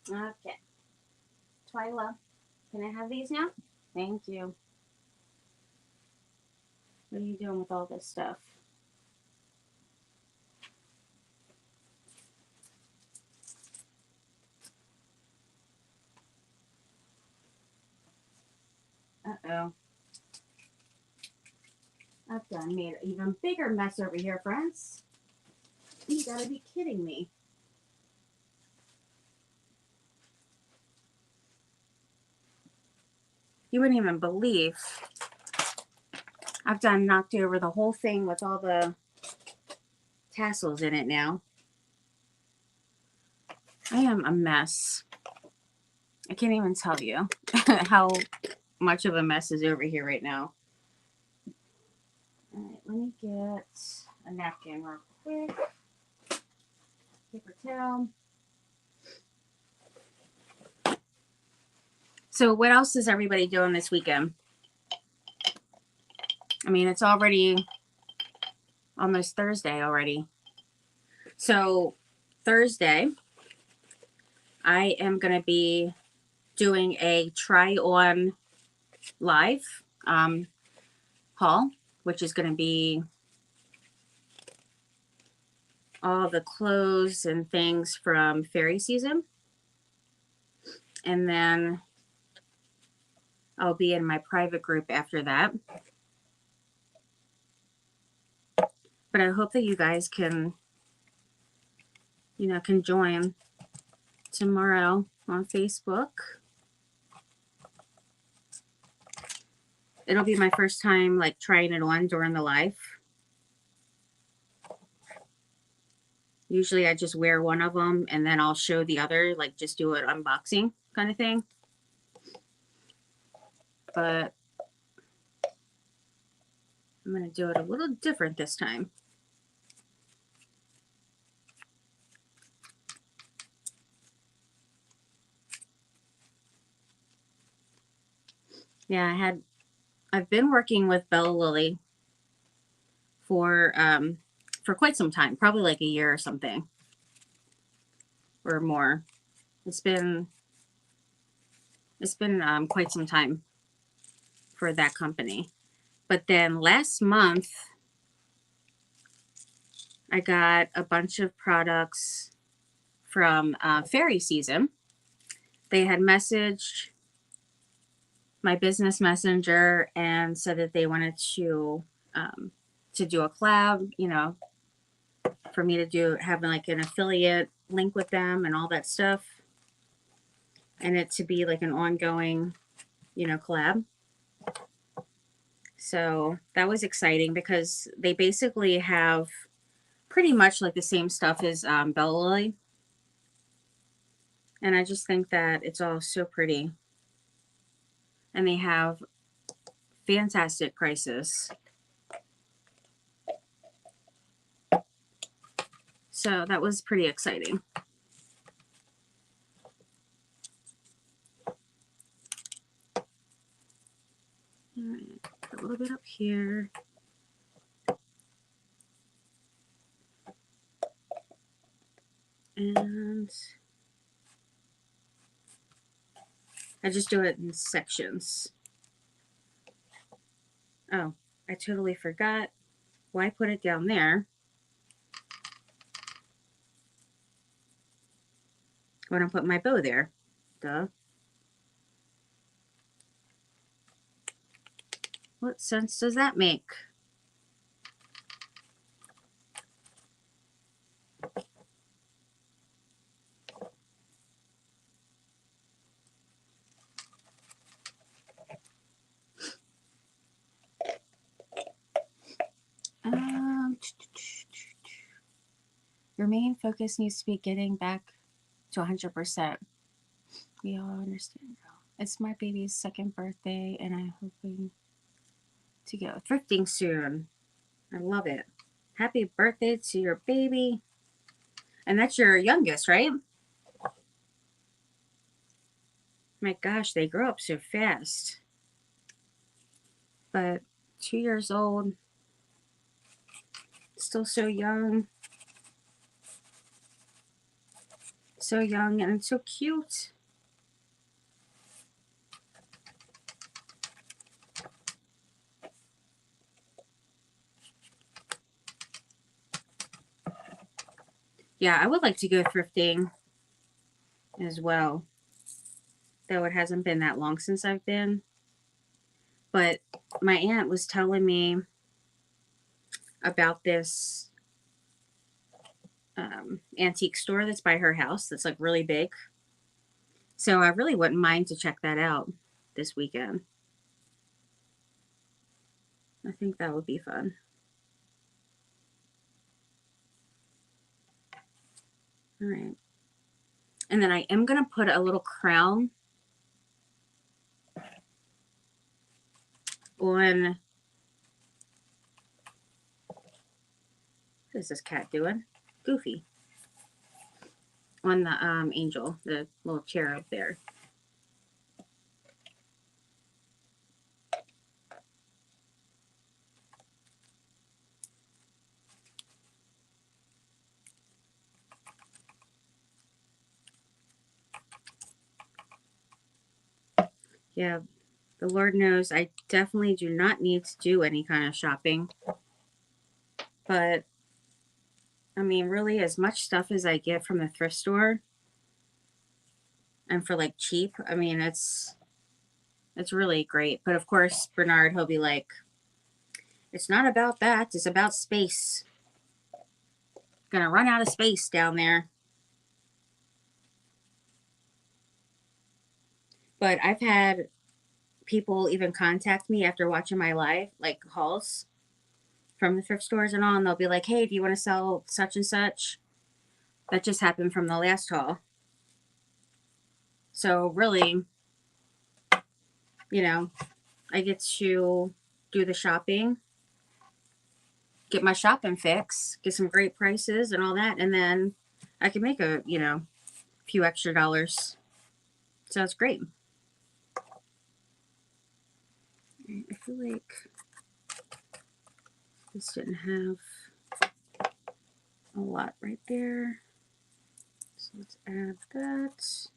Okay. Twyla, can I have these now? Thank you. What are you doing with all this stuff? Uh-oh. I've done made an even bigger mess over here, friends. You gotta be kidding me. You wouldn't even believe I've done knocked over the whole thing with all the tassels in it now. I am a mess. I can't even tell you how much of a mess is over here right now. All right, let me get a napkin real quick. Paper towel. So what else is everybody doing this weekend? I mean, it's already almost Thursday already. So Thursday, I am going to be doing a try on live haul, which is going to be all the clothes and things from fairy season. And then I'll be in my private group after that. But I hope that you guys can, can join tomorrow on Facebook. It'll be my first time like trying it on during the live. Usually I just wear one of them and then I'll show the other, like just do an unboxing kind of thing. But I'm going to do it a little different this time. Yeah, I've been working with Bella Lily for quite some time, probably like a year or something or more. It's been quite some time for that company. But then last month I got a bunch of products from Fairy Season. They had messaged my business messenger and said that they wanted to do a collab, for me to have like an affiliate link with them and all that stuff, and it to be like an ongoing, collab. So that was exciting because they basically have pretty much like the same stuff as Bella Lily. And I just think that it's all so pretty. And they have fantastic prices. So that was pretty exciting. All right, a little bit up here. And I just do it in sections. Oh, I totally forgot. Why put it down there when I put my bow there? Duh. What sense does that make? Your main focus needs to be getting back to 100%. We all understand. It's my baby's second birthday, and I'm hoping to go thrifting soon. I love it. Happy birthday to your baby. And that's your youngest, right? My gosh, they grow up so fast. But 2 years old, still so young. So young and so cute. Yeah, I would like to go thrifting as well. Though it hasn't been that long since I've been. But my aunt was telling me about this antique store that's by her house that's like really big. So I really wouldn't mind to check that out this weekend. I think that would be fun. All right. And then I am going to put a little crown on, what is this cat doing? Goofy. On the angel, the little cherub there. Yeah, the Lord knows I definitely do not need to do any kind of shopping. But, I mean, really, as much stuff as I get from the thrift store, and for like cheap, I mean, it's really great. But of course, Bernard, he'll be like, it's not about that. It's about space. Gonna run out of space down there. But I've had people even contact me after watching my live, like hauls from the thrift stores and all, and they'll be like, hey, do you want to sell such and such? That just happened from the last haul. So really, you know, I get to do the shopping, get my shopping fix, get some great prices and all that, and then I can make a, few extra dollars. So it's great. I feel like this didn't have a lot right there. So let's add that.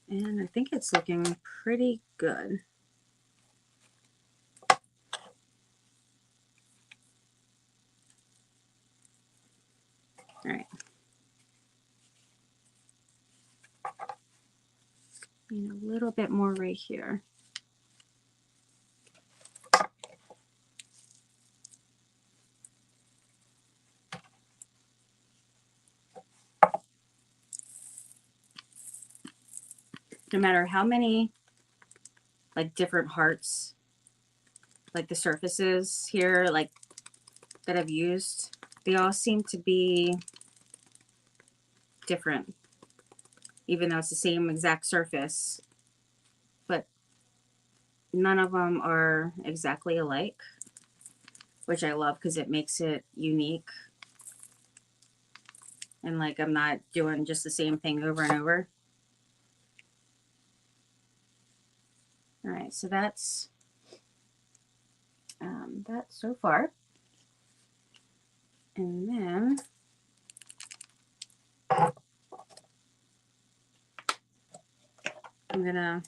And I think it's looking pretty good. All right. And a little bit more right here. No matter how many like different hearts, like the surfaces here, like that I've used, they all seem to be different, even though it's the same exact surface, but none of them are exactly alike, which I love because it makes it unique. And like, I'm not doing just the same thing over and over. All right, so that's that so far. And then I'm gonna,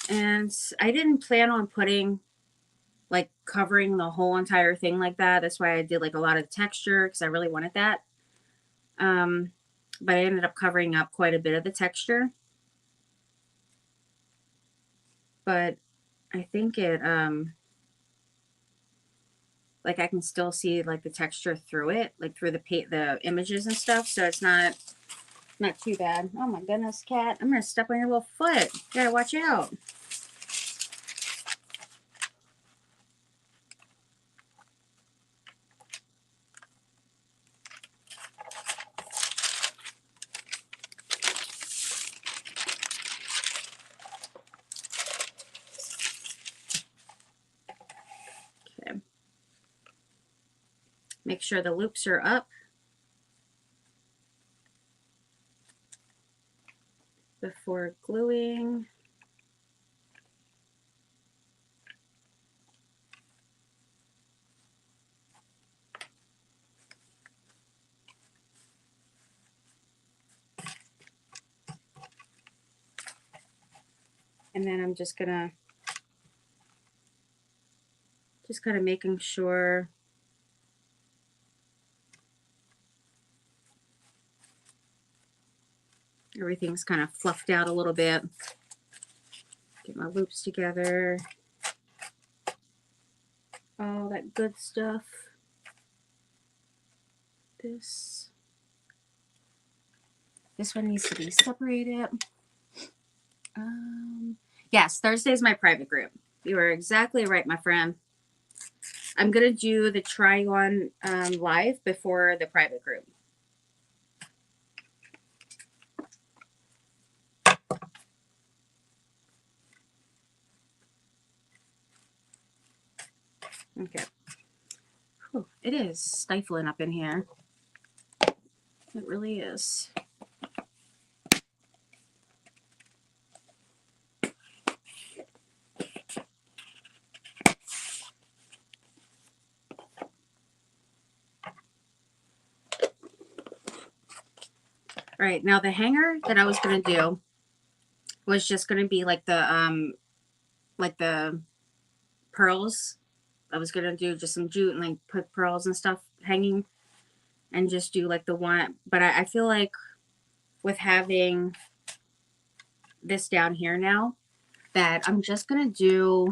and I didn't plan on putting like covering the whole entire thing like that. That's why I did like a lot of texture because I really wanted that. But I ended up covering up quite a bit of the texture. But I think it, like I can still see like the texture through it, like through the images and stuff. So it's not too bad. Oh my goodness, cat. I'm going to step on your little foot. You gotta watch out. Okay. Make sure the loops are up before gluing. And then I'm just gonna, just kind of making sure everything's kind of fluffed out a little bit. Get my loops together. All that good stuff. This one needs to be separated. Yes, Thursday is my private group. You are exactly right, my friend. I'm going to do the try on live before the private group. Okay. Whew, it is stifling up in here. It really is. All right, now the hanger that I was going to do was just going to be like the pearls. I was going to do just some jute and like put pearls and stuff hanging and just do like the one. But I feel like with having this down here now that I'm just going to do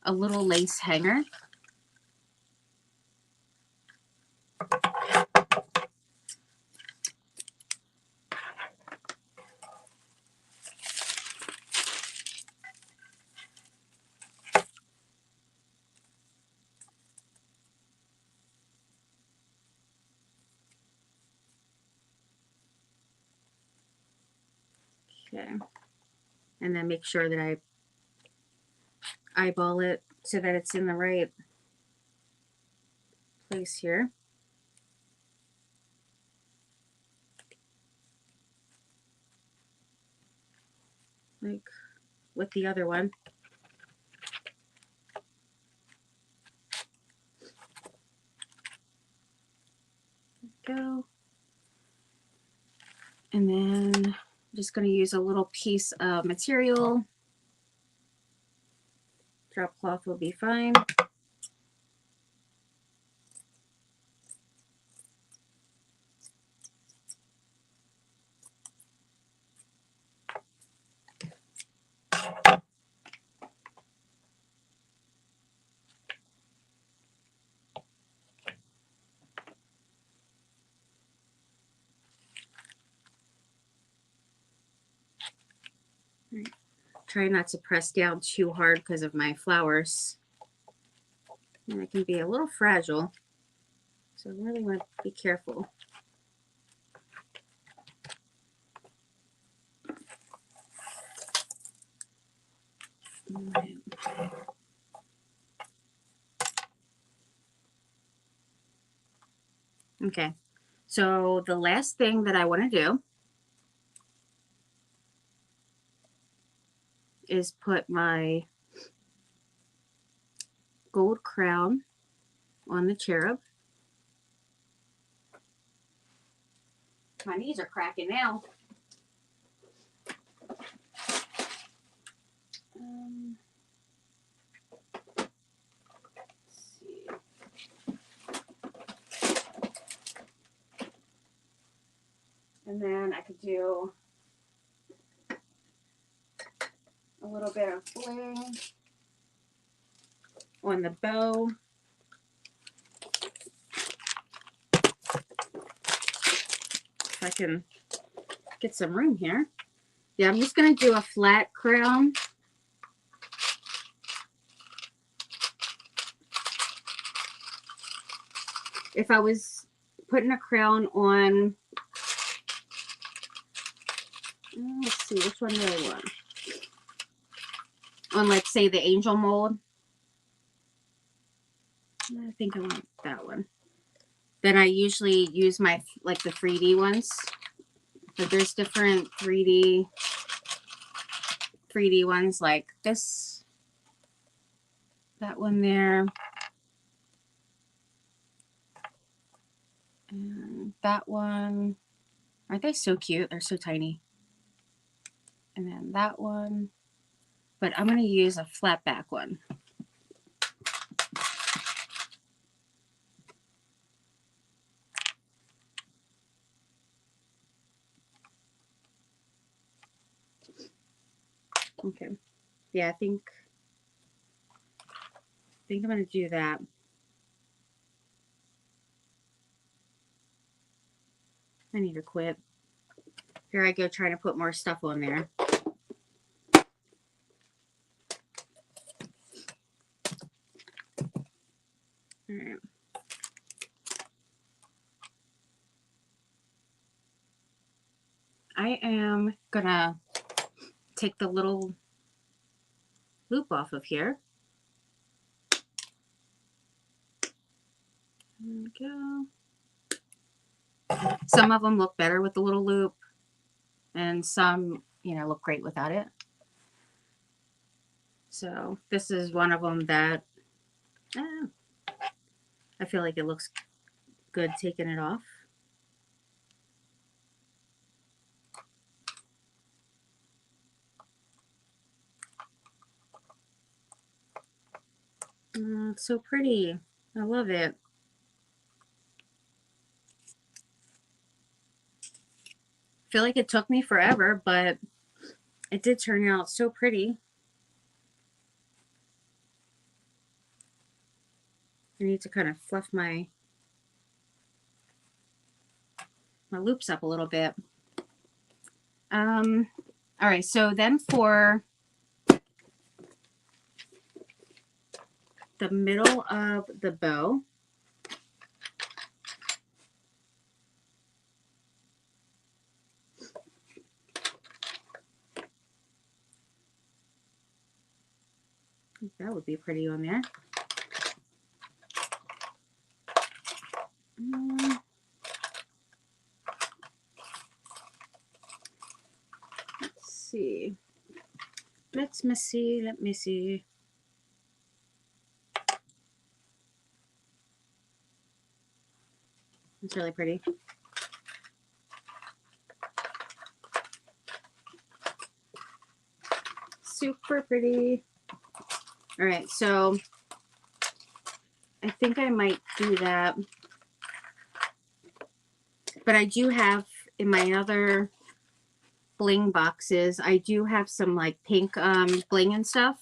a little lace hanger. Okay. And then make sure that I eyeball it so that it's in the right place here. Like with the other one. Go. And then I'm just going to use a little piece of material. Drop cloth will be fine. Right. Try not to press down too hard because of my flowers. And it can be a little fragile. So I really want to be careful. All right. Okay. So the last thing that I want to do is put my gold crown on the cherub. My knees are cracking now. Let's see. And then I could do a little bit of bling on the bow. If I can get some room here. Yeah, I'm just going to do a flat crown. If I was putting a crown on, let's see, which one do I want? On, let's say, the angel mold. I think I want that one. Then I usually use my, like, the 3D ones. But there's different 3D ones like this. That one there. And that one. Aren't they so cute? They're so tiny. And then that one. But I'm going to use a flat back one. Okay. Yeah, I think I'm going to do that. I need to quit. Here I go trying to put more stuff on there. I am gonna take the little loop off of here. There we go. Some of them look better with the little loop, and some, you know, look great without it. So this is one of them that I feel like it looks good taking it off. It's so pretty. I love it. I feel like it took me forever, but it did turn out so pretty. I need to kind of fluff my loops up a little bit. All right, so then for the middle of the bow, I think that would be pretty on there. Let's see. Let me see. Let me see. It's really pretty. Super pretty. All right, so I think I might do that. But I do have in my other bling boxes, I do have some like pink bling and stuff.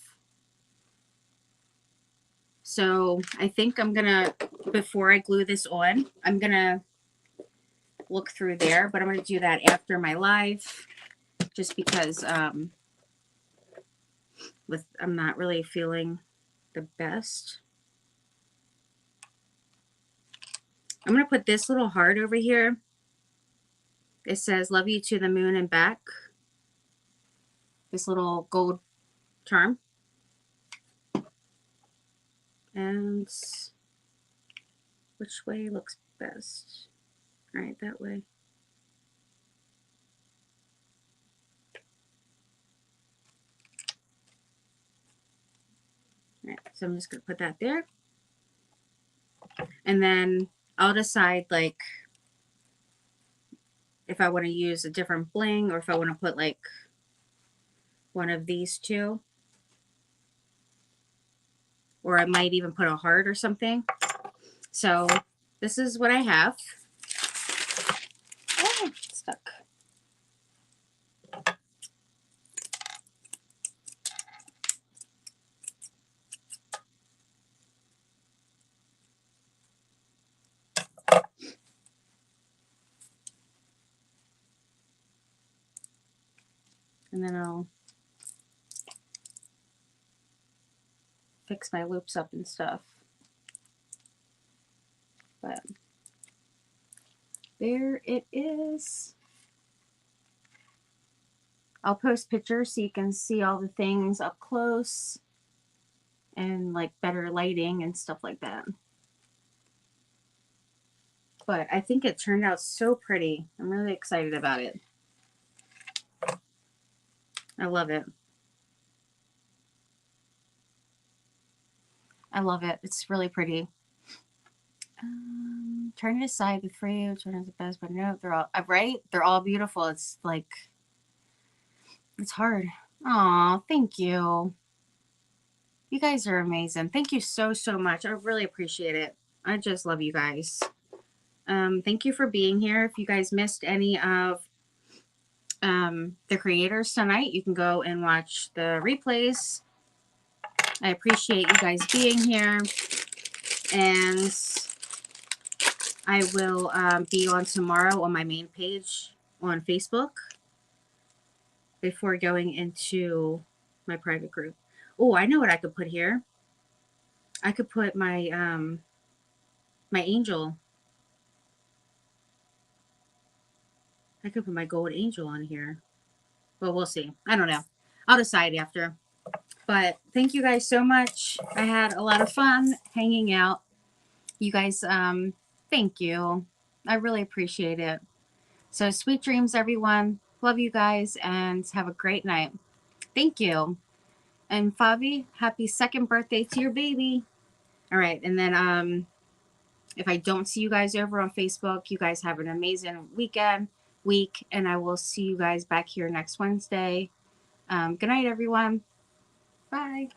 So I think I'm gonna, before I glue this on, I'm gonna look through there, but I'm gonna do that after my live, just because I'm not really feeling the best. I'm gonna put this little heart over here. It says "Love you to the moon and back." This little gold charm. And which way looks best? All right, that way. All right, so I'm just gonna put that there. And then I'll decide like if I want to use a different bling or if I want to put like one of these two. Or I might even put a heart or something. So this is what I have. Oh, it's stuck. And then I'll fix my loops up and stuff. But there it is. I'll post pictures so you can see all the things up close and like better lighting and stuff like that. But I think it turned out so pretty. I'm really excited about it. I love it. I love it. It's really pretty. Trying to decide the three, which one is the best, but no, they're all right. They're all beautiful. It's like, it's hard. Aw, thank you. You guys are amazing. Thank you so, so much. I really appreciate it. I just love you guys. Thank you for being here. If you guys missed any of the creators tonight, you can go and watch the replays. I appreciate you guys being here. And I will be on tomorrow on my main page on Facebook before going into my private group. Oh, I know what I could put here. I could put my my angel. I could put my gold angel on here. But we'll see. I don't know. I'll decide after. But thank you guys so much. I had a lot of fun hanging out. You guys, thank you. I really appreciate it. So sweet dreams, everyone. Love you guys and have a great night. Thank you. And Fabi, happy second birthday to your baby. All right. And then if I don't see you guys over on Facebook, you guys have an amazing week, and I will see you guys back here next Wednesday. Good night, everyone. Bye.